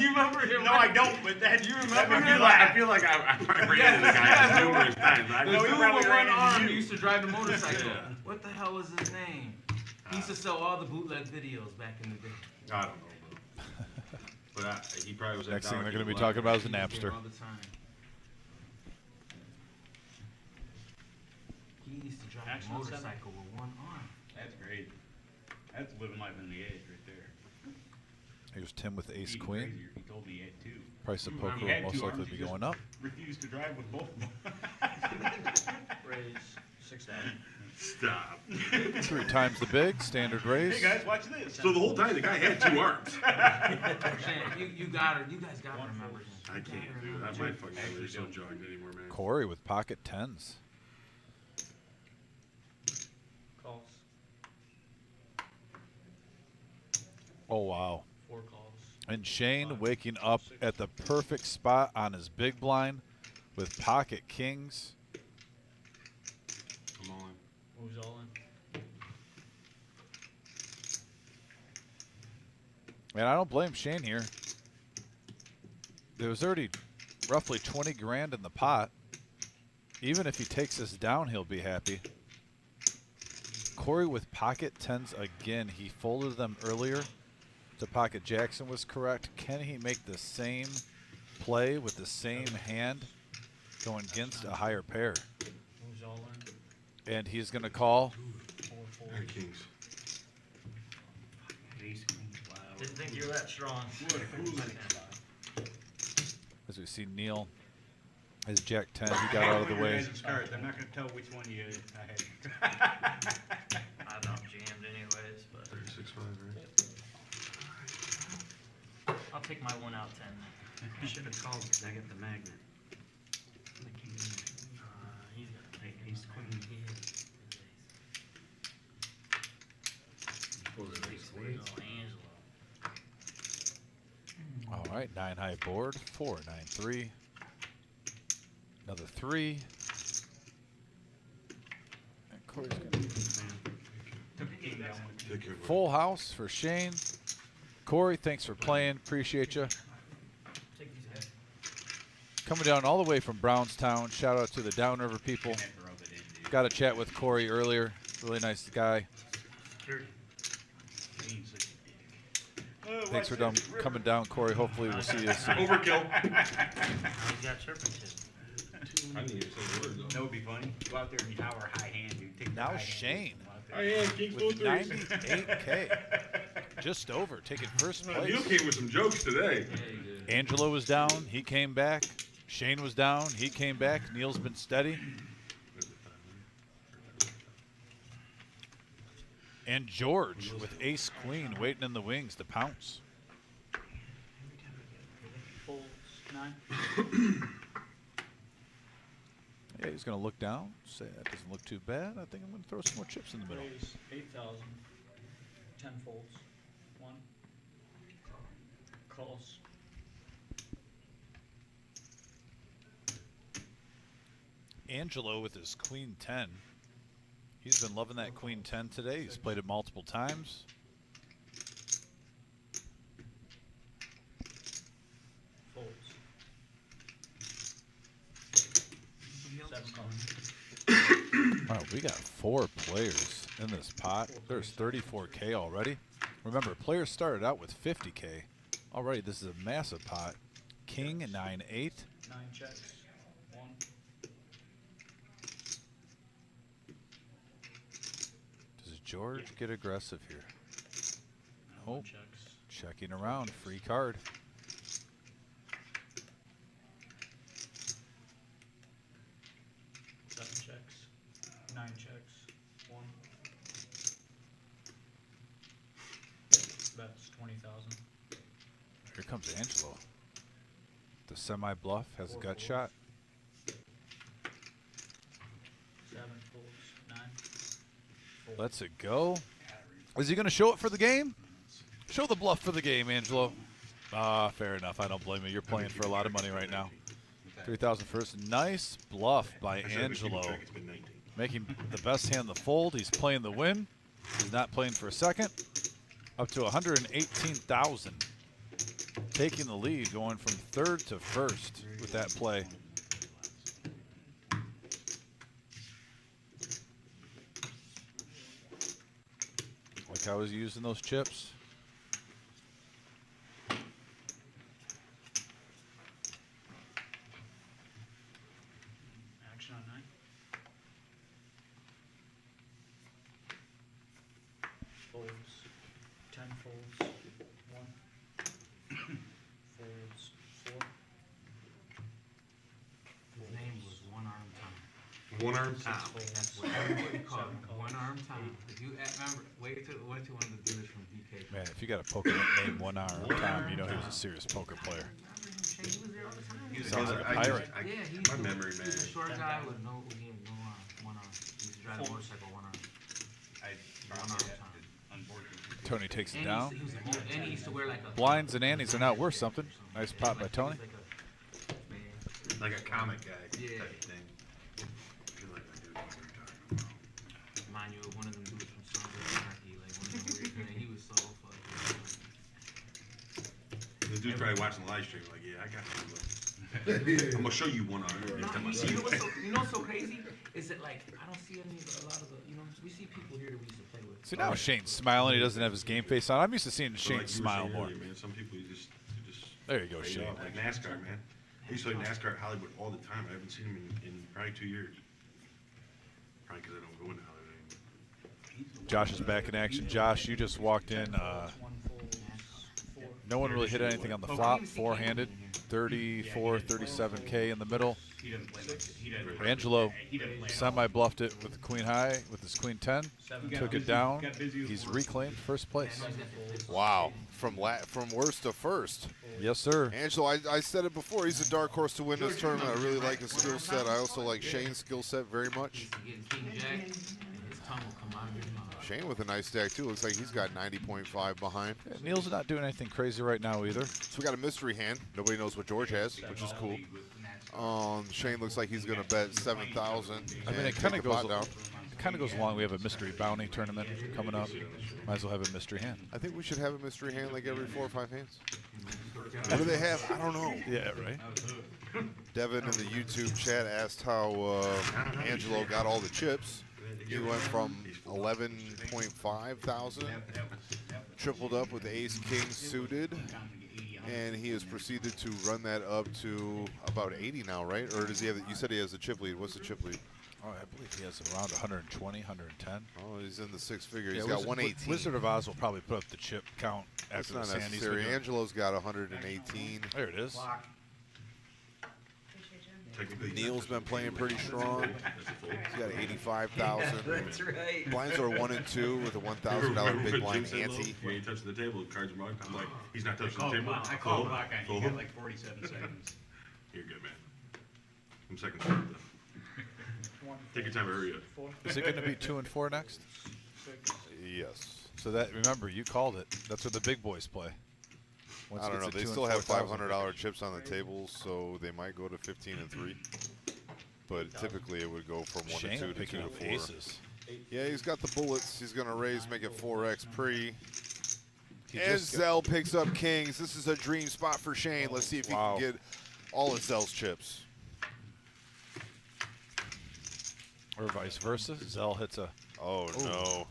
You remember him? No, I don't. But that you remember him? I feel like I probably ran into the guy numerous times. I The know dude he with probably one ran into arm you. who used to drive the motorcycle. Yeah. What the hell was his name? He used to sell all the bootleg videos back in the day. I don't know, bro. But he probably was at Next thing Dollar they're going to be General. talking about is the He was there Napster. all the time. He used to drive Action a on 7. motorcycle with one arm. That's great. That's living life on the edge right there. Here's Tim with Ace Even Queen. crazier, he told me he had two. Price of He poker had will most two likely arms, be he just going up. Refused to drive with both of them. Raise 6,000. Stop. 3 times the big, standard raise. Hey guys, watch this. So the whole time the guy had 2 arms. Shane, you gotta, you guys gotta remember him. I can't, dude. My fucking memory is so jogged anymore, man. Corey with pocket 10s. Calls. Oh, wow. 4 calls. And Shane waking up at the perfect spot on his big blind with pocket kings. I'm all in. Who's all in? And I don't blame Shane here. There was already roughly 20 grand in the pot. Even if he takes this down, he'll be happy. Corey with pocket 10s again. He folded them earlier. The pocket Jackson was correct. Can he make the same play with the same hand going against a higher pair? Who's all in? And he's going to call. 4 folds. Alright, Kings. Ace, queen. Wow. Didn't think you were that strong. As we see Neil, his Jack 10, he got out of the way. I'm not going to tell which one you had. I don't jammed anyways, but 36.5, right? I'll take my 1 out 10. I should have called because I got the magnet. He's gonna make Ace queen. Oh, Angelo. All right, 9 high board, 4, 9, 3. Another 3. And Corey's gonna Take care, buddy. full house for Shane. Corey, thanks for playing. Appreciate you. Take these guys. Coming down all the way from Brownstown. Shout out to the Downriver people. Got a chat with Corey earlier. Really nice guy. Thanks for coming down, Corey. Hopefully we'll see you soon. Overkill. He's got serpentine. I didn't even say the word, That would be funny. Go out there and tower high hand, dude. Take the Now high hand, Shane go out there. I am King Full with Threes. 98K. Just over, taking first Neil place. came with some jokes today. Angelo was down. He came back. Shane was down. He came back. Neil's been steady. And George with ace queen waiting in the wings to pounce. Folds 9. Yeah, he's going to look down, say that doesn't look too bad. I think I'm going to throw some more chips in the middle. Raise 8,000. 10 folds. 1. Calls. Angelo with his queen 10. He's been loving that queen 10 today. He's played it multiple times. Folds. 7 calls. Wow, we got 4 players in this pot. There's 34K already. Remember, players started out with 50K. Already, this is a massive pot. King 9-8. 9 checks. 1. Does George get aggressive here? No Oh, checks. checking around. Free card. Seven checks. 9 checks. 1. Bets 20,000. Here comes Angelo. The semi-bluff has a gut shot. 7 folds. 9. Folds. Lets it go. Is he going to show it for the game? Show the bluff for the game, Angelo. Ah, fair enough. I don't blame you. You're playing for a lot of money right now. 3,000 first. Nice bluff by I said, but keep Angelo. track, it's been 19. Making the best hand the fold. He's playing the win. He's not playing for a second. Up to 118,000. Taking the lead, going from third to first with that play. Like I was using those chips. Action on 9. Folds. 10 folds. 1. Folds. 4. His name was One Arm Tom. One arm 6 Tom. folds. That's what everybody called him. 7 calls. One Arm Tom. If you remember, wait till one of the dealers from DK. Man, if you got a poker name One Arm Tom, you know he was a serious poker player. Shane, he was there all the time. Sounds like a I just- pirate. I- Yeah, he my memory, man. He's a short guy with no one arm. He used to drive a motorcycle one arm. I One probably arm have Tom. to, unfortunately. Tony takes it And down. he was and he used to wear like a Blinds and antes are not worth something. Nice pot by Tony. Like a comic guy Yeah. type of thing. I feel like I do know what you're talking about. Mind you, one of them dudes from Sons of Anarchy, like one of them weird, he was so fucking. The dude's probably watching the live stream like, yeah, I got you. I'm gonna show you one arm next time I see You you. know what's so crazy? Is that like I don't see a lot of the we see people here that we used to play with. See, now Shane's smiling. He doesn't have his game face on. I'm used to seeing But Shane like you were smile saying more. earlier, man, some people you just There you go, fade Shane. off. Like NASCAR, man. I used to play NASCAR at Hollywood all the time. I haven't seen him in probably 2 years. Probably because I don't go into Hollywood anymore. Josh is back in action. Josh, you just walked in. 1 folds. 4. No one really hit anything on the flop. Four-handed. 34, 37K in the middle. He doesn't play like he doesn't play Angelo like that. He doesn't play at all. semi-bluffed it with the queen high, with his queen 10. 7 got Took busy- it down. got busy with He's work. reclaimed first place. Wow, from worst to first. Yes, sir. Angelo, I said it before. He's a dark horse to win this tournament. I really like his skill set. I also like Shane's skill set very much. He's getting King Jack, and his tongue will come out of his mouth. Shane with a nice stack too. Looks like he's got 90.5 behind. Yeah, Neil's not doing anything crazy right now either. So we got a mystery hand. Nobody knows what George has, which is cool. League with NASCAR. Shane looks like he's gonna bet 7,000. I mean, and it kind take of the goes. pot down. it kind of goes along. We have a mystery bounty tournament coming up. Might as well have a mystery hand. I think we should have a mystery hand like every 4 or 5 hands. What do they have? I don't know. Yeah, right. Devin in the YouTube chat asked how Angelo got all the chips. He went from 11.5 thousand, tripled up with ace king suited, and he has proceeded to run that up to about 80 now, right? Or does he have? You said he has a chip lead. What's the chip lead? Oh, I believe he has around 120, 110. Oh, he's in the 6 figure. He's Yeah, got 118. Wizard of Oz will probably put up the chip count That's after not the Sandy's been necessary. doing- Angelo's got 118. There it is. Technically, Neil's been playing pretty strong. He's got 85,000. That's right. Blinds are 1 and 2 with a $1,000 big blind ante. You ain't touching the table, cards are marked. I'm like, he's not I touching called the table. I called block on you. Fold. You got like 47 seconds. You're good, man. I'm second start, though. Take your time, hurry up. 4, Is it going to be 2 and 4 next? 6. Yes. So that, remember, you called it. That's where the big boys play. Once I it don't know. gets to They 2 and still have 4,000. $500 chips on the table, so they might go to 15 and 3. But typically it would go from 1 Shane and 2 to 2 picking to up 4. aces. Yeah, he's got the bullets. He's going to raise, make it 4x pre. He And just Zell picks up kings. This is a dream spot for Shane. Let's see if he Wow. can get all of Zell's chips. or vice versa. Zell hits a Oh, no.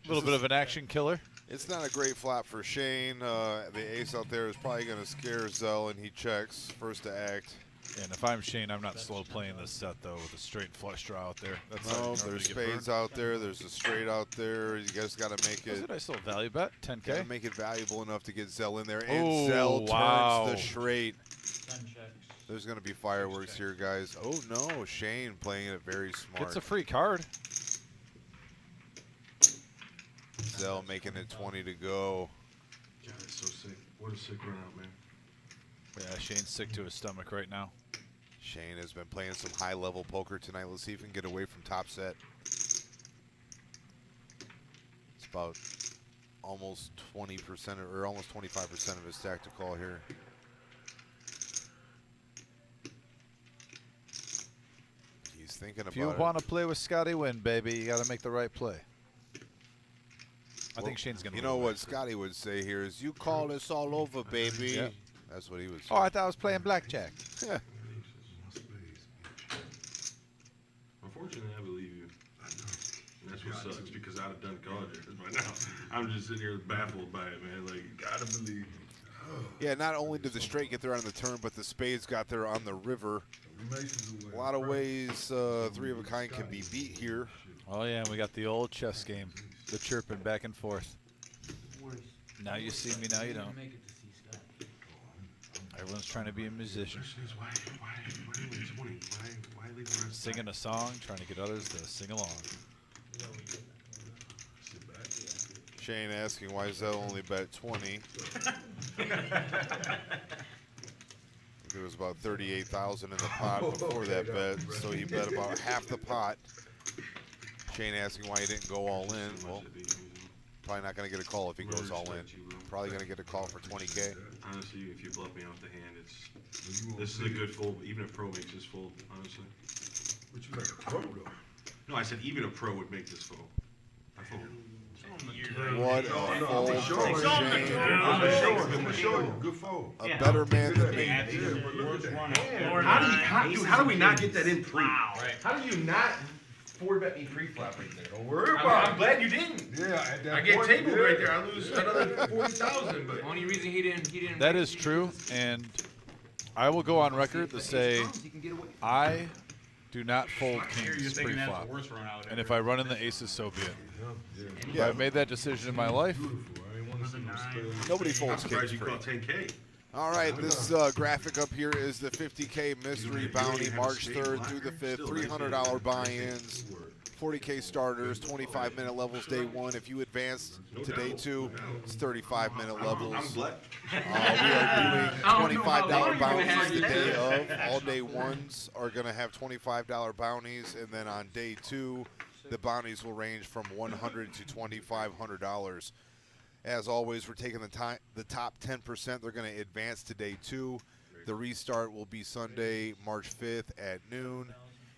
little bit of an action killer. It's not a great flop for Shane. The ace out there is probably going to scare Zell, and he checks first to act. And if I'm Shane, I'm not slow playing this set, though, with a straight flush draw out there. That's No, not there's to get spades burned. out there. There's a straight out there. You guys got to make Is it. it? I still value bet 10K. Gotta make it valuable enough to get Zell in there. And Oh, Zell wow. turns the straight. 10 checks. There's going to be fireworks here, guys. Oh, no. Shane playing it very smart. Gets a free card. Zell making it 20 to go. God, it's so sick. What a sick run out, man. Yeah, Shane's sick to his stomach right now. Shane has been playing some high-level poker tonight. Let's see if he can get away from top set. It's about almost 20% or almost 25% of his stack to call here. He's thinking about If you it. want to play with Scotty Wynn, baby, you got to make the right play. I think Shane's going to You know what Scotty would say here is, you call this all over, baby. Yeah. That's what he would say. Oh, I thought I was playing blackjack. Yeah. Unfortunately, I believe you. And that's what sucks, because I'd have done college by now. I'm just sitting here baffled by it, man. Like, gotta believe. Yeah, not only did the straight get there on the turn, but the spades got there on the river. A lot of ways three of a kind can be beat here. Oh, yeah, and we got the old chess game. The chirping back and forth. Now you see me, now you don't. Make it to see Scott. Everyone's trying to be a musician. Question is, why only 20? Why leave the rest Singing a song, trying to get others to sing along. sit back? Shane asking why Zell only bet 20. It was about 38,000 in the pot before that bet, so he bet about half the pot. Shane asking why he didn't go all in. Well, probably not going to get a call if he goes all in. Probably going to get a call for 20K. Honestly, if you bluff me off the hand, this is a good fold. Even a pro makes this fold, honestly. But you like a pro, though. No, I said even a pro would make this fold. I fold. What a fold I'm from showing Shane. I'm showing you. Good fold. A better man than me. Yeah, but look at that. How do we not get that in pre? How do you not four bet me pre-flop right there? Don't worry I'm about glad you didn't. it. Yeah, at that I get point, tabled yeah. right there. I lose another 40,000. But Only reason he didn't. That is true, and I will go on record to say I do not fold I hear you kings thinking that's pre-flop. the worst run out And ever. if I run in the aces, so be it. If Yeah. I've made that decision in my life, Beautiful. I ain't want to see no spades. Nobody I'm folds surprised kings you free. caught 10K. All right, this graphic up here is the 50K mystery bounty, March 3rd through the 5th. $300 buy-ins, 40K starters, 25-minute levels day one. If you advanced to day two, it's 35-minute levels. I'm glad. We are doing $25 long you're gonna have bounties the it. day of. All day ones are going to have $25 bounties, and then on day two, the bounties will range from $100 to $2,500. As always, we're taking the top 10%. They're going to advance to day two. The restart will be Sunday, March 5th at noon.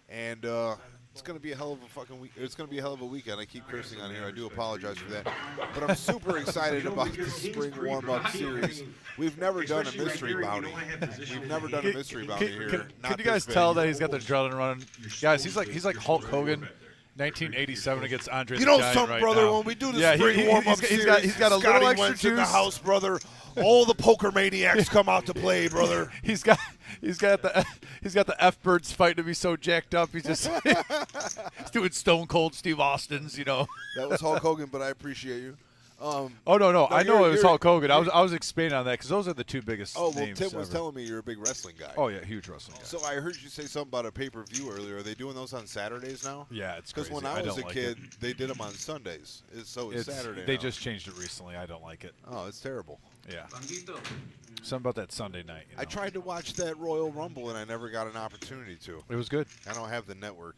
And it's going to be a hell of a fucking week. It's going to be a hell of a weekend. I keep cursing on here. I do apologize for that. But I'm super excited about the spring warm-up series. We've never done a mystery bounty. We've never done a mystery bounty here. Can you guys tell that he's got the adrenaline running? Guys, he's like Hulk Hogan. 1987 against Andre the Giant something, right brother, now. when we do the spring warm-up series, he's got a Scotty little extra Wentz in the juice. house, brother. All the poker maniacs come out to play, brother. He's got the F birds fighting to be so jacked up. He's just he's doing Stone Cold Steve Austin's, you know. That was Hulk Hogan, but I appreciate you. Oh no! I know it was Hulk Hogan. I was expanding on that because those are the two biggest. Oh well, names Tim was ever. telling me you're a big wrestling guy. Oh yeah, huge wrestling guy. So I heard you say something about a pay-per-view earlier. Are they doing those on Saturdays now? Yeah, it's because crazy. when I was don't a like kid, it. they did them on Sundays. It's Saturday. They now. just changed it recently. I don't like it. Oh, it's terrible. Yeah, Bandito. something about that Sunday night. You know? I tried to watch that Royal Rumble and I never got an opportunity to. It was good. I don't have the network.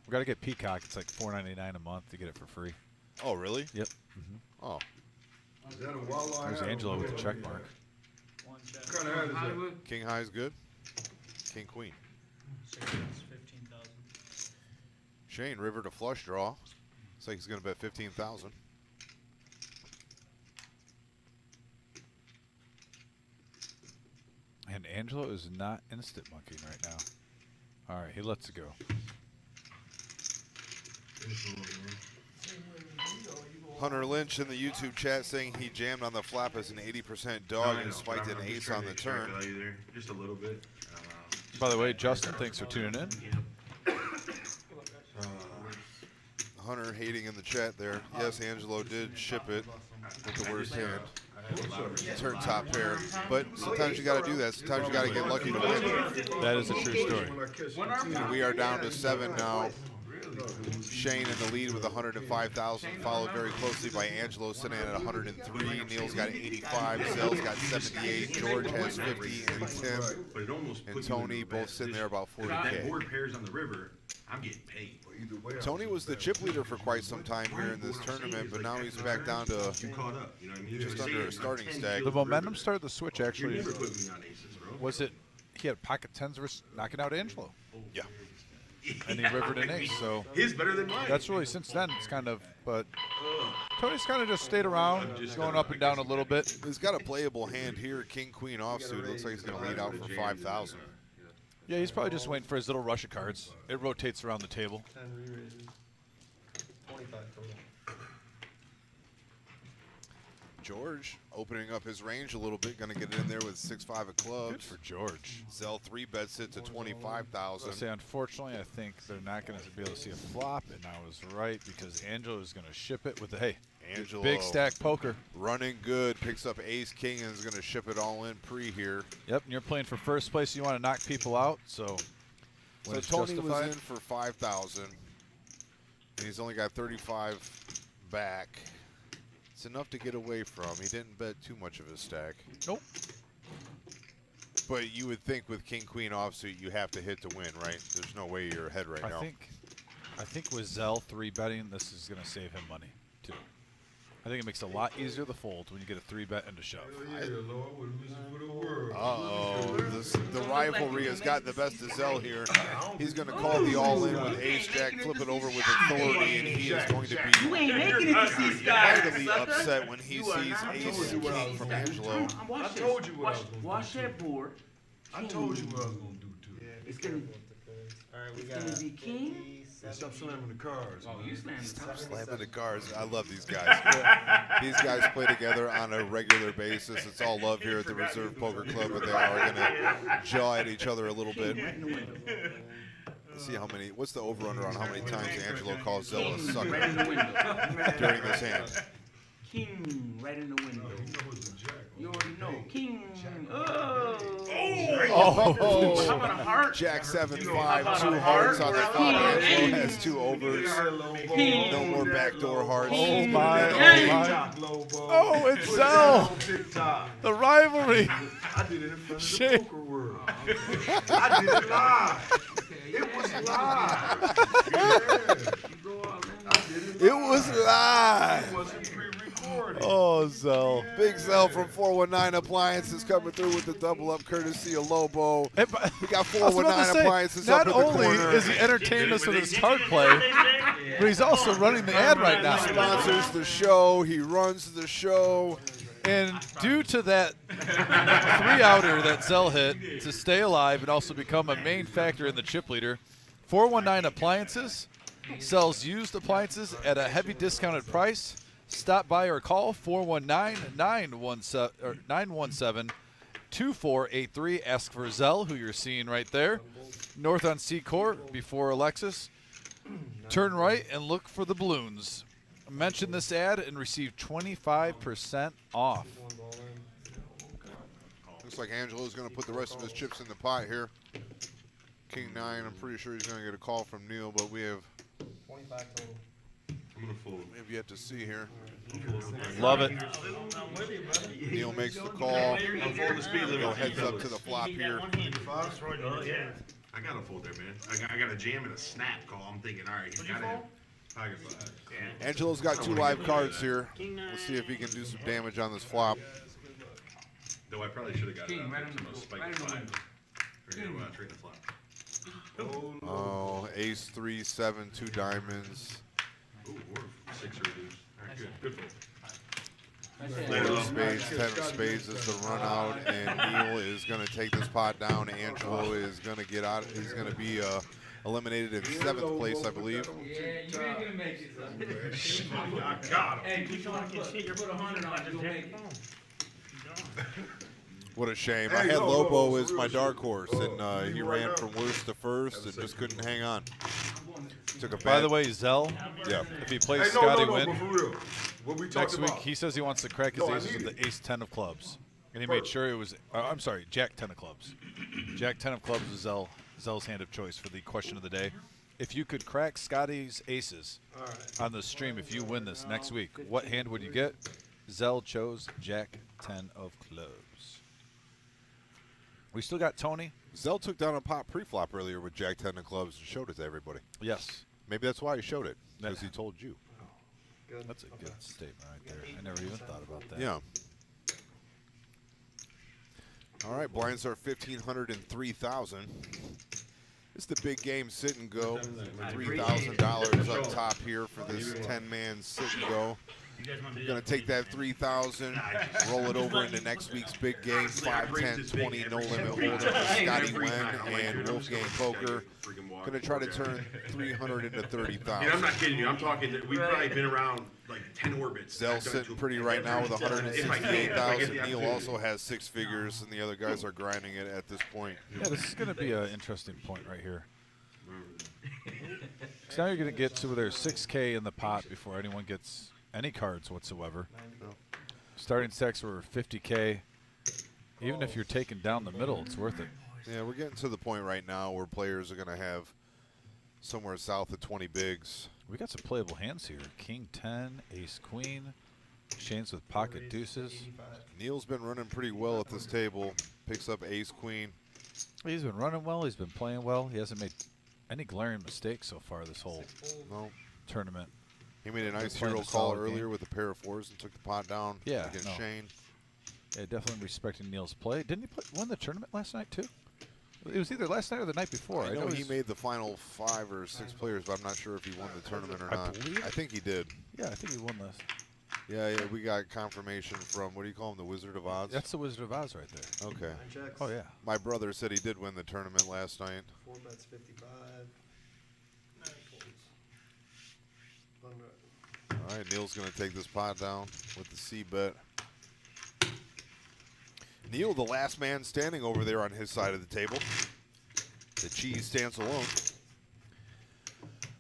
We got to get Peacock. It's like $4.99 a month to get it for free. Oh really? Yep. Oh. Is that a walleye? There's Angelo with the check mark. One check. What kind of hat is that? Hollywood. King High is good. King Queen. 6 bets, 15,000. Shane River to flush draw. Looks like he's gonna bet 15,000. And Angelo is not instant monkeying right now. All right, he lets it go. Hunter Lynch in the YouTube chat saying he jammed on the flop as an 80% dog and spiked an ace on the turn. Just a little bit. By the way, Justin, thanks for tuning in. Hunter hating in the chat there. Yes, Angelo did ship it with the worst hand. Turn top pair. But sometimes you got to do that. Sometimes you got to get lucky to win. That is a true story. And we are down to 7 now. Shane in the lead with 105,000, followed very closely by Angelo sitting at 103. Neil's got 85. Zell's got 78. George has 50, and Tim and Tony both sitting there about If I had 40K. board pairs on the river, I'm getting paid. Tony was the chip leader for quite some time here in this tournament, but now he's back down to You caught up. You know what I mean? just under a starting stack. The momentum started to switch, You actually. never put me on aces, bro. Was it he had pocket tens versus knocking out Angelo? Yeah. And he rivered an ace, so His better than mine. that's really since then it's kind of, but Tony's kind of just stayed around, just going up and down a little bit. He's got a playable hand here, King Queen offsuit. It looks like he's going to lead out for 5,000. Yeah, he's probably just waiting for his little rush of cards. It rotates around the table. 10 re-raises. 25 total. George opening up his range a little bit, going to get it in there with 6-5 of Good clubs. for George. Zell 3-bets it to I 25,000. say, unfortunately, I think they're not going to be able to see a flop, and I was right because Angelo is going to ship it with the Angelo big stack poker. running good, picks up ace king and is going to ship it all in pre here. Yep, and you're playing for first place. You want to knock people out, so when So it's Tony was justified. in for 5,000, and he's only got 35 back. It's enough to get away from. He didn't bet too much of his stack. Nope. But you would think with king queen offsuit you have to hit to win, right? There's no way you're ahead right now. I think with Zell 3-betting, this is going to save him money too. I think it makes it a lot easier to fold when you get a 3-bet and a shove. Yeah, Lord, we're losing for the world. Uh-oh. The rivalry has gotten the best of Zell here. He's going to call the all-in with ace-jack, flip it over with authority, and he is going to be mightily upset when he sees ace-king from Angelo. I told you what I was going to Watch that board. I told you what I was going to do to him. It's gonna, Alright, we it's got gonna be king. Stop slamming the cards. Oh, you slammed the Stop top. slamming the cards. I love these guys. These guys play together on a regular basis. It's all love here at the Reserve Poker Club, but they are going to jaw at each other a little bit. Right in the window. Let's see how many. What's the over/under on how many times Angelo calls Zella a King right sucker in the window. during this hand? King right in the window. You know it's a jack. You already know. King. Oh. Oh, How about a heart? Jack 7-5, 2 hearts on the flop. Angelo has 2 overs. King. No more backdoor hearts. Oh my, King. Oh, it's Zell. The rivalry. I did it in front of the Shit. poker world. I did it live. It was live. Yeah. I did it It was live. It wasn't pre-recorded. Oh, Zell. Big Zell Zell from 419 Appliances coming through with the double up courtesy of Lobo. Hey, We got I was about to 419 say, Appliances not up in the only corner. is he entertaining us with his card play, but he's also running the ad right now. Sponsors the show. He runs the show. And due to that 3-outer that Zell hit to stay alive and also become a main factor in the chip leader, 419 Appliances sells used appliances at a heavy discounted price. Stop by or call 419-917-2483. Ask for Zell, who you're seeing right there. North on Secor before Alexis. Turn right and look for the balloons. Mention this ad and receive 25% off. Looks like Angelo's going to put the rest of his chips in the pot here. King 9, I'm pretty sure he's going to get a call from Neil, but we have 25 total. I'm gonna fold. we have yet to see here. Love it. Neil makes the call. I'm folding the speed limit. Neil heads up to the flop here. Oh, yeah. I gotta fold there, man. I got a jam and a snap call. I'm thinking, all right, he's got it. Pocket five. Angelo's got 2 live cards here. Let's see if he can do some damage on this flop. Though I probably should have got it. King, right in the Some spike right in the five. window. Forget about trading the flop. Oh, ace 3, 7, 2 diamonds. Ooh, or 6 or deuce. All right, good. Good fold. Four of spades, 10 of spades is the run out, and Neil is going to take this pot down. Angelo is going to get out. He's going to be eliminated in 7th place, I believe. Yeah, you ain't gonna make it. I got him. Hey, put 100 on it, you'll make it. What a shame. I had Lobo as my dark horse, and he ran from worst to first and just couldn't hang on. Took a bad. By the way, Zell, Yeah. if he plays Hey, Scotty but Win for real. What we next talking week, about? he says he wants to crack his No, I aces need with the ace 10 of clubs. And he made sure it was, I'm sorry, Jack 10 of clubs. Jack 10 of clubs is Zell's hand of choice for the question of the day. If you could crack Scotty's aces on the stream, if you win this next week, what hand would you get? Zell chose Jack 10 of clubs. We still got Tony. Zell took down a pot pre-flop earlier with Jack 10 of clubs and showed it to everybody. Yes. Maybe that's why he showed it, because he told you. That's a good statement right there. I never even thought about that. Yeah. All right, blinds are 1,500 and 3,000. It's the big game sit and go. $3,000 up top here for this 10-man sit and go. We're going to take that 3,000, roll it over into next week's big game, 5, 10, 20, no limit holder for Scotty Wen and Wolfgang Poker. Going to try to turn 300 into 30,000. And I'm not kidding you. I'm talking that we've probably been around like 10 orbits. Zell's sitting pretty right now with 168,000. Neil also has 6 figures, and the other guys are grinding it at this point. Yeah, this is going to be an interesting point right here. So now you're going to get to their 6K in the pot before anyone gets any cards whatsoever. Starting stacks were 50K. Even if you're taking down the middle, it's worth it. Yeah, we're getting to the point right now where players are going to have somewhere south of 20 bigs. We got some playable hands here. King 10, Ace Queen, Shane's with pocket deuces. Neil's been running pretty well at this table. Picks up Ace Queen. He's been running well. He's been playing well. He hasn't made any glaring mistakes so far this whole tournament. He made a nice Playing hero a call solid earlier game. with a pair of 4s and took the pot down against Shane. Yeah, definitely respecting Neil's play. Didn't he win the tournament last night too? It was either last night or the night before. I know he made the final 5 or 6 players, but I'm not sure if he won the tournament or not. I think he did. Yeah, I think he won this. Yeah, we got confirmation from, what do you call him, the Wizard of Oz? That's the Wizard of Oz right there. Okay. Oh, yeah. My brother said he did win the tournament last night. 4 bets 55. 9 folds. All right, Neil's going to take this pot down with the C bet. Neil, the last man standing over there on his side of the table. The cheese stands alone.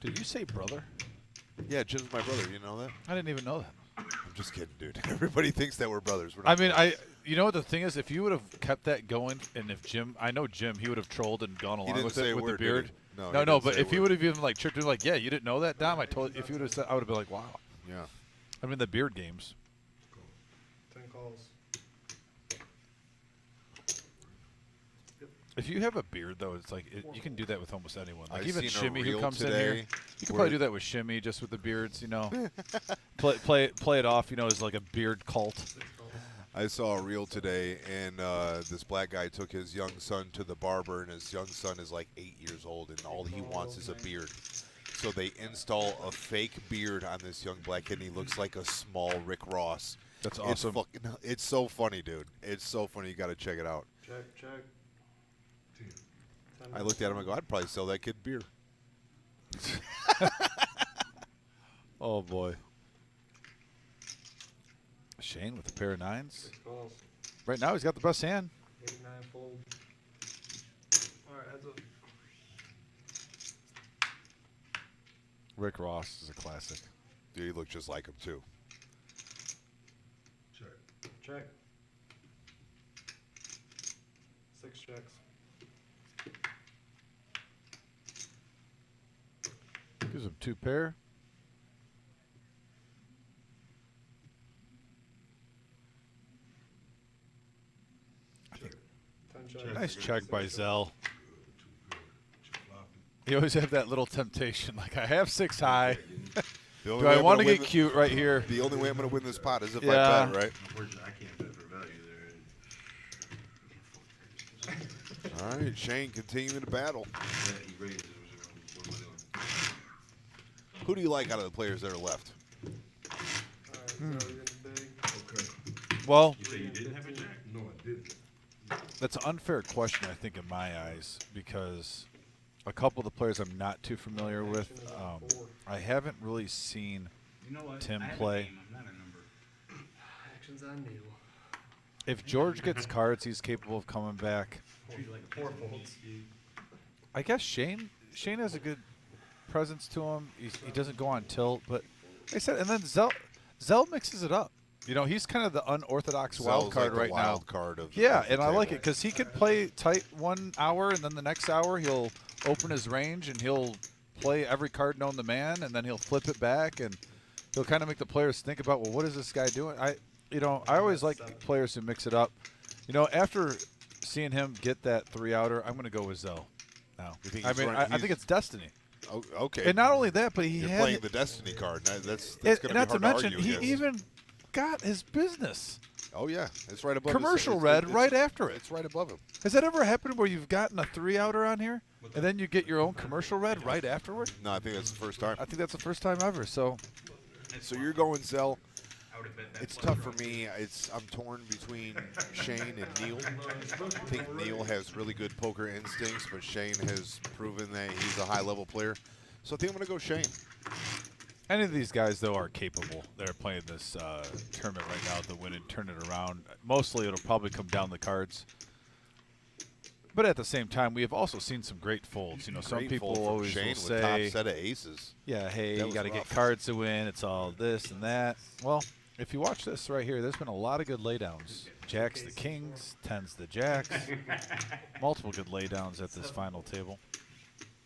Did you say brother? Yeah, Jim's my brother. You know that? I didn't even know that. I'm just kidding, dude. Everybody thinks that we're brothers. We're I not mean, brothers. you know what the thing is? If you would have kept that going, and if Jim, I know Jim, he would have trolled and gone along didn't with say it a with word, the did he? beard. No, he no, didn't but say a if he word. would have even like tricked him, like, yeah, you didn't know that, Dom. If you would have said, I would have been like, wow. Yeah. I mean, the beard games. 10 calls. If you have a beard, though, it's like you can do that with almost anyone. Like I've even seen a Shimmy, who reel comes in today here, you can where- probably do that with Shimmy, just with the beards. You know, play it off. You know, as like a beard cult. I saw a reel today, and this black guy took his young son to the barber, and his young son is like 8 years old, and all he wants is a beard. So they install a fake beard on this young black kid, and he looks like a small Rick Ross. That's awesome. It's so funny, dude. It's so funny. You got to check it out. Check. I looked at him and go, I'd probably sell that kid beer. Oh, boy. Shane with a pair of 9s. 6 balls. Right now, he's got the best hand. 8, 9 fold. All right, heads up. Rick Ross is a classic. Dude, he looked just like him, too. Check. 6 checks. Gives him 2 pair. I think 10 checks. nice check by Zell. Too floppy. You always have that little temptation, like I have 6 high. The only Do way I I'm want to gonna get win cute right here? The only way I'm going to win this pot is if Yeah. I bet, right? Unfortunately, I can't bet for value there. All right, Shane continuing to battle. Yeah, he raises. What am I doing? Who do you like out of the players that are left? All right, so you're in big. Okay. Well, You say you didn't have a jack? No, I didn't. that's an unfair question, I think, in my eyes, because a couple of the players I'm not too familiar with, I haven't really seen. You know what? Tim I have play. A game. I'm not a number. Actions on Neil. If George gets cards, he's capable of coming back. Treat it like a 4 physical folds. beat. I guess Shane has a good presence to him. He doesn't go on tilt, but like I said, and then Zell mixes it up. You know, he's kind of the unorthodox wild Zell's card like the right wild now. card of Yeah, of the and I like table. it because he could play tight 1 hour, and then the next hour he'll open his range and he'll play every card known to man, and then he'll flip it back and he'll kind of make the players think about, well, what is this guy doing? I always like players who mix it up. You know, after seeing him get that 3-outer, I'm going to go with Zell now. You think I he's mean, running- I think it's destiny. Oh, okay. And not only that, but You're had playing the Destiny card. That's and going to be not hard to mention, argue he against. even got his business Oh yeah, it's right above. commercial his, red right after it. It's right above him. Has that ever happened where you've gotten a 3-outer on here, and then you get your own commercial red right afterward? No, I think that's the first time. I think that's the first time ever. So So you're going Zell. I would have bet that. It's flush tough for draw. me. I'm torn between Shane and Neil. I think Neil has really good poker instincts, but Shane has proven that he's a high-level player. So I think I'm going to go Shane. any of these guys, though, are capable. They're playing this tournament right now to win and turn it around. Mostly it'll probably come down the cards. But at the same time, we have also seen some great folds. You know, some Great people fold from always Shane will with say, top set of aces. yeah, hey, That you was got to get rough. cards to win. It's all this and that. Well, if you watch this right here, there's been a lot of good laydowns. Jacks the kings, 10s the jacks. Multiple good laydowns at this final table.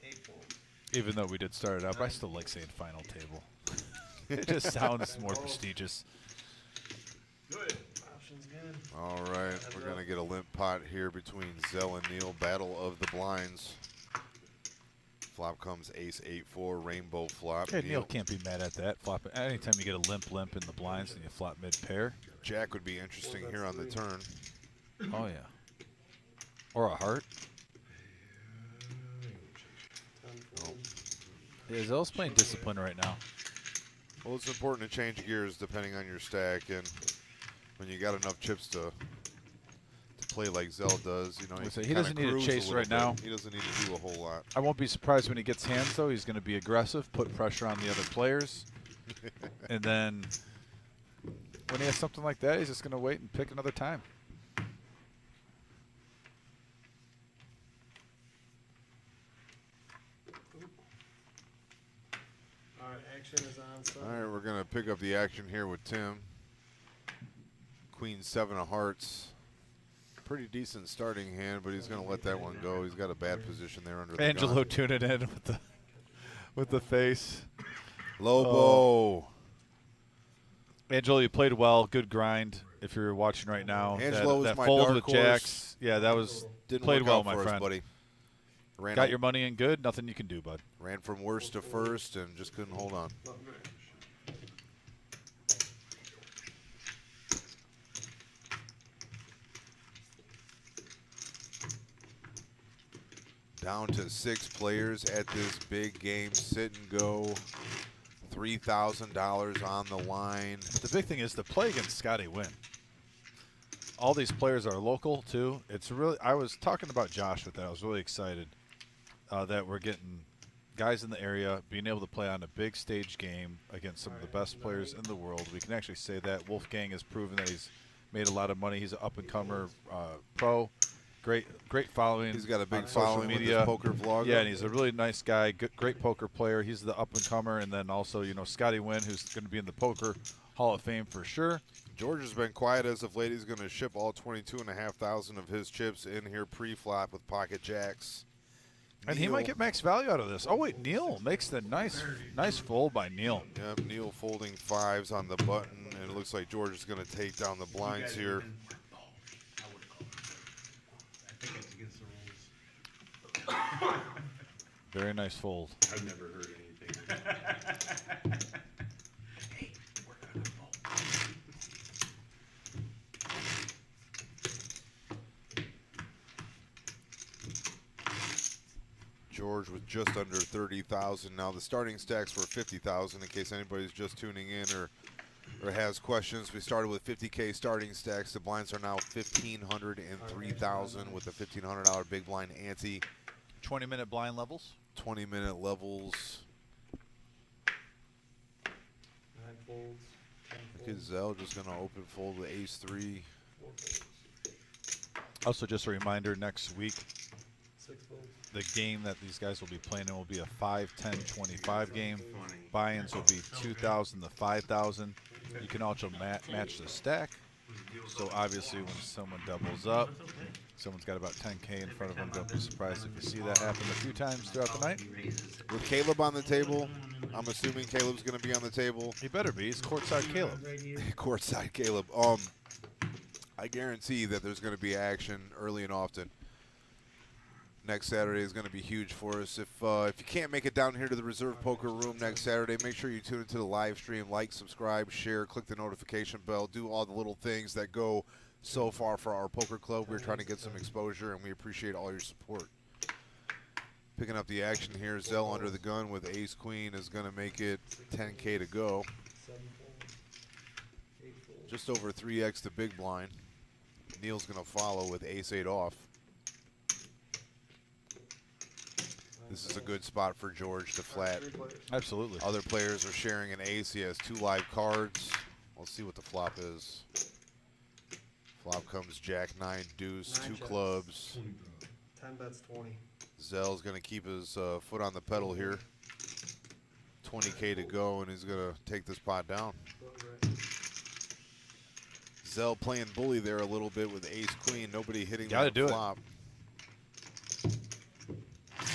8 folds. Even though we did start it up, I still like saying final table. It just sounds more prestigious. Good. Options good. All right, we're going to get a limp pot here between Zell and Neil. Battle of the blinds. Flop comes ace 8-4 rainbow flop. Yeah, Neil can't be mad at that. Flop. Anytime you get a limp in the blinds and you flop mid pair. Jack would be interesting here on the turn. Oh yeah. Or a heart. 10 folds. Yeah, Zell's playing discipline right now. Well, it's important to change gears depending on your stack, and when you got enough chips to play like Zell does, you know, Like I you say, can he doesn't kinda need a cruise chase little right bit. now. He doesn't need to do a whole lot. I won't be surprised when he gets hands though. He's going to be aggressive, put pressure on the other players, and then when he has something like that, he's just going to wait and pick another time. All right, action is on. So All right, we're going to pick up the action here with Tim. Queen 7 of hearts. Pretty decent starting hand, but he's going to let that one go. He's got a bad position there under the Angelo gun. tuning in with the face. Lobo. Angelo, you played well. Good grind. If you're watching right now, Angelo was that my fold dark with horse. jacks. Yeah, that was Didn't played work well, out my for us, friend. buddy. Ran Got out- your money in good. Nothing you can do, bud. Ran from worst to first and just couldn't hold on. not good. Down to 6 players at this big game. Sit and go. $3,000 on the line. The big thing is to play against Scotty Wynn. All these players are local too. It's really. I was talking about Josh with that. I was really excited that we're getting guys in the area being able to play on a big stage game against some of the best players in the world. We can actually say that Wolfgang has proven that he's made a lot of money. He's an up-and-comer pro. Great following. He's got a big on social following media. with his poker vlog. Yeah, and he's a really nice guy. Great poker player. He's the up-and-comer, and then also Scotty Wynn, who's going to be in the Poker Hall of Fame for sure. George has been quiet as of late. He's going to ship all 22,500 of his chips in here pre-flop with pocket jacks. And he might get max value out of this. Oh wait, Neil makes the nice fold by Neil. Yep, Neil folding 5s on the button, and it looks like George is going to take down the blinds here. I think it's against the rules. Very nice fold. I've never heard anything. Hey, we're gonna fold. George with just under 30,000. Now the starting stacks were 50,000 in case anybody's just tuning in or has questions. We started with 50K starting stacks. The blinds are now 1,500 and 3,000 with a $1,500 big blind ante. 20-minute blind levels. 20-minute levels. 9 folds, 10 Look at folds, Zell just going to open fold with ace-3. 4 folds, Also, just a reminder, next week, 6 folds. the game that these guys will be playing in will be a 5, 10, 25 game. Buy-ins will be 2,000 to 5,000. You can also match the stack. So obviously, when someone doubles up, someone's got about 10K in front of them. Don't be surprised if you see that happen a few times throughout the night. With Caleb on the table, I'm assuming Caleb's going to be on the table. He better be. He's courtside Caleb. Courtside Caleb. I guarantee that there's going to be action early and often. Next Saturday is going to be huge for us. If you can't make it down here to the Reserve Poker Room next Saturday, make sure you tune into the live stream, like, subscribe, share, click the notification bell, do all the little things that go so far for our poker club. We're trying to get some exposure, and we appreciate all your support. Picking up the action here, Zell under the gun with ace-queen is going to make it 10K to go. 7 folds, 8 folds. Just over 3x the big blind. Neil's going to follow with ace-8 off. This is a good spot for George to flat. 3 players. Absolutely. Other players are sharing an ace. He has 2 live cards. Let's see what the flop is. Flop comes jack, 9, deuce, 9 2 chips. clubs. 10 bets, 20. Zell's going to keep his foot on the pedal here. 20K to go, and he's going to take this pot down. Right. Zell playing bully there a little bit with ace-queen. Nobody hitting Gotta that do it. flop.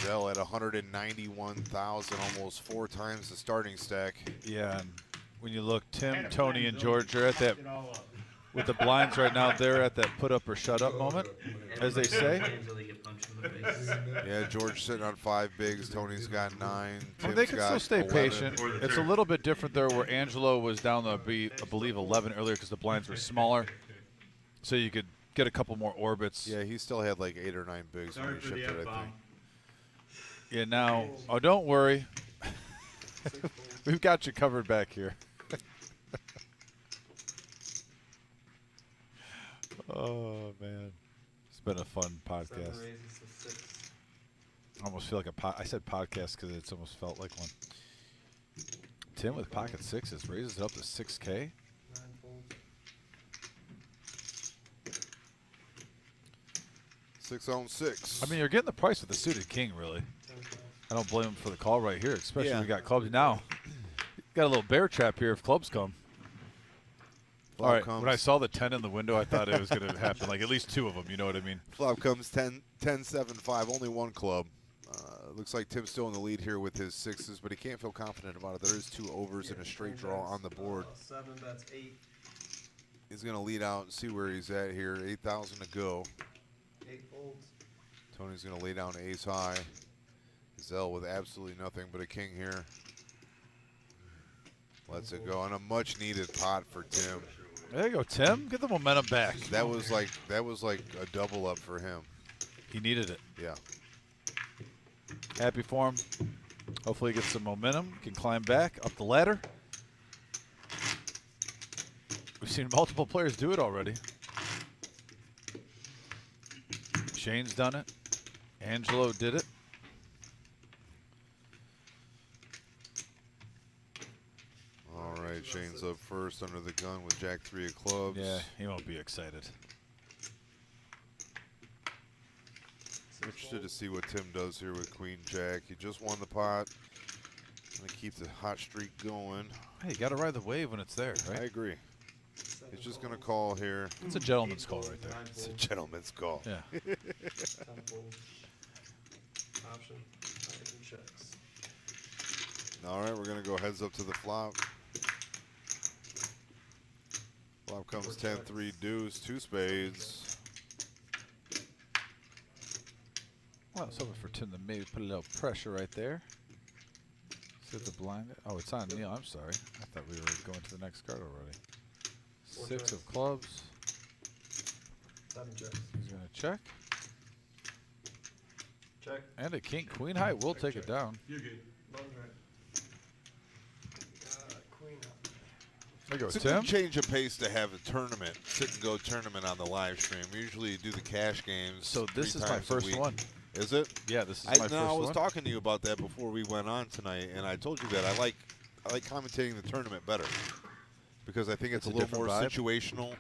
Zell at 191,000, almost 4 times the starting stack. Yeah, and when you look, Tim, Tony, and George are at that, with the blinds right now, they're at that put up or shut up moment, as they say. Until they get punched in the face. Yeah, George sitting on 5 bigs. Tony's got 9. Well, Tim's they can got still stay 11. patient. It's a little bit different there where Angelo was down to be, I believe, 11 earlier because the blinds were smaller. So you could get a couple more orbits. Yeah, he still had like 8 or 9 bigs when he shipped it, I think. Yeah, now, oh, don't worry. 6 folds. We've got you covered back here. Oh, man. It's been a fun 7 podcast. raises to 6. I almost feel like I said podcast because it's almost felt like one. Tim with pocket 6s raises it up to 6K. 9 folds. 6 on 6. I mean, you're getting the price with the suited king, really. 10 folds. I don't blame him for the call right here, especially Yeah. we got clubs now. Got a little bear trap here if clubs come. Flop All right, comes, when I saw the 10 in the window, I thought it was going to happen. Like at least 2 of them, you know what I mean? flop comes 10, 7, 5. Only 1 club. Looks like Tim's still in the lead here with his 6s, but he can't feel confident about it. There is 2 overs and a straight draw on the board. 7 bets, 8. He's going to lead out and see where he's at here. 8,000 to go. 8 folds. Tony's going to lay down ace high. Zell with absolutely nothing but a king here. Lets it go. And a much needed pot for Tim. There you go, Tim. Get the momentum back. That was like a double up for him. He needed it. Yeah. Happy for him. Hopefully he gets some momentum, can climb back up the ladder. We've seen multiple players do it already. Shane's done it. Angelo did it. All right, Shane's up first under the gun with Jack 3 of clubs. Yeah, he won't be excited. Interested to see what Tim does here with Queen Jack. He just won the pot. Gonna keep the hot streak going. Hey, you got to ride the wave when it's there, right? I agree. He's just gonna call here. It's a gentleman's call right there. It's a gentleman's call. Yeah. 10 folds. Option. 9 checks. All right, we're gonna go heads up to the flop. Flop comes 10-3 deuce, 2 spades. Well, I was hoping for Tim to maybe put a little pressure right there. See if the blind. Oh, it's on Neil. I'm sorry. I thought we were going to the next card already. 6 of clubs. 7 checks. He's going to check. Check. And a king queen high will take it down. You're good. Button's right. Queen up. There goes It's a Tim. good change of pace to have a tournament, sit-and-go tournament on the live stream. We usually do the cash games. So this 3 is my times a first week. one. Is it? Yeah, this is my I first was one. talking to you about that before we went on tonight, and I told you that I like commentating the tournament better because I think it's a little more different vibe. situational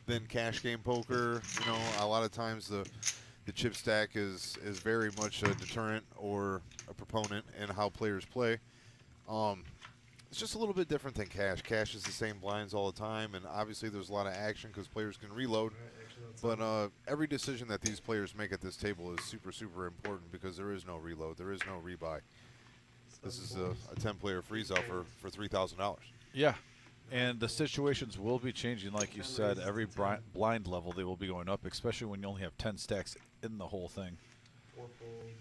than cash game poker. You know, a lot of times the chip stack is very much a deterrent or a proponent in how players play. It's just a little bit different than cash. Cash is the same blinds all the time, and obviously there's a lot of action because players can reload. But every decision that these players make at this table is super, super important because there is no reload. There is no rebuy. This is a 10-player freeze-out for $3,000. Yeah. And the situations will be changing, like you said. Every blind level, they will be going up, especially when you only have 10 stacks in the whole thing. 4 folds.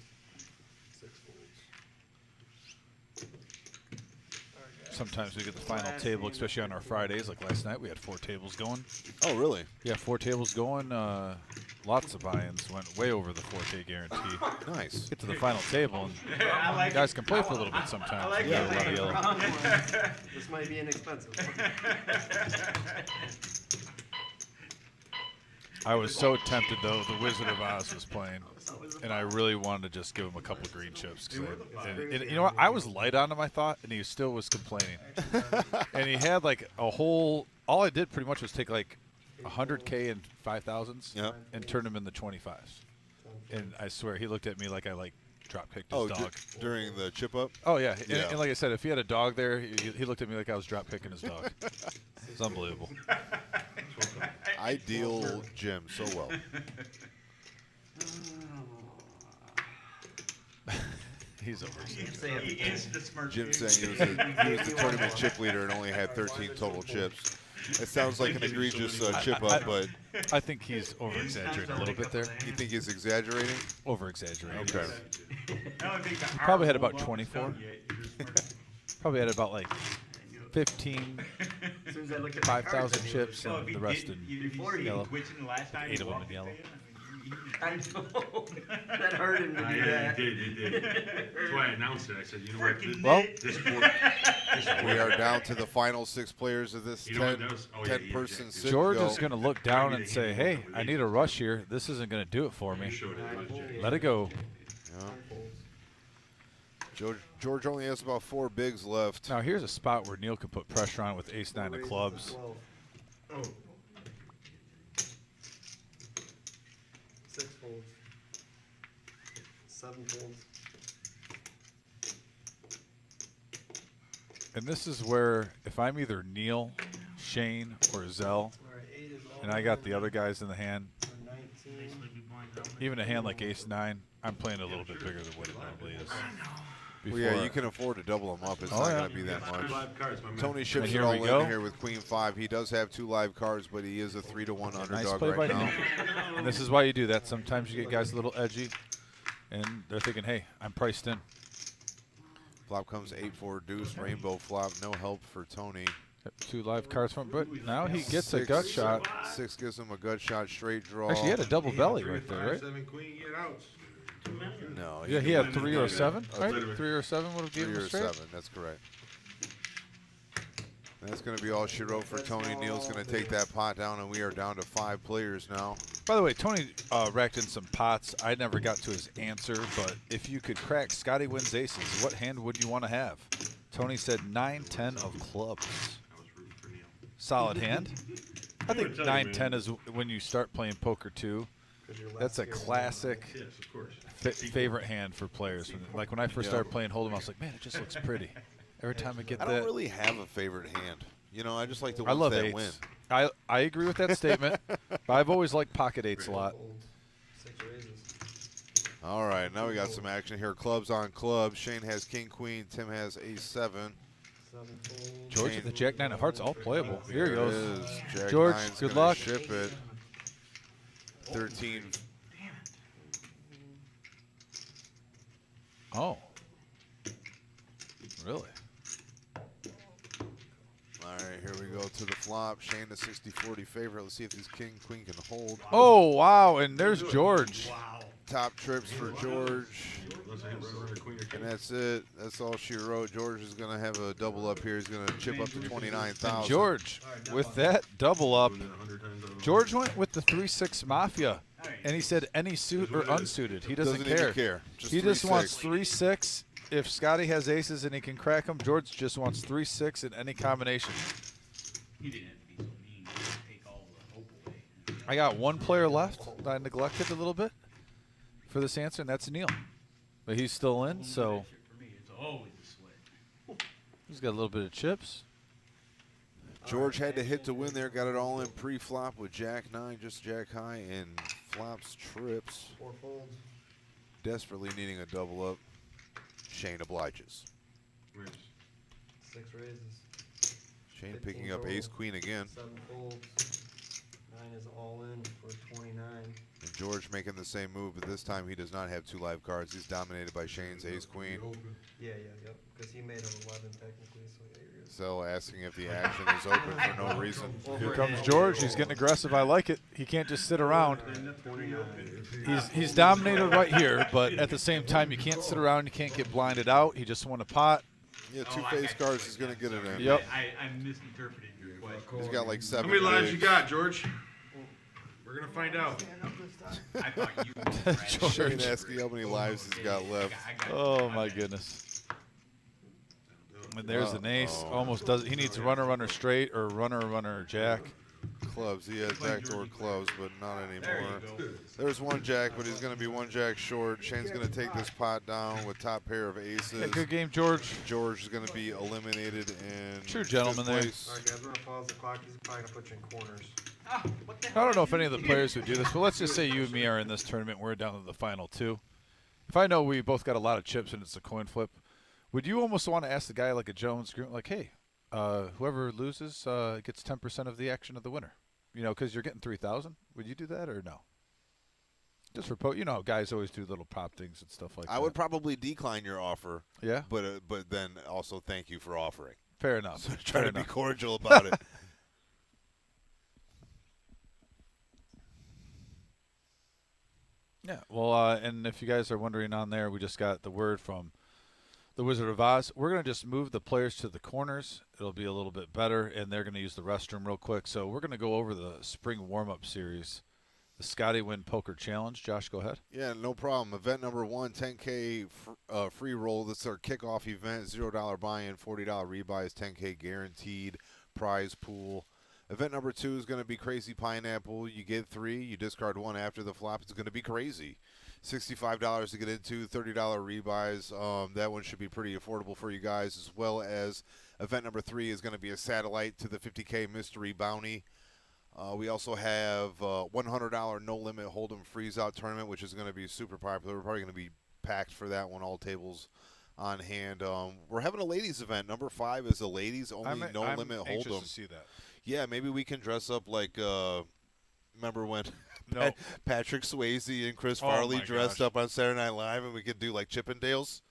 6 folds. Sometimes we get the final table, especially on our Fridays. Like last night, we had 4 tables going. Oh, really? Yeah, 4 tables going. Lots of buy-ins. Went way over the 4K guarantee. Nice. Get to the final table, and guys can play for a little bit sometimes. like We got it. a lot of yellow. This might be inexpensive. I was so tempted, though. The Wizard of Oz was playing, and I really wanted to just give him a couple green chips. And you know what? I was light on him, I thought, and he still was complaining. And he had like a whole. All I did pretty much was take like 100K and 5,000s and turn them into 25s. And I swear, he looked at me like I drop kicked his dog. During the chip up? Oh yeah. Yeah. And like I said, if he had a dog there, he looked at me like I was drop kicking his dog. It's unbelievable. I deal Jim so well. He's over. He is the smart Jim dude. saying he was the tournament chip leader and only had 13 total chips. It sounds like an egregious chip up, but I think he's over-exaggerating a little bit there. you think he's exagerating? Over-exaggerating. Okay. He probably had about 24. Probably had about like 15, 5,000 chips, and the rest in yellow. 8 of them in yellow. I know. That hurt him to do Yeah, that. it did. That's why I announced it. I said, you know what? Well, This board. We are down to the final 6 players of this You know what else? Oh, yeah, 10-person yeah, sit George go. is going to look down and say, hey, I need a rush here. This isn't going to do it for me. Showed it last year. Let it go. George only has about 4 bigs left. Now, here's a spot where Neil can put pressure on with ace-9 of clubs. 12. 6 folds. 7 folds. And this is where, if I'm either Neil, Shane, or Zell, Alright, 8 is all. and I got the other guys in the hand, 19. even a hand like ace-9, I'm playing a little bit bigger than what it normally is. Well, yeah, you can afford to double them up. It's not going to be that Two much. live cards, my man. Tony ships And it here all we in go. here with Queen 5. He does have 2 live cards, but he is a 3-1 Nice underdog play by right now. Neil. And this is why you do that. Sometimes you get guys a little edgy, and they're thinking, hey, I'm priced in. Flop comes 8-4 deuce, rainbow flop. No help for Tony. Got 2 live cards from him, but now he gets a 6 gut shot. 6 gives him a gut shot, straight draw. Actually, he had a double belly right there, right? 7 queen, get out. Too many? No. Yeah, he had 3 or 7, Oh, right? better. 3 or 7 would have given 3 him or straight. 7. That's correct. And that's going to be all she wrote for Tony. Neal's going to take that pot down, and we are down to 5 players now. By the way, Tony racked in some pots. I never got to his answer, but if you could crack Scotty wins aces, what hand would you want to have? Tony said 9-10 of clubs. I was rooting for Neil. Solid hand. I think tell you, 9-10 is when you start playing poker too. That's a classic Yes, of course. favorite hand for players. Like when I first started playing Hold'em, I was like, man, it just looks pretty. Every time I get I that. don't really have a favorite hand. You know, I just like the I ones love that eights. win. I agree with that statement, but I've always liked pocket eights a lot. Folds. 6 raises. All right, now we got some action here. Clubs on clubs. Shane has king, queen. Tim has ace 7. 7 folds. George with the jack 9 of hearts, all playable. Here he There it goes. is. Jack George, 9's good gonna luck. Ship it. 13. Oh. Really? All right, here we go to the flop. Shane, the 60-40 favorite. Let's see if this king, queen can hold. Oh, wow. And there's George. Wow. Top trips for George. Unless I hit right around the queen or king. And that's it. That's all she wrote. George is going to have a double up here. He's going to chip up to 29,000. George, with that double up, Doing it 100 times out of George went with the 3-6 Mafia. And he said any suit or unsuited. He doesn't even care. care. He just 3-6. wants 3-6. If Scotty has aces and he can crack them, George just wants 3-6 in any combination. He didn't have to be so mean. Just take all the hope away. I got one player left that I neglected a little bit for this answer, and that's Neil. But he's still in, so For me, it's always a sweat. he's got a little bit of chips. George had to hit to win there. Got it all in pre-flop with Jack 9, just Jack high, and flops trips. 4 folds. Desperately needing a double up. Shane obliges. Raise. 6 raises. Shane 15 picking up total. ace queen again. 7 folds. 9 is all in for 29. And George making the same move, but this time he does not have 2 live cards. He's dominated by Shane's ace queen. Yeah, yep. Because he made an 11 technically, so yeah, you're good. So asking if the action is open for no reason. Here comes George. He's getting aggressive. I like it. He can't just sit around. 29. He's dominated right here, but at the same time, you can't sit around. You can't get blinded out. He just won a pot. Yeah, 2 Oh, face cards. He's going to get it in. Yep. I misinterpreted your question. He's got like 7 How many lives you bigs. got, George? We're going to find out. I thought you were Shane asking how many lives he's got left. Oh, my goodness. And there's an ace. Almost does. He needs runner straight or runner jack. Clubs. He has backdoor clubs, but not anymore. go. There's 1 jack, but he's going to be 1 jack short. Shane's going to take this pot down with top pair of aces. Yeah, good game, George. George is going to be eliminated in True gentleman there. fifth All right, guys, we're going to pause the clock. He's probably going to put you in corners. I don't know if any of the players would do this, but let's just say you and me are in this tournament. We're down to the final 2. If I know we both got a lot of chips and it's a coin flip, would you almost want to ask the guy like a Jones group, like, hey, whoever loses gets 10% of the action of the winner? You know, because you're getting 3,000. Would you do that or no? Just for you know, guys always do little prop things and stuff like that. I would probably decline your offer, Yeah, but then also thank you for offering. fair enough. So try Fair to be enough. cordial about it. Yeah, well, and if you guys are wondering on there, we just got the word from the Wizard of Oz. We're going to just move the players to the corners. It'll be a little bit better, and they're going to use the restroom real quick. So we're going to go over the spring warm-up series, the Scotty Win Poker Challenge. Josh, go ahead. Yeah, no problem. Event number 1, 10K free roll. This is our kickoff event. $0 buy-in, $40 rebuys, 10K guaranteed prize pool. Event number 2 is going to be Crazy Pineapple. You get 3, you discard 1 after the flop. It's going to be crazy. $65 to get into, $30 rebuys. That one should be pretty affordable for you guys, as well as event number 3 is going to be a satellite to the 50K mystery bounty. We also have $100 no limit hold'em freeze out tournament, which is going to be super popular. We're probably going to be packed for that one. All tables on hand. We're having a ladies event. Number 5 is a ladies only no limit I'm anxious hold'em. to see that. Yeah, maybe we can dress up like. Remember when No. Patrick Swayze and Chris Oh, Farley my dressed gosh. up on Saturday Night Live, and we could do like Chippendales?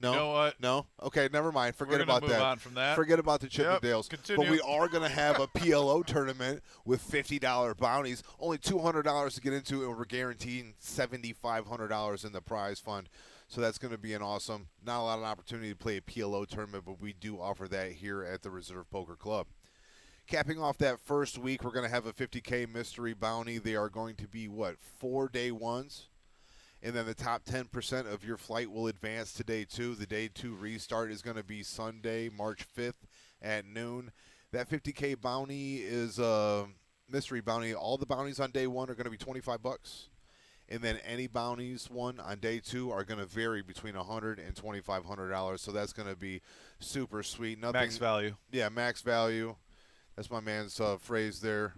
No, You know what? no. Okay, never mind. We're Forget gonna about move that. on from that. Forget about the Yep, Chippendales. continue. But we are going to have a PLO tournament with $50 bounties. Only $200 to get into, and we're guaranteeing $7,500 in the prize fund. So that's going to be an awesome. Not a lot of opportunity to play a PLO tournament, but we do offer that here at the Reserve Poker Club. Capping off that first week, we're going to have a $50K mystery bounty. They are going to be, 4 day ones? And then the top 10% of your flight will advance to day 2. The day 2 restart is going to be Sunday, March 5th at noon. That 50K bounty is a mystery bounty. All the bounties on day 1 are going to be $25. And then any bounties won on day 2 are going to vary between $100 and $2,500. So that's going to be super sweet. Nothing, Max value. Yeah, max value. That's my man's phrase there.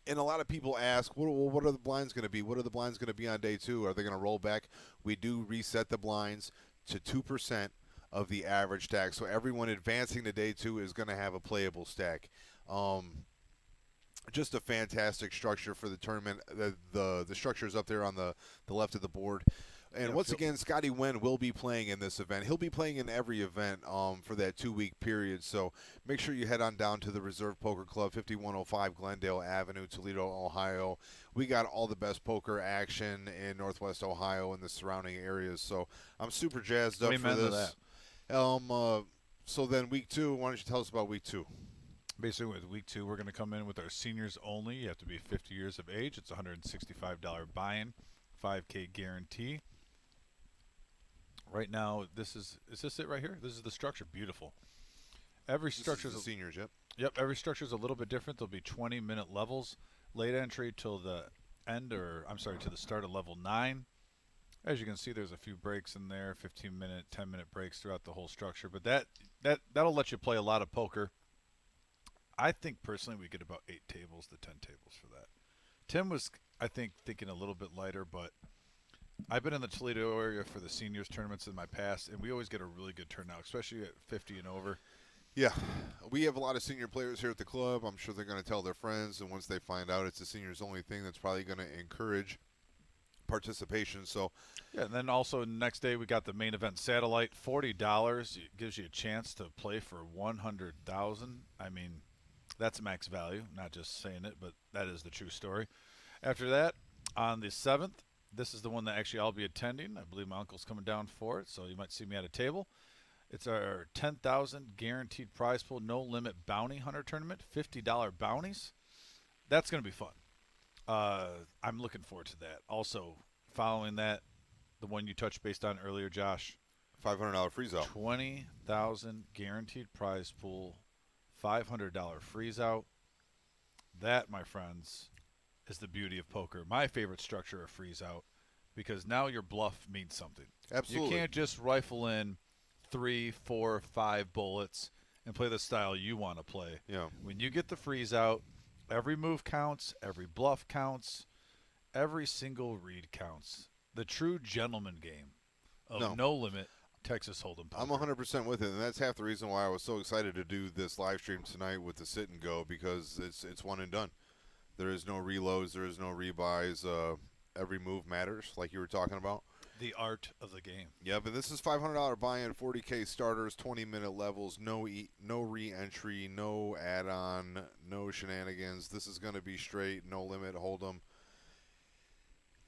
And a lot of people ask, what are the blinds going to be? What are the blinds going to be on day 2? Are they going to roll back? We do reset the blinds to 2% of the average stack. So everyone advancing to day 2 is going to have a playable stack. Just a fantastic structure for the tournament. The structure is up there on the left of the board. And once again, Scotty Nguyen will be playing in this event. He'll be playing in every event for that 2-week period. So make sure you head on down to the Reserve Poker Club, 5105 Glendale Avenue, Toledo, Ohio. We got all the best poker action in Northwest Ohio and the surrounding areas. So I'm super jazzed up for this. So then week 2, why don't you tell us about week 2? Basically, with week 2, we're going to come in with our seniors only. You have to be 50 years of age. It's $165 buy-in, $5K guarantee. Right now, is this it right here? This is the structure. Beautiful. Every structure is the seniors, yep. Yep, every structure is a little bit different. There'll be 20-minute levels. Late entry till the to the start of level 9. As you can see, there's a few breaks in there, 15-minute, 10-minute breaks throughout the whole structure. But that'll let you play a lot of poker. I think personally we get about 8 tables to 10 tables for that. Tim was, I think, thinking a little bit lighter, but I've been in the Toledo area for the seniors tournaments in my past, and we always get a really good turnout, especially at 50 and over. Yeah, we have a lot of senior players here at the club. I'm sure they're going to tell their friends, and once they find out it's a seniors only thing, that's probably going to encourage participation. So, yeah, and then also next day we got the main event satellite, $40. It gives you a chance to play for $100,000. I mean, that's max value. Not just saying it, but that is the true story. After that, on the 7th, this is the one that actually I'll be attending. I believe my uncle's coming down for it, so you might see me at a table. It's our $10,000 guaranteed prize pool, no limit bounty hunter tournament, $50 bounties. That's going to be fun. I'm looking forward to that. Also, following that, the one you touched based on earlier, Josh. $500 freeze out. $20,000 guaranteed prize pool, $500 freeze out. That, my friends, is the beauty of poker. My favorite structure of freeze out, because now your bluff means something. Absolutely. You can't just rifle in 3, 4, 5 bullets and play the style you want to play. Yeah. When you get the freeze out, every move counts, every bluff counts, every single read counts. The true gentleman game of no limit Texas Hold'em poker. I'm 100% with it, and that's half the reason why I was so excited to do this live stream tonight with the sit and go, because it's one and done. There is no reloads, there is no rebuys. Every move matters, like you were talking about. The art of the game. Yeah, but this is $500 buy-in, 40K starters, 20-minute levels, no re-entry, no add-on, no shenanigans. This is going to be straight, no limit, Hold'em.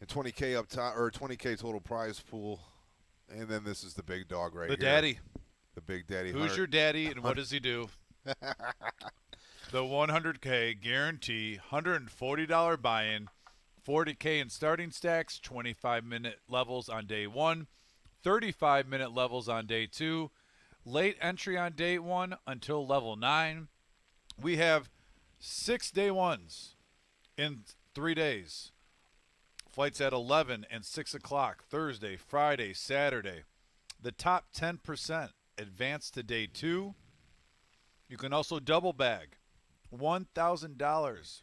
And 20K up top, or 20K total prize pool. And then this is the big dog right here. The daddy. The big daddy. Who's your daddy and what does he do? The 100K guarantee, $140 buy-in, 40K in starting stacks, 25-minute levels on day 1, 35-minute levels on day 2, late entry on day 1 until level 9. We have 6 day 1s in 3 days. Flights at 11 and 6 o'clock, Thursday, Friday, Saturday. The top 10% advance to day 2. You can also double bag. $1,000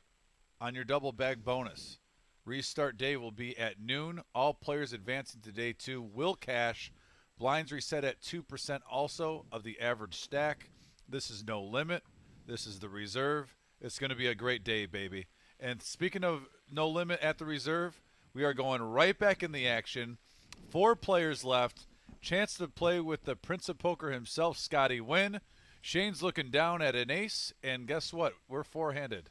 on your double bag bonus. Restart day will be at noon. All players advancing to day 2 will cash. Blinds reset at 2% also of the average stack. This is no limit. This is the reserve. It's going to be a great day, baby. And speaking of no limit at the reserve, we are going right back in the action. 4 players left. Chance to play with the Prince of Poker himself, Scotty Wynn. Shane's looking down at an ace, and guess what? We're four-handed.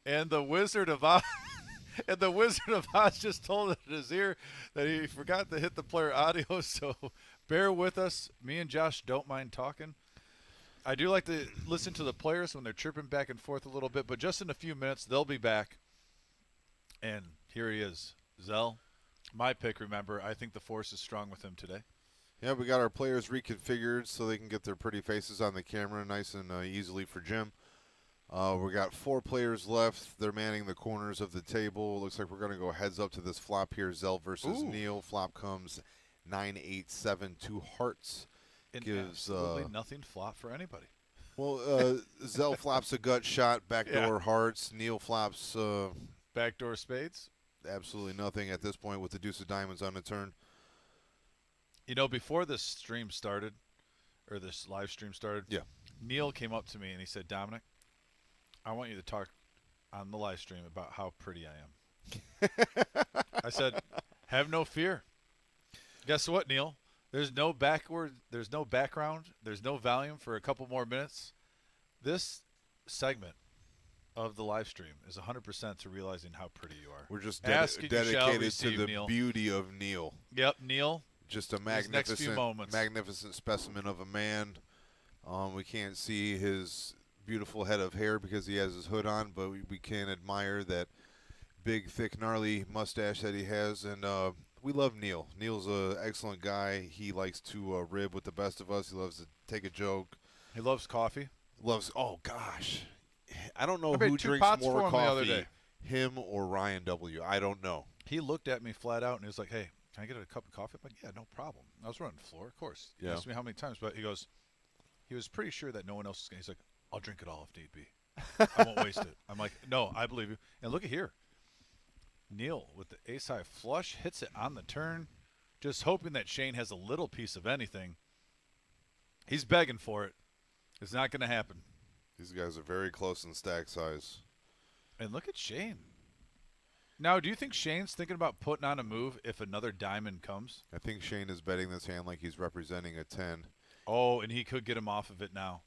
And the Wizard of Oz, and the Wizard of Oz just told in his ear that he forgot to hit the player audio. So bear with us. Me and Josh don't mind talking. I do like to listen to the players when they're chirping back and forth a little bit, but just in a few minutes they'll be back. And here he is, Zell. My pick. Remember, I think the force is strong with him today. Yeah, we got our players reconfigured so they can get their pretty faces on the camera nice and easily for Jim. We got 4 players left. They're manning the corners of the table. Looks like we're going to go heads up to this flop here. Zell versus Neil. Flop comes 9-8-7, 2 hearts. And Gives absolutely nothing flop for anybody. Well, Zell flops a gut shot, backdoor hearts. Neil flops backdoor spades. Absolutely nothing at this point with the deuce of diamonds on the turn. You know, before this stream started, or this live stream started, Neil came up to me and he said, Dominic, I want you to talk on the live stream about how pretty I am. I said, have no fear. Guess what, Neil? There's no background, there's no volume for a couple more minutes. This segment of the live stream is 100% to realizing how pretty you are. We're just dedicated to the Neil. beauty of Neil. Yep, Neil. Just a next few moments. magnificent specimen of a man. We can't see his beautiful head of hair because he has his hood on, but we can admire that big, thick, gnarly mustache that he has, and we love Neil. Neil's an excellent guy. He likes to rib with the best of us. He loves to take a joke. He loves coffee. Oh, gosh. I don't know I made who 2 drinks pots more for him the other coffee, day. him or Ryan W. I don't know. He looked at me flat out and he was like, hey, can I get a cup of coffee? I'm like, yeah, no problem. I was running the floor, of course. He asked me how many times, but he goes, he was pretty sure that no one else is going to. He's like, I'll drink it all if need be. I won't waste it. I'm like, no, I believe you. And look at here. Neil with the ace-high flush hits it on the turn, just hoping that Shane has a little piece of anything. He's begging for it. It's not going to happen. These guys are very close in stack size. And look at Shane. Now, do you think Shane's thinking about putting on a move if another diamond comes? I think Shane is betting this hand like he's representing a 10. Oh, and he could get him off of it now.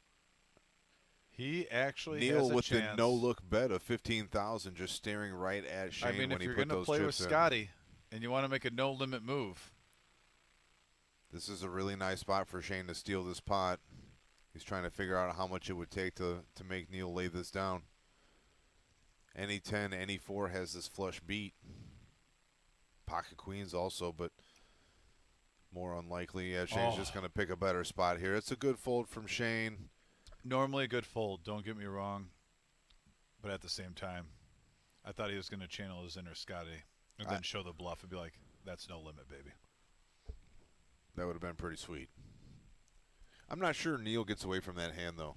He actually Neil has a with chance. the no-look bet of 15,000, just staring right at Shane I mean, when if he you're put going to those play with chips in. Scotty and you want to make a no-limit move. This is a really nice spot for Shane to steal this pot. He's trying to figure out how much it would take to make Neil lay this down. Any 10, any 4 has this flush beat. Pocket queens also, but more unlikely. Yeah, Shane's just going to pick a better spot here. It's a good fold from Shane. Normally a good fold, don't get me wrong. But at the same time, I thought he was going to channel his inner Scotty and then show the bluff and be like, that's no limit, baby. That would have been pretty sweet. I'm not sure Neil gets away from that hand, though.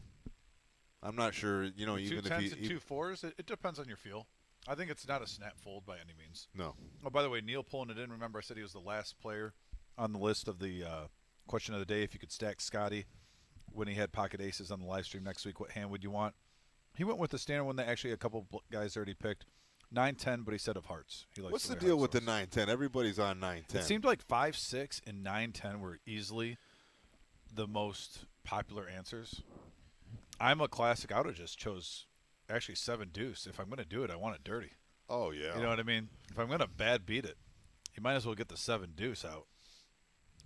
I'm not sure, you know, even if he... 2 10s and 2 4s, it depends on your feel. I think it's not a snap fold by any means. No. Oh, by the way, Neil pulling it in. Remember I said he was the last player on the list of the question of the day. If you could stack Scotty when he had pocket aces on the live stream next week, what hand would you want? He went with the standard one that actually a couple guys already picked. 9-10, but he said of hearts. He likes What's the deal with the 9-10? Everybody's on 9-10. It seemed like 5-6 and 9-10 were easily the most popular answers. I'm a classic. I would have just chose actually 7 deuce. If I'm going to do it, I want it dirty. Oh, yeah. You know what I mean? If I'm going to bad beat it, you might as well get the 7 deuce out.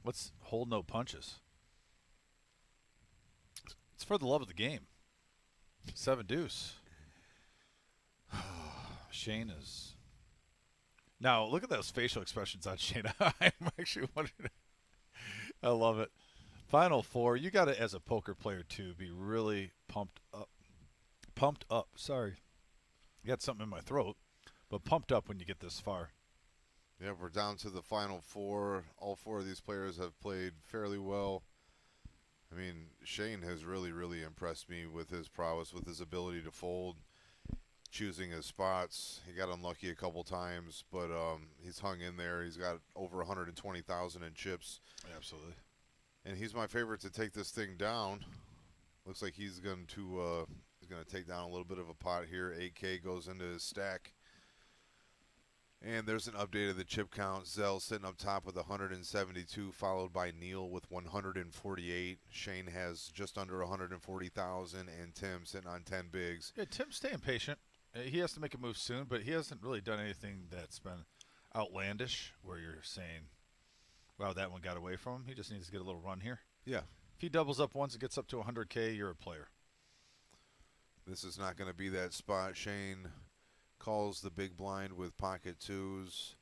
Let's hold no punches. It's for the love of the game. 7 deuce. Shane is. Now, look at those facial expressions on Shane. I'm actually wondering. I love it. Final 4. You got to, as a poker player, too, be really pumped up. Pumped up. Sorry. I got something in my throat. But pumped up when you get this far. Yeah, we're down to the final 4. All 4 of these players have played fairly well. I mean, Shane has really, really impressed me with his prowess, with his ability to fold, choosing his spots. He got unlucky a couple times, but he's hung in there. He's got over 120,000 in chips. Absolutely. And he's my favorite to take this thing down. Looks like he's going to take down a little bit of a pot here. 8K goes into his stack. And there's an update of the chip count. Zell sitting up top with 172, followed by Neil with 148. Shane has just under 140,000, and Tim sitting on 10 bigs. Yeah, Tim's staying patient. He has to make a move soon, but he hasn't really done anything that's been outlandish where you're saying, wow, that one got away from him. He just needs to get a little run here. Yeah. If he doubles up once and gets up to 100K, you're a player. This is not going to be that spot. Shane calls the big blind with pocket twos.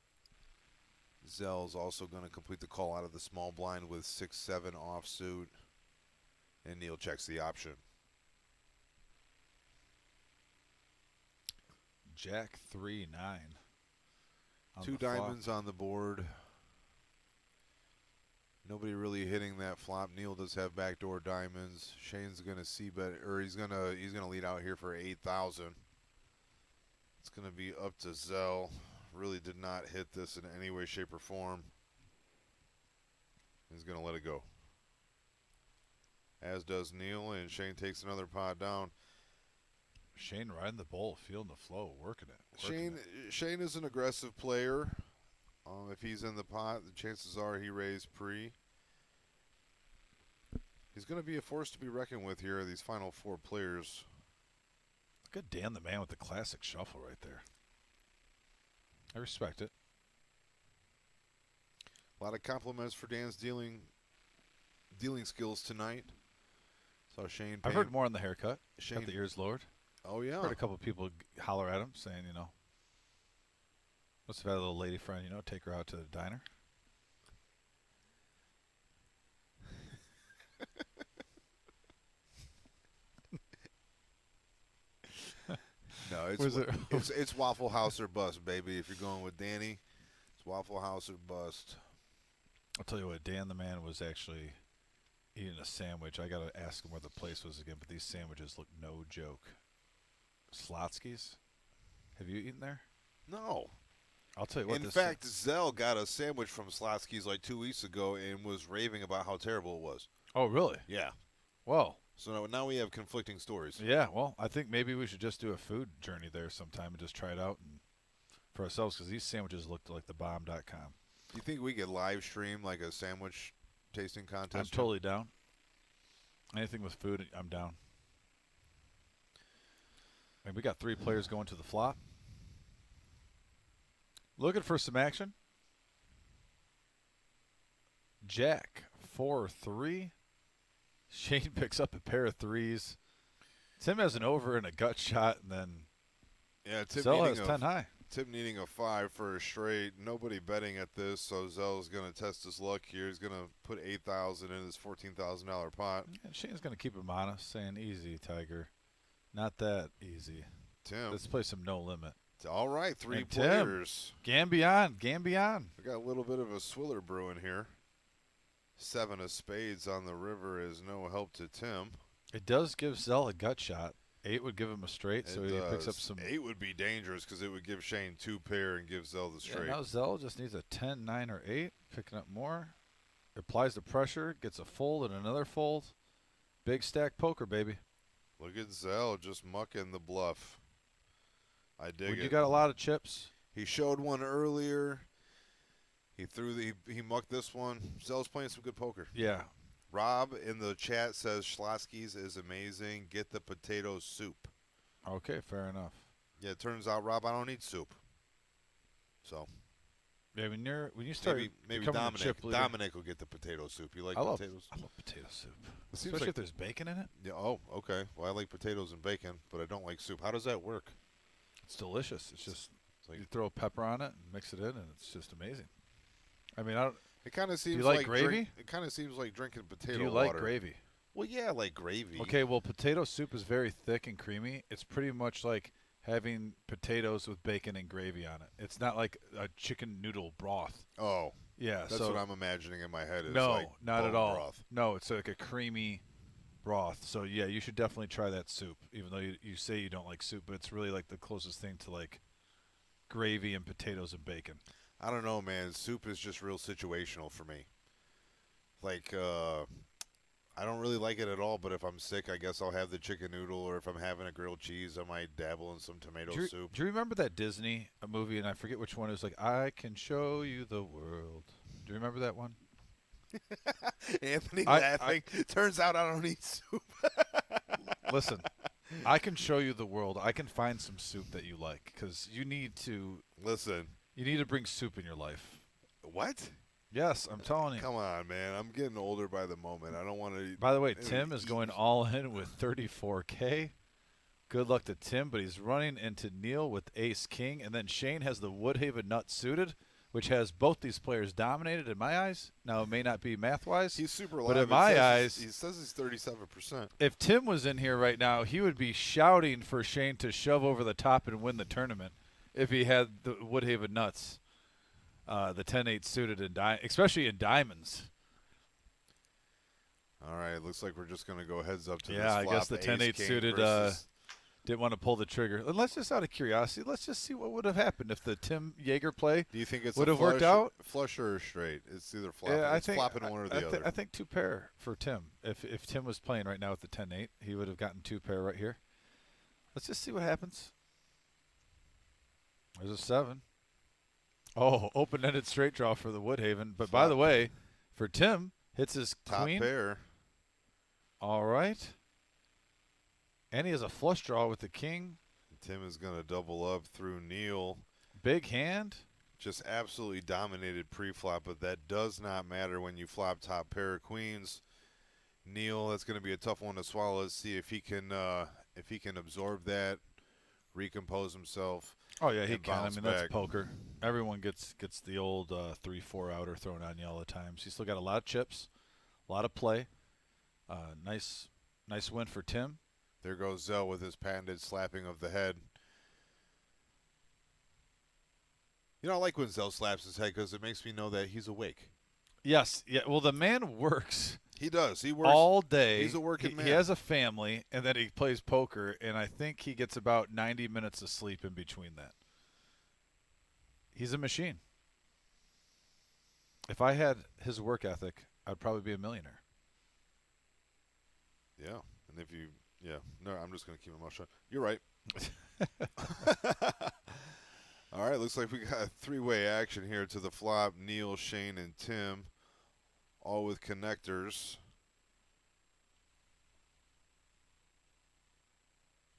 Zell's also going to complete the call out of the small blind with 6-7 offsuit. And Neil checks the option. Jack 3-9. Two diamonds on the board. Nobody really hitting that flop. Neil does have backdoor diamonds. Shane's gonna see bet, or he's gonna lead out here for 8,000. It's gonna be up to Zell. Really did not hit this in any way, shape, or form. He's gonna let it go. As does Neil, and Shane takes another pot down. Shane riding the bowl, feeling the flow, working it. Shane is an aggressive player. If he's in the pot, the chances are he raised pre. He's going to be a force to be reckoned with here, these final four players. Look at Dan the man with the classic shuffle right there. I respect it. A lot of compliments for Dan's dealing skills tonight. Saw Shane. I've heard more on the haircut. Shane, got the ears lowered. Oh, yeah. Heard a couple of people holler at him saying, must have had a little lady friend, take her out to the diner. No, it's Waffle House or bust, baby. If you're going with Danny, it's Waffle House or bust. I'll tell you what, Dan the man was actually eating a sandwich. I got to ask him where the place was again, but these sandwiches look no joke. Slotsky's? Have you eaten there? No. I'll tell you what. In fact, Zell got a sandwich from Slotsky's like 2 weeks ago and was raving about how terrible it was. Oh, really? Yeah. Well. So now we have conflicting stories. Yeah, well, I think maybe we should just do a food journey there sometime and just try it out for ourselves because these sandwiches looked like the bomb.com. Do you think we could live stream like a sandwich tasting contest? I'm totally down. Anything with food, I'm down. And we got 3 players going to the flop. Looking for some action. Jack 4-3. Shane picks up a pair of 3s. Tim has an over and a gut shot, and then Zell has 10 high. Tim needing a 5 for a straight. Nobody betting at this, so Zell's going to test his luck here. He's going to put 8,000 in his $14,000 pot. And Shane's going to keep him honest, saying, easy, Tiger. Not that easy. Tim. Let's play some no limit. All right, 3 and players. Tim, Gambion. We got a little bit of a swiller brewing here. 7 of spades on the river is no help to Tim. It does give Zell a gut shot. 8 would give him a straight, so he picks up some. 8 would be dangerous because it would give Shane 2 pair and give Zell the straight. Yeah, now Zell just needs a 10, 9, or 8, picking up more. Applies the pressure, gets a fold and another fold. Big stack poker, baby. Look at Zell just mucking the bluff. I dig it. You got a lot of chips. He showed one earlier. He mucked this one. Zell's playing some good poker. Yeah. Rob in the chat says Schlotsky's is amazing. Get the potato soup. Okay, fair enough. Yeah, it turns out, Rob, I don't eat soup. So. Yeah, when you start maybe Dominic will get the potato soup. You like potatoes? I love potato soup. Especially like, if there's bacon in it. Yeah. Oh, okay. Well, I like potatoes and bacon, but I don't like soup. How does that work? It's delicious. It's just like you throw pepper on it and mix it in, and it's just amazing. I mean, It kind of seems do you like gravy? It kind of seems like drinking potato Do you water. like gravy? Well, yeah, I like gravy. Okay, well, potato soup is very thick and creamy. It's pretty much like having potatoes with bacon and gravy on it. It's not like a chicken noodle broth. Oh. Yeah, that's what I'm imagining in my head. Is no, like not at all. Broth. No, it's like a creamy broth. So, yeah, you should definitely try that soup, even though you say you don't like soup, but it's really like the closest thing to like gravy and potatoes and bacon. I don't know, man. Soup is just real situational for me. Like, I don't really like it at all, but if I'm sick, I guess I'll have the chicken noodle, or if I'm having a grilled cheese, I might dabble in some tomato soup. Do you remember that Disney movie, and I forget which one, it was like, I can show you the world. Do you remember that one? Anthony laughing. Turns out I don't eat soup. Listen, I can show you the world. I can find some soup that you like, because you need to bring soup in your life. What? Yes, I'm telling you. Come on, man. I'm getting older by the moment. I don't want to eat. By the way, Tim is going all in with 34K. Good luck to Tim, but he's running into Neil with ace king, and then Shane has the Woodhaven nut suited, which has both these players dominated in my eyes. Now, it may not be math-wise. He's super but live. in my eyes, he says he's 37%. If Tim was in here right now, he would be shouting for Shane to shove over the top and win the tournament if he had the Woodhaven nuts, the 10-8 suited, especially in diamonds. All right, looks like we're just going to go heads up to this Yeah, I flop. guess the 10-8 suited didn't want to pull the trigger. And let's just, out of curiosity, let's just see what would have happened if the Tim Yeager play Do you think it's would have worked out. Flush or straight? It's either flopping. Yeah, It's flopping one or the other. I think two pair for Tim. If Tim was playing right now with the 10-8, he would have gotten two pair right here. Let's just see what happens. There's a 7. Oh, open-ended straight draw for the Woodhaven. But by the way, for Tim, hits his Top queen. pair. All right. And he has a flush draw with the king. Tim is going to double up through Neil. Big hand. Just absolutely dominated pre-flop, but that does not matter when you flop top pair of queens. Neil, that's going to be a tough one to swallow. Let's see if he can absorb that, recompose himself. Oh yeah, he can. I bounce mean, back. that's poker. Everyone gets the old 3-4 outer thrown on you all the time. So he's still got a lot of chips, a lot of play. Nice win for Tim. There goes Zell with his patented slapping of the head. You know, I like when Zell slaps his head because it makes me know that he's awake. Yes. Yeah. Well, the man works. He does. He works all day. He's a working man. He has a family, and then he plays poker, and I think he gets about 90 minutes of sleep in between that. He's a machine. If I had his work ethic, I'd probably be a millionaire. Yeah. And if you... Yeah, no, I'm just going to keep my mouth shut. You're right. All right, looks like we got a three-way action here to the flop. Neil, Shane, and Tim, all with connectors.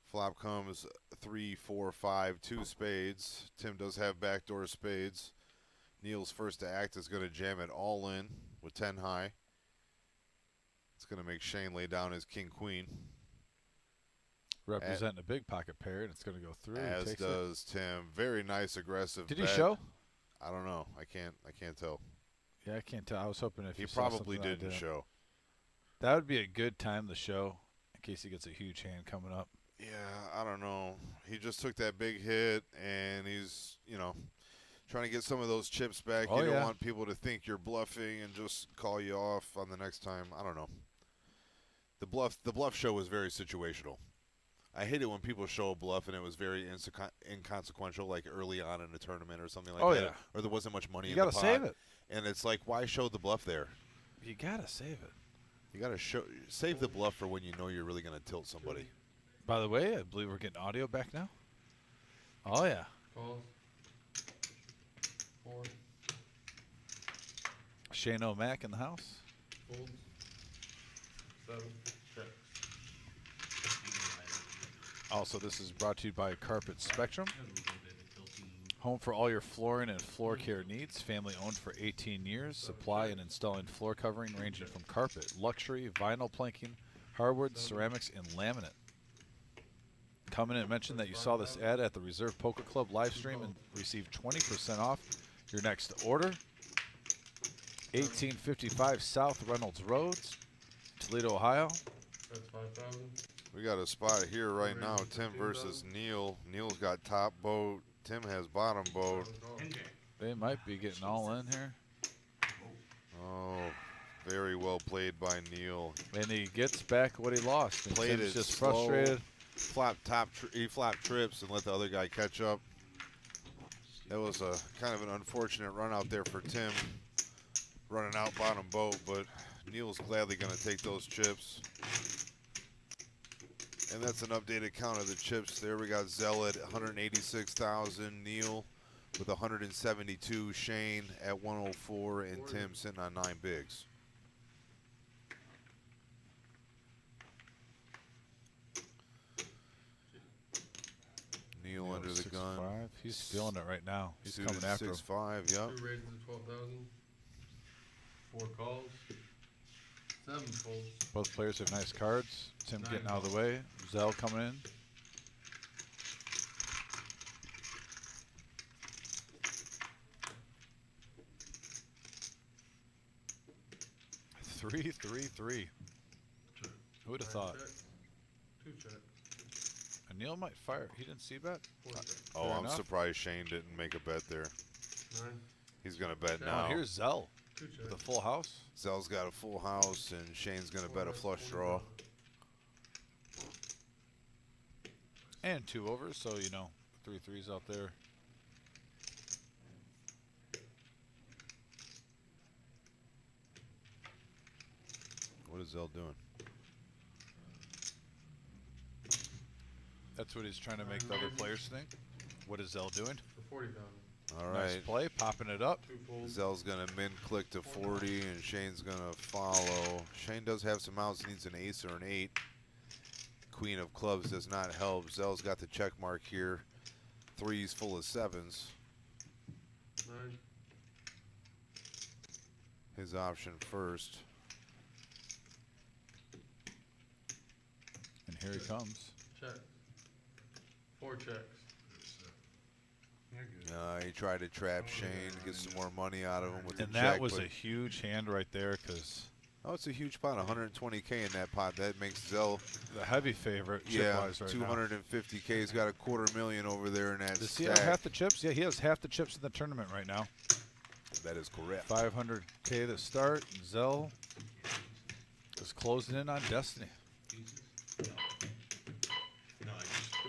Flop comes 3, 4, 5, 2 spades. Tim does have backdoor spades. Neil's first to act is going to jam it all in with 10 high. It's going to make Shane lay down his king-queen. Representing a big pocket pair, and it's going to go through. As does Tim. Very nice, aggressive. Did bet. he show? I don't know. I can't tell. Yeah, I can't tell. I was hoping if he you saw probably something didn't show. That would be a good time to show in case he gets a huge hand coming up. Yeah, I don't know. He just took that big hit, and he's trying to get some of those chips back. Oh, you don't want people to think you're bluffing and just call you off on the next time. I don't know. The bluff show was very situational. I hate it when people show a bluff and it was very inconsequential, like early on in a tournament or something like that. Yeah. Or there wasn't much money in the the pot. pot. You got to save it. And it's like, why show the bluff there? You got to save it. You got to save the bluff for when you know you're really going to tilt somebody. By the way, I believe we're getting audio back now. Oh, yeah. Calls. 4. Shane O'Mac in the house. Folds. 7. Checks. Also, this is brought to you by Carpet Spectrum. Home for all your flooring and floor care needs. Family owned for 18 years. Supply and installing floor covering ranging from carpet, luxury, vinyl planking, hardwood, ceramics, and laminate. Come in and mention that you saw this ad at the Reserve Poker Club live stream and receive 20% off your next order. 1855 South Reynolds Road, Toledo, Ohio. That's 5,000. We got a spot here right now. Tim versus Neil. Neil's got top boat. Tim has bottom boat. They might be getting all in here. Oh, very well played by Neil. And he gets back what he lost. And Played Tim's it just slow. frustrated. He flopped trips and let the other guy catch up. That was a kind of an unfortunate run out there for Tim. Running out bottom boat, but Neil's gladly going to take those chips. And that's an updated count of the chips there. We got Zell at 186,000, Neil with 172, Shane at 104, and Tim sitting on 9 bigs. Neil under the gun. 6'5". He's feeling it right now. He's Suited coming after him. 6'5", yep. 2 raises of 12,000. 4 calls. 7 folds. Both players have nice cards. Tim 9 getting out of the way. Zell coming in. Three, 3, 3. Check. Who would have 9 thought? checks. 2 checks. And Neil might fire. He didn't see bet. 4 checks. Oh, Fair I'm enough. surprised Shane didn't make a bet there. 9. He's going to bet Oh, now. Oh, here's Zell 2 checks. with a full house. Zell's got a full house, and Shane's going to bet a flush draw. And 2 overs, so, you know, 3 threes out there. What is Zell doing? That's what he's trying to make the other players think. What is Zell doing? For 40,000. All Nice right. play, popping it up. 2 folds. Zell's going to min click to 40, and Shane's going to follow. Shane does have some outs. Needs an ace or an 8. Queen of clubs does not help. Zell's got the check mark here. 3's full of 7s. 9. His option first. And here he comes. Check. 4 checks. He tried to trap Shane, get some more money out of him with the And check. that was but- a huge hand right there because Oh, it's a huge pot, 120K in that pot. That makes Zell, the heavy favorite yeah, chip-wise right now. 250K. He's got a $250,000 over there in that Does he have stack. half the chips? Yeah, he has half the chips in the tournament right now. That is correct. 500K to start. Zell is closing in on Destiny. Could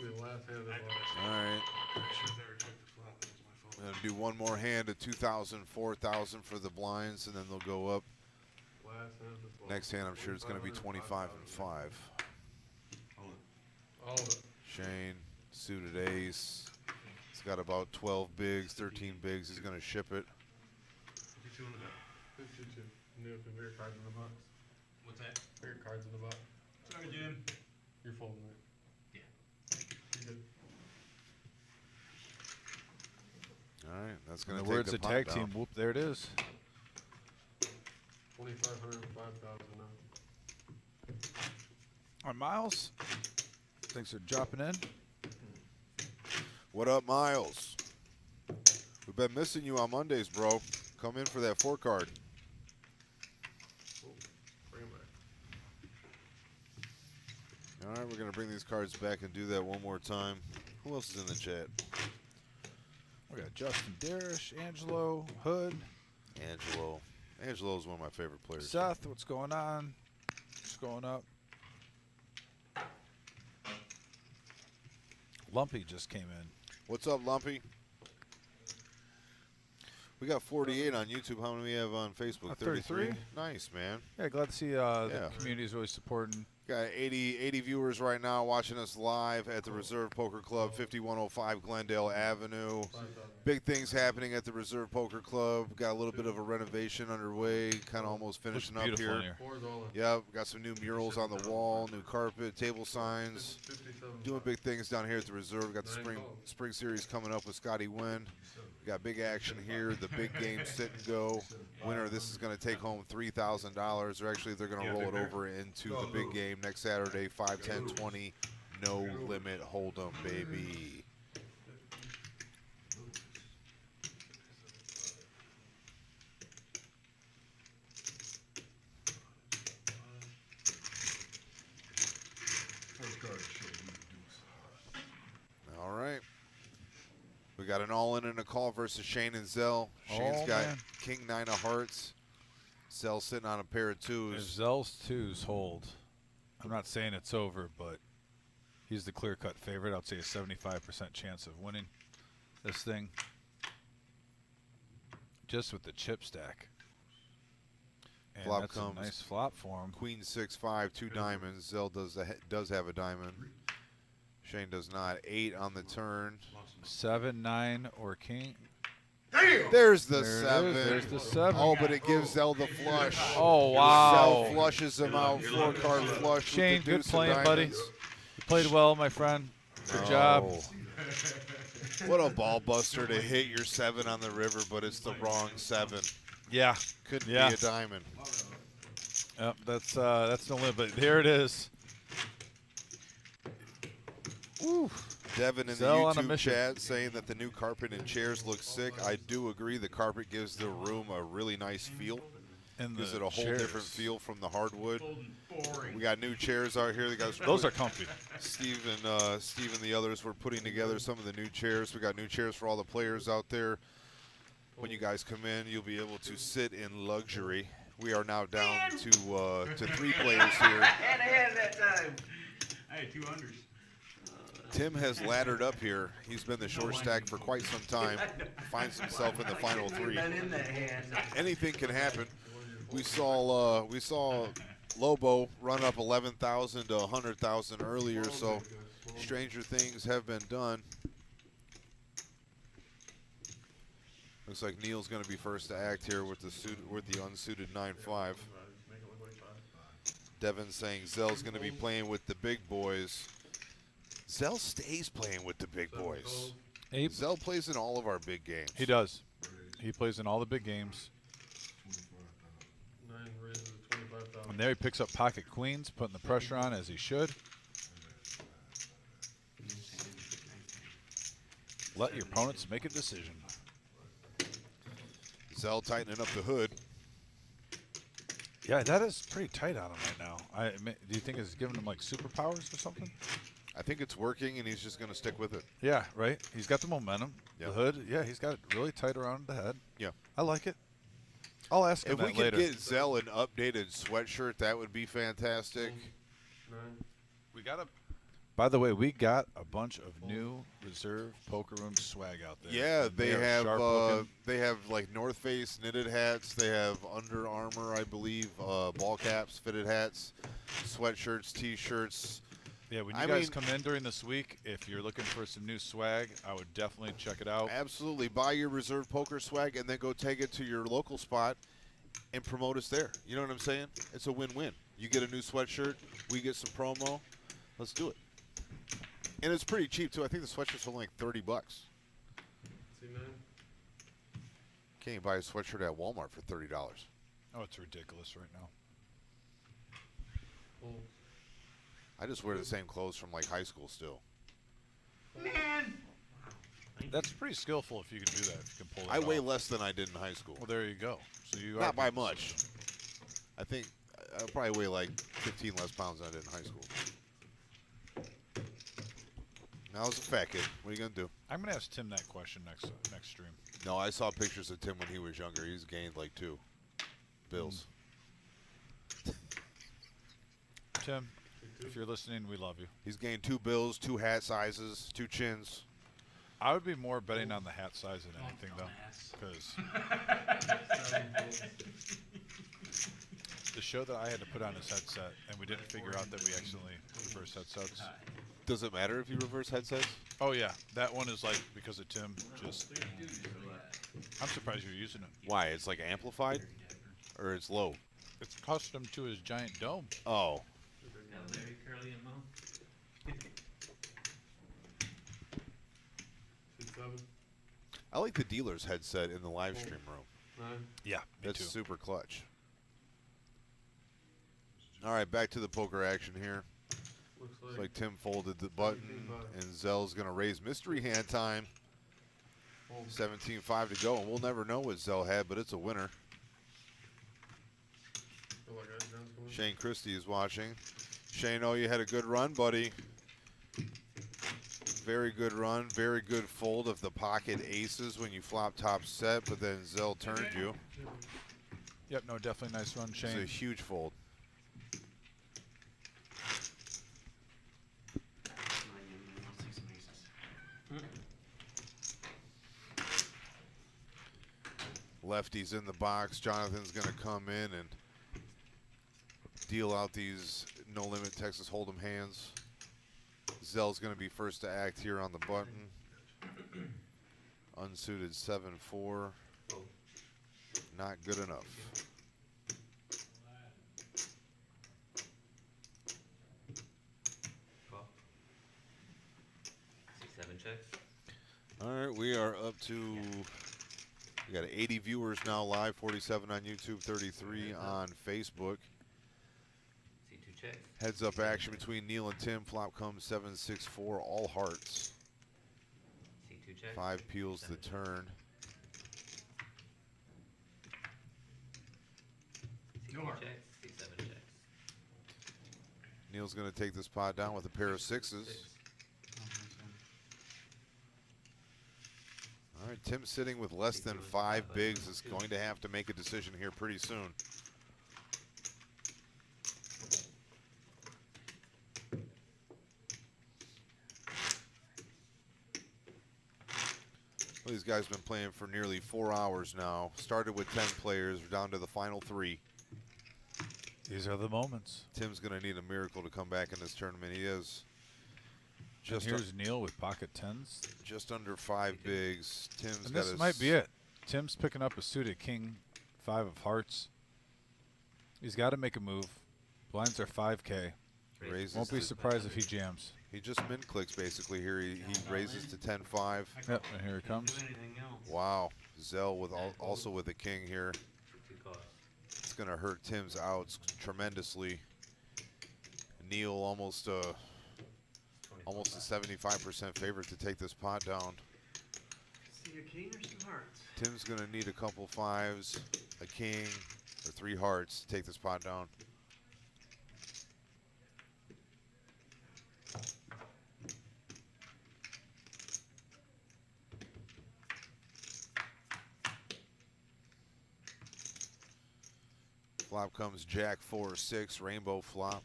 be the last hand of the watch. All right. I'm going to do one more hand of 2,000, 4,000 for the blinds, and then they'll go up. Last hand of the ball. Next hand, I'm sure it's going to be 25 and 5. All of it. Shane, suited ace. He's got about 12 bigs, 13 bigs. He's going to ship it. 2 Neil, the bigger cards in the box. What's that? Bigger cards in the box. Sorry, Jim. You're folding it. Yeah. You're good. All right, that's In going the to take words the of pot tag down. team, whoop, there it is. 2,500 and 5,000 now. On Miles, thanks for dropping in. What up, Miles? We've been missing you on Mondays, bro. Come in for that 4 card. Bring it back. All right, we're going to bring these cards back and do that one more time. Who else is in the chat? We got Justin Darish, Angelo, Hood, Angelo. Angelo is one of my favorite players. Seth. What's going on? What's going up? Lumpy just came in. What's up, Lumpy? We got 48 on YouTube. How many we have on Facebook? 33. Nice, man. Yeah, glad to see the community is always supporting. Got 80 viewers right now watching us live at the Reserve Poker Club, 5105 Glendale Avenue. Big things happening at the Reserve Poker Club. Got a little bit of a renovation underway, kind of almost finishing up beautiful here. in here. 4's all in. Yep, got some new murals on the wall, new carpet, table signs. 57. Doing big things down here at the Reserve. Got the spring series coming up with Scotty Wynn. We got big action here. The big game sit and go. Winner of this is going to take home $3,000. Or actually, they're going to roll it over into the big game next Saturday, 5, 10, 20. No limit hold'em, baby. All right. We got an all-in and a call versus Shane and Zell. Shane's got man. King 9 of hearts. Zell sitting on a pair of If 2s. Zell's twos hold, I'm not saying it's over, but he's the clear-cut favorite. I'd say a 75% chance of winning this thing. Just with the chip stack. And Flop that's comes a nice flop for him. Queen 6-5, 2 diamonds. Zell does have a diamond. Shane does not. 8 on the turn. 7, 9, or king. There's the There it 7. is. There's the 7. Oh, but it gives Zell the flush. Oh, wow. Zell flushes him out. 4-card flush. Shane, with the good deuce of playing, buddy. diamonds. You played well, my friend. Good job. Oh. What a ball buster to hit your 7 on the river, but it's the wrong 7. Yeah. Couldn't Yeah. be a diamond. Yep, that's no limit. But here it is. Woo. Devin in Zell on a the YouTube mission. chat saying that the new carpet and chairs look sick. I do agree. The carpet gives the room a really nice feel. And Gives the it a whole chairs. different feel from the hardwood. We got new chairs out here. Those are comfy. Steve and the others were putting together some of the new chairs. We got new chairs for all the players out there. When you guys come in, you'll be able to sit in luxury. We are now down to 3 players here. I had that time. I had 2 unders. Tim has laddered up here. He's been the short stack for quite some time. Finds himself in the final 3. Been in that hand. Anything can happen. We saw Lobo run up 11,000 to 100,000 earlier, so stranger things have been done. Looks like Neil's going to be first to act here with the unsuited 9-5. Devin saying Zell's going to be playing with the big boys. Zell stays playing with the big boys. Ape. Zell plays in all of our big games. He does. He plays in all the big games. And there he picks up pocket queens, putting the pressure on as he should. Let your opponents make a decision. Zell tightening up the hood. Yeah, that is pretty tight on him right now. Do you think it's giving him like superpowers or something? I think it's working, and he's just going to stick with it. Yeah, right. He's got the momentum. Yep. The hood. Yeah, he's got it really tight around the head. Yeah. I like it. I'll ask him If we that could later. get Zell an updated sweatshirt, that would be fantastic. We got a. By the way, we got a bunch of new reserve poker room swag out there. Yeah, And they are have sharp looking. they have like North Face knitted hats. They have Under Armour, I believe, ball caps, fitted hats, sweatshirts, T-shirts. Yeah, when you I guys mean- come in during this week, if you're looking for some new swag, I would definitely check it out. Absolutely, buy your reserve poker swag and then go take it to your local spot and promote us there. You know what I'm saying? It's a win-win. You get a new sweatshirt, we get some promo. Let's do it. And it's pretty cheap too. I think the sweatshirt's only like $30. Can't you buy a sweatshirt at Walmart for $30? Oh, it's ridiculous right now. I just wear the same clothes from like high school still. That's pretty skillful if you can do that. If you can pull I that weigh off. less than I did in high school. Well, there you go. So you Not are by pretty much. I think I probably weigh like 15 less pounds than I did in high school. Now as a fat kid, what are you gonna do? I'm gonna ask Tim that question next stream. No, I saw pictures of Tim when he was younger. He's gained like 2 bills. Tim, if you're listening, we love you. He's gained 2 bills, 2 hat sizes, 2 chins. I would be more betting on the hat size than anything, though, because the show that I had to put on his headset, and we didn't figure out that we accidentally reversed headsets. Does it matter if you reverse headsets? Oh yeah, that one is like because of Tim. Just, I'm surprised you're using it. Why? It's like amplified, or it's low. It's custom to his giant dome. Oh, Larry Curly and Mo. I like the dealer's headset in the live stream room. Yeah, me That's too. super clutch. All right, back to the poker action here. Looks like Tim folded the button, and Zell's going to raise mystery hand time. 17-5 to go, and we'll never know what Zell had, but it's a winner. Shane Christie is watching. Shane, oh, you had a good run, buddy. Very good run, very good fold of the pocket aces when you flop top set, but then Zell turned you. Yep, no, definitely nice run, Shane. It's a huge fold. Lefty's in the box. Jonathan's going to come in and deal out these no limit Texas Hold'em hands. Zell's going to be first to act here on the button. Unsuited 7-4. Not good enough. Call. 6-7 checks. All right, we are up to, we got 80 viewers now live, 47 on YouTube, 33 on Facebook. C2 checks. Heads up action between Neil and Tim. Flop comes 7-6-4, all hearts. C2 checks. 5 peels the 7 checks. turn. C2 checks. 6-7 checks. Neil's going to take this pot down with a pair of sixes. All right, Tim sitting with less than 5 bigs is going to have to make a decision here pretty soon. Well, these guys have been playing for nearly 4 hours now. Started with 10 players, we're down to the final 3. These are the moments. Tim's going to need a miracle to come back in this tournament. He is Just here's Neil with pocket tens. Just under 5 bigs. Tim's and got this might be it. Tim's picking up a suited king, 5 of hearts. He's got to make a move. Blinds are 5K. Won't be surprised if he jams. He just min clicks basically here. He raises to 10-5. Yep, and here he comes. Wow, Zell with also with a king here. It's gonna hurt Tim's outs tremendously. Neil almost a 75% favorite to take this pot down. See a king or some hearts? Tim's gonna need a couple 5s, a king, or 3 hearts to take this pot down. Flop comes Jack 4-6, rainbow flop.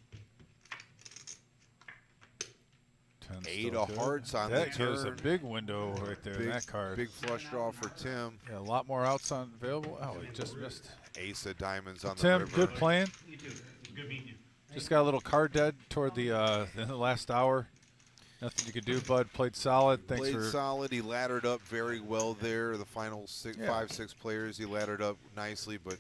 8 of hearts on the turn. That gives a big window right there in that card. Big flush draw for Tim. Yeah, a lot more outs on available. Oh, he just missed. Ace of diamonds on the Tim, river. good playing. You too. Good meeting you. Just got a little card dead toward the in the last hour. Nothing you could do, bud. Played solid. Thanks Played for solid. He laddered up very well there. The final 5, 6 players, he laddered up nicely, but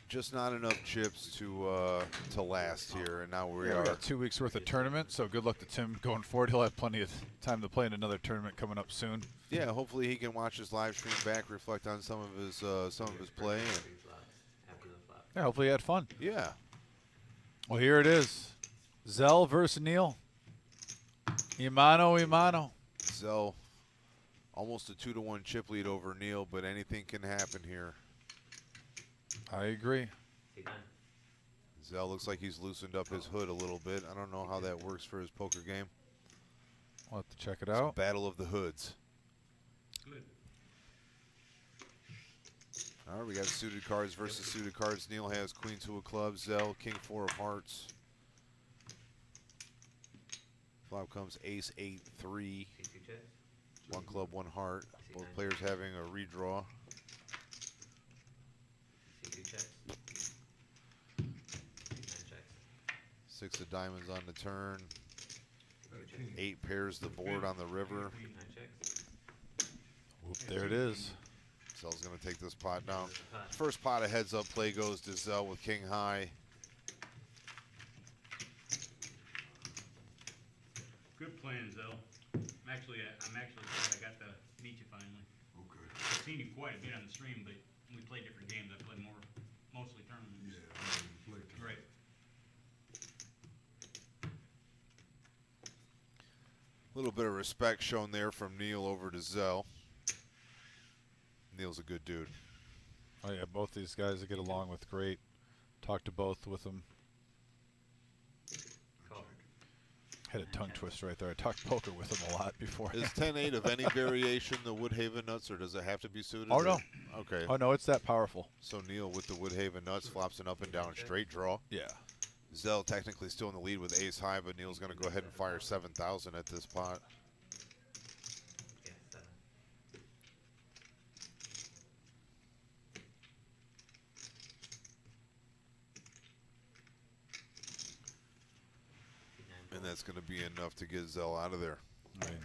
just not enough chips to last here. And now we are. We got 2 weeks worth of tournament, so good luck to Tim going forward. He'll have plenty of time to play in another tournament coming up soon. Yeah, hopefully he can watch his live stream back, reflect on some of his play. And yeah, hopefully he had fun. yeah. Well, here it is. Zell versus Neil. Imano. Zell, almost a 2-1 chip lead over Neil, but anything can happen here. I agree. Zell looks like he's loosened up his hood a little bit. I don't know how that works for his poker game. We'll have to check it It's a out. battle of the hoods. Good. All right, we got suited cards versus suited cards. Neil has queen 2 of clubs, Zell king 4 of hearts. Flop comes ace 8-3. 1 club, 1 heart. Both players having a redraw. 6 of diamonds on the turn. 8 pairs the board on the river. Whoop, there it is. Zell's going to take this pot down. First pot of heads up play goes to Zell with king high. Good playing, Zell. I'm actually glad I got to meet you finally. Okay. I've seen you quite a bit on the stream, but we play different games. I play mostly tournaments. Yeah, I didn't play too. Right. A little bit of respect shown there from Neil over to Zell. Neil's a good dude. Oh yeah, both these guys I get along with great. Talked to both with them. Had a tongue twist right there. I talked poker with him a lot before. Is 10-8 of any variation the Woodhaven nuts, or does it have to be suited? Oh, no. Okay. Oh no, it's that powerful. So Neil with the Woodhaven nuts flops an up and down straight draw. Yeah. Zell technically still in the lead with ace high, but Neil's going to go ahead and fire 7,000 at this pot. And that's going to be enough to get Zell out of there. I mean,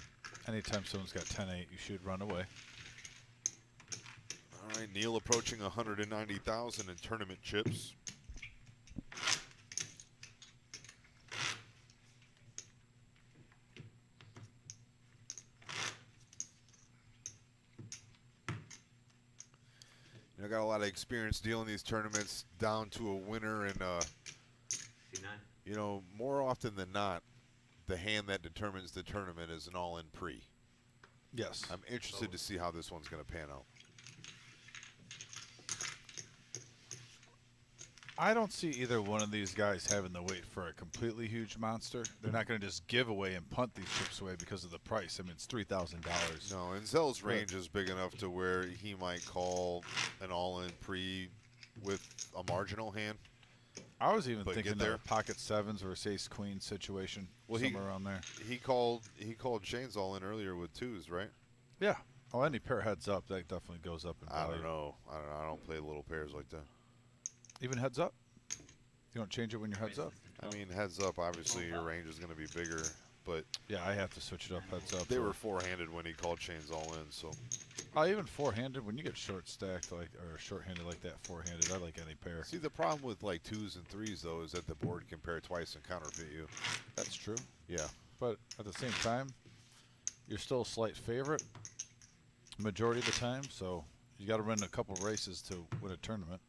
anytime someone's got 10-8, you should run away. All right, Neil approaching 190,000 in tournament chips. I got a lot of experience dealing these tournaments down to a winner, and C9. you know, more often than not, the hand that determines the tournament is an all-in pre. Yes. I'm interested to see how this one's going to pan out. I don't see either one of these guys having to wait for a completely huge monster. They're not going to just give away and punt these chips away because of the price. I mean, it's $3,000. No, and Zell's range is big enough to where he might call an all-in pre with a marginal hand. I was even But thinking get there. a pocket sevens versus ace queen situation, Well, somewhere around there. He called Shane's all in earlier with twos, right? Yeah. Oh, any pair heads up, that definitely goes up in value. I don't know. I don't play little pairs like that. Even heads up? You don't change it when you're heads up? I mean, heads up, obviously your range is going to be bigger, but Yeah, I have to switch it up heads up. they so- were four-handed when he called Shane's all in, so even four-handed, when you get short stacked like or short-handed like that, four-handed, I like any pair. see the problem with like twos and threes though is that the board can pair twice and counterfeit you. That's true. Yeah. But at the same time, you're still a slight favorite majority of the time, so you got to run a couple races to win a tournament.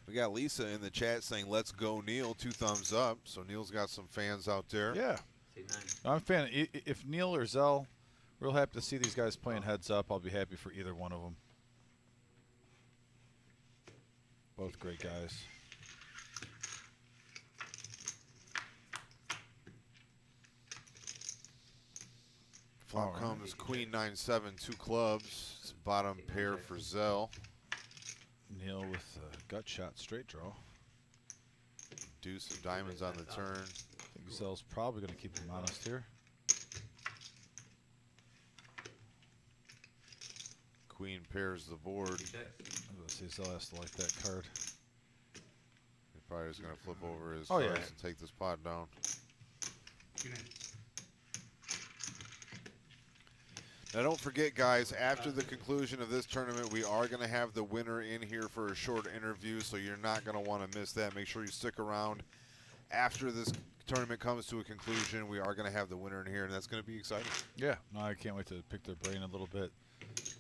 We got Lisa in the chat saying, "Let's go, Neil." 2 thumbs up. So Neil's got some fans out there. Yeah. C9. I'm a fan. If Neil or Zell, real happy to see these guys playing heads up. I'll be happy for either one of them. Both great guys. Flop comes Queen 9-7, 2 clubs. It's bottom pair for Zell. Neil with a gut shot straight draw. Deuce of diamonds on the turn. I think Zell's probably going to keep him honest here. Queen pairs the board. I was going to say Zell has to like that card. He's probably just going to flip over his Oh, cards yeah. and take this pot down. Now don't forget, guys, after the conclusion of this tournament, we are going to have the winner in here for a short interview, so you're not going to want to miss that. Make sure you stick around. After this tournament comes to a conclusion, we are going to have the winner in here, and that's going to be exciting. Yeah, no, I can't wait to pick their brain a little bit,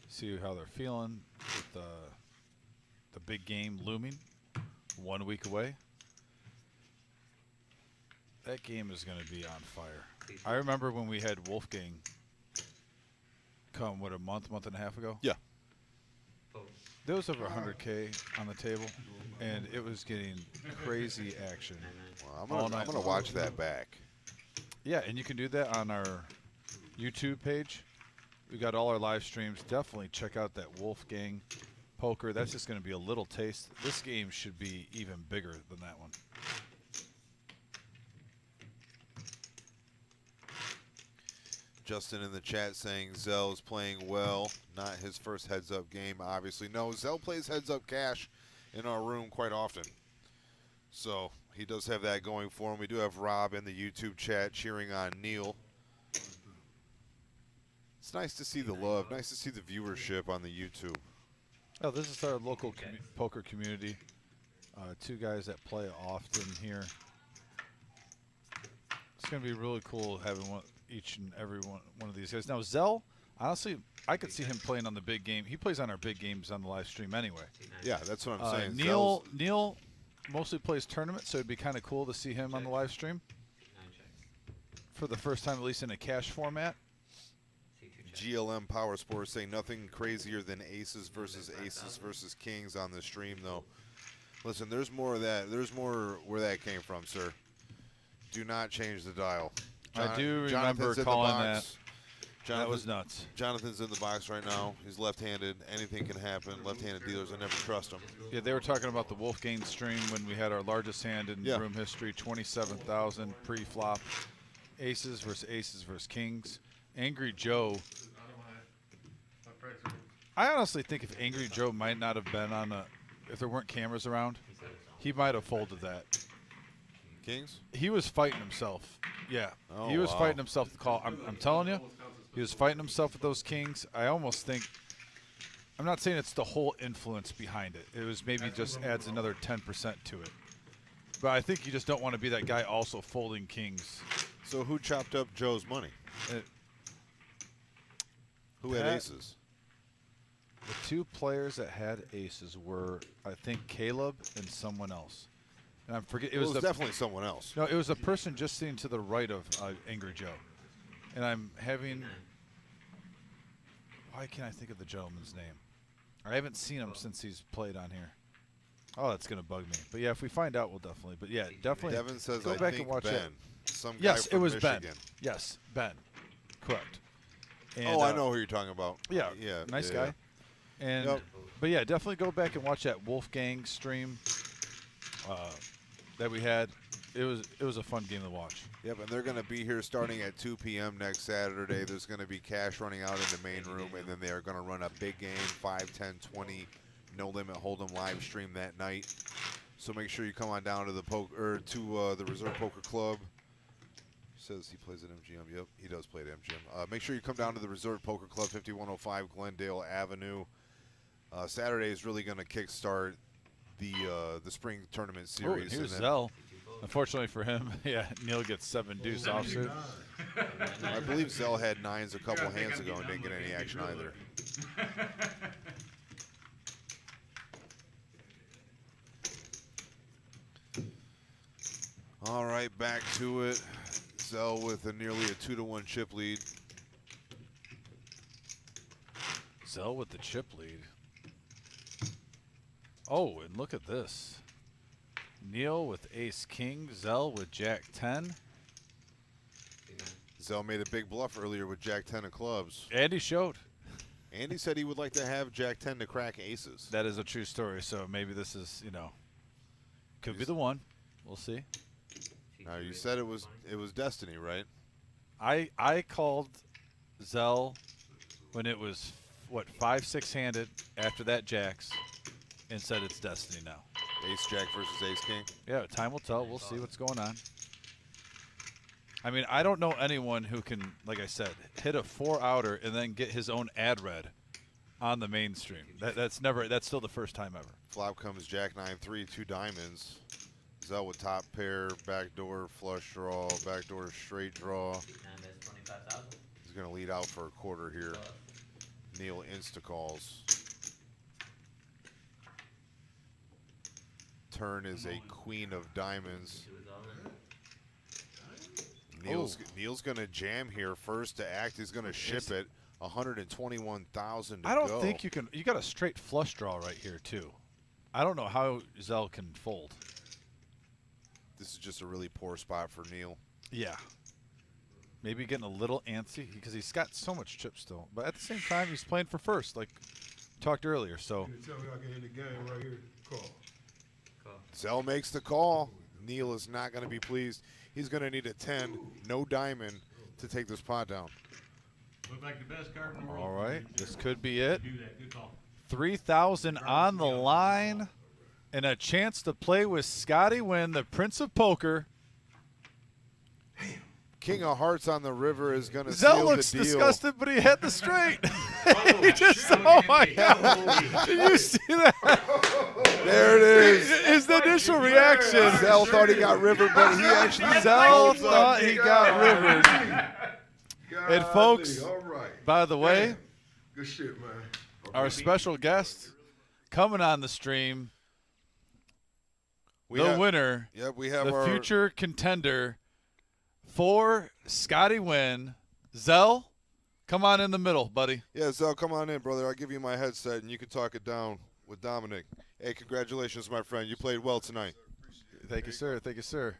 see how they're feeling with the big game looming 1 week away. That game is going to be on fire. I remember when we had Wolfgang come, what, a month and a half ago? Yeah. There was over 100K on the table, and it was getting crazy action. Well, I'm gonna watch that back. Yeah, and you can do that on our YouTube page. We got all our live streams. Definitely check out that Wolfgang poker. That's just going to be a little taste. This game should be even bigger than that one. Justin in the chat saying Zell's playing well. Not his first heads-up game, obviously. No, Zell plays heads-up cash in our room quite often. So he does have that going for him. We do have Rob in the YouTube chat cheering on Neil. It's nice to see the love. Nice to see the viewership on the YouTube. Oh, this is our local poker community. 2 guys that play often here. It's going to be really cool having each and every one of these guys. Now, Zell, honestly, I could see him playing on the big game. He plays on our big games on the live stream anyway. Yeah, that's what I'm saying. Neil mostly plays tournaments, so it'd be kind of cool to see him on the live stream for the first time, at least in a cash format. GLM Power Sports saying nothing crazier than aces versus kings on the stream, though. Listen, there's more of that. There's more where that came from, sir. Do not change the dial. I do remember Jonathan's in the calling box. that was nuts. Jonathan's in the box right now. He's left-handed. Anything can happen. Left-handed dealers, I never trust them. Yeah, they were talking about the Wolfgang stream when we had our largest hand in room history, 27,000 pre-flop. Aces versus kings. Angry Joe. I honestly think if Angry Joe might not have been on if there weren't cameras around, he might have folded that. Kings? He was fighting himself. Yeah, Oh, he was wow. fighting himself to call. I'm telling you, he was fighting himself with those Kings. I almost think. I'm not saying it's the whole influence behind it. It was maybe just adds another 10% to it. But I think you just don't want to be that guy also folding Kings. So who chopped up Joe's money? Who had Pat- aces? The two players that had aces were, I think, Caleb and someone else. And I'm forget. It was, definitely someone else. No, it was a person just sitting to the right of Angry Joe. And I'm having. Why can't I think of the gentleman's name? I haven't seen him since he's played on here. Oh, that's gonna bug me. But yeah, if we find out, we'll definitely. But yeah, definitely. Devin says, go I back think and watch Ben. it. Some guy Yes, from it was Michigan. Ben. Yes, Ben. Correct. And, Oh, I know who you're talking about. Yeah, Yeah. nice yeah. guy. And Yep. but yeah, definitely go back and watch that Wolfgang stream that we had. It was a fun game to watch. Yep, and they're going to be here starting at 2 p.m. next Saturday. There's going to be cash running out in the main room, and then they are going to run a big game, 5, 10, 20, no limit hold'em live stream that night. So make sure you come on down to the the Reserve Poker Club. Says he plays at MGM. Yep, he does play at MGM. Make sure you come down to the Reserve Poker Club, 5105 Glendale Avenue. Saturday is really going to kickstart the spring tournament Oh, series. here's and Zell. Unfortunately for him, yeah, Neil gets 7 deuce offsuit. I believe Zell had 9s a couple hands ago and didn't get any action either. All right, back to it. Zell with nearly a 2-1 chip lead. Zell with the chip lead. Oh, and look at this. Neil with ace king, Zell with jack 10. Zell made a big bluff earlier with jack 10 of clubs. Andy showed. Andy said he would like to have jack 10 to crack aces. That is a true story, so maybe this is, could be the one. We'll see. Now you said it was destiny, right? I called Zell when it was, 5-6 handed after that jacks and said it's destiny now. Ace jack versus ace king. Yeah, time will tell. We'll see what's going on. I mean, I don't know anyone who can, like I said, hit a 4-outer and then get his own ad read on the mainstream. That's still the first time ever. Flop comes jack 9-3, 2 diamonds. Zell with top pair, backdoor flush draw, backdoor straight draw. He's going to lead out for a quarter here. Neil insta-calls. Turn is a queen of diamonds. Neil's going to jam here first to act. He's going to ship it. 121,000 to I don't go. think you can. You got a straight flush draw right here too. I don't know how Zell can fold. This is just a really poor spot for Neil. Yeah. Maybe getting a little antsy because he's got so much chip still. But at the same time, he's playing for first, like we talked earlier. So. Can you tell me I can end the game right here? Call. Zell makes the call. Neil is not going to be pleased. He's going to need a 10, no diamond, to take this pot down. Look like the best card in the world. All right, this could be it. Do that. Good call. 3,000 on the line, and a chance to play with Scotty Wynn, the Prince of Poker. King of Hearts on the river is going to Zell seal looks the deal. disgusted, but he had the straight. He just, oh my God. Did you see that? There it is. His initial reaction. Zell thought he got rivered, but he actually Zell folds up. thought he got rivered. And folks, all right. by the way, Good shit, man. our special guest coming on the stream, We the have- winner, Yep, we have the our future contender for Scotty Wynn. Zell, come on in the middle, buddy. Yeah, Zell, come on in, brother. I'll give you my headset, and you can talk it down with Dominic. Hey, congratulations, my friend. You played well tonight. Thank you, sir. Thank you, sir.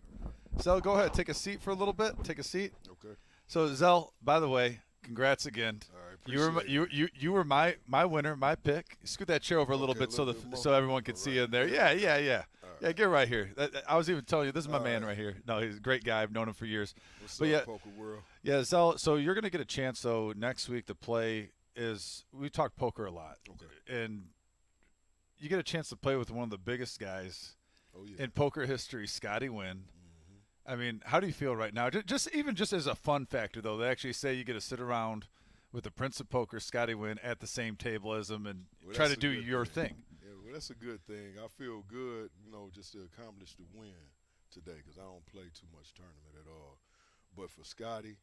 Zell, go ahead. Take a seat for a little bit. Take a seat. Okay. So, Zell, by the way, congrats again. All right, You were appreciate you were my winner, my pick. Scoot that chair over a little Okay, bit so little bit more. so everyone can see you in there. Yeah. Yeah, get right here. I was even telling you, this is my All man right. right here. No, he's a great guy. I've known him for years. What's But up, yeah, Poker World? Yeah, Zell, so you're going to get a chance, though, next week to play we talk poker a lot. Okay. And you get a chance to play with one of the biggest guys Oh, yeah. in poker history, Scotty Wynn. I mean, how do you feel right now? Just as a fun factor, though, they actually say you get to sit around with the Prince of Poker, Scotty Wynn, at the same table as him and try to do your thing. Yeah, well, that's a good thing. I feel good, just to accomplish the win today because I don't play too much tournament at all. But for Scotty,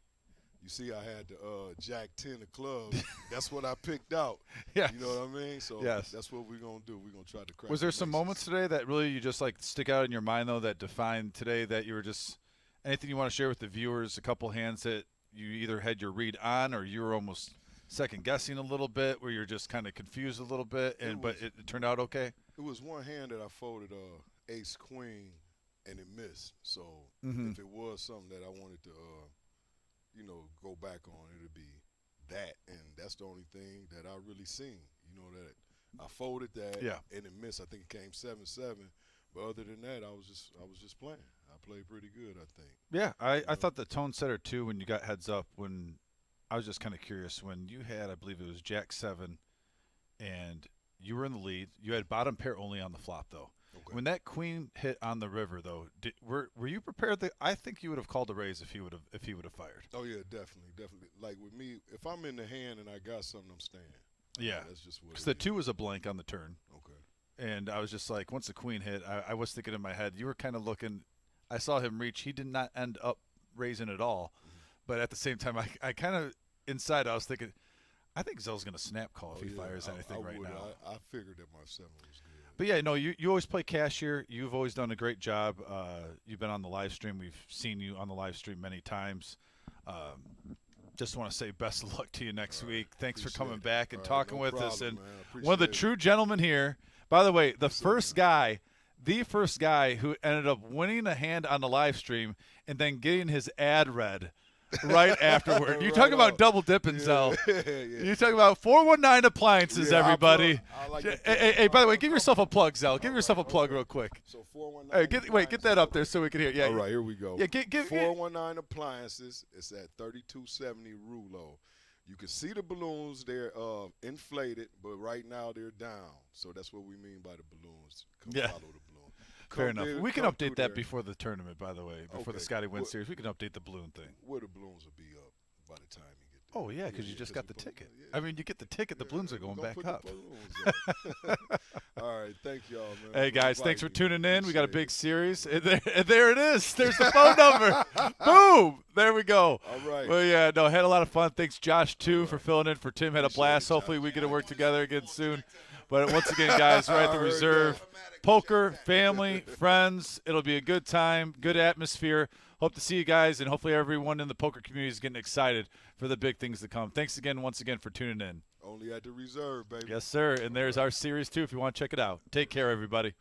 you see I had the Jack 10 of clubs. That's what I picked out. Yeah. You know what I mean? So Yes. that's what we're going to do. We're going to try to crack Was there the some laces. moments today that really you just like stick out in your mind, though, that defined today that you were just – anything you want to share with the viewers, a couple hands that you either had your read on or you were almost second-guessing a little bit where you're just kind of confused a little bit, but it turned out okay? It was one hand that I folded ace queen and it missed. So Mhm. if it was something that I wanted to go back on, it'd be that, and that's the only thing that I really seen. That I folded that and it missed. I think it came 7-7. But other than that, I was just playing. I played pretty good, I think. Yeah, I thought the tone setter too when you got heads up. When I was just kind of curious when you had, I believe it was Jack 7, and you were in the lead. You had bottom pair only on the flop though. Okay. When that queen hit on the river though, were you prepared? I think you would have called a raise if he would have fired. Oh yeah, definitely. Like with me, if I'm in the hand and I got something, I'm staying. Yeah, that's just what. Because the 2 was a blank on the turn. Okay. And I was just like, once the queen hit, I was thinking in my head, you were kind of looking. I saw him reach. He did not end up raising at all. But at the same time, I kind of inside I was thinking, I think Zell's going to snap call if he fires anything right now. I figured that my 7 was good. But yeah, no, you always play cash here. You've always done a great job. You've been on the live stream. We've seen you on the live stream many times. Just want to say best of luck to you next week. Thanks for coming back and talking with us. And one of the true gentlemen here. By the way, the first guy who ended up winning a hand on the live stream and then getting his ad read right afterward. You talk about double dipping, Zell. You talk about 419 Appliances, everybody. Hey, by the way, give yourself a plug, Zell. Give yourself a plug real quick. So 419. Get that up there so we can hear. Yeah. All right, here we go. Yeah, give 419 Appliances. It's at 3270 Rulo. You can see the balloons. They're inflated, but right now they're down. So that's what we mean by the balloons. Come follow the balloon. Fair enough. We can update that before the tournament, by the way, before the Scotty Wynn series. We can update the balloon thing. Where the balloons will be up by the time you get there. Oh, yeah, because you just got the ticket. I mean, you get the ticket, the balloons are going back up. All right, thank y'all, man. Hey, guys, thanks for tuning in. We got a big series. And there it is. There's the phone number. Boom. There we go. All right. Well, yeah, no, had a lot of fun. Thanks, Josh, too, for filling in for Tim. Had a blast. Hopefully we get to work together again soon. But once again, guys, we're at the reserve. Poker, family, friends. It'll be a good time, good atmosphere. Hope to see you guys, and hopefully everyone in the poker community is getting excited for the big things to come. Thanks again, once again, for tuning in. Only at the reserve, baby. Yes, sir. And there's our series, too, if you want to check it out. Take care, everybody.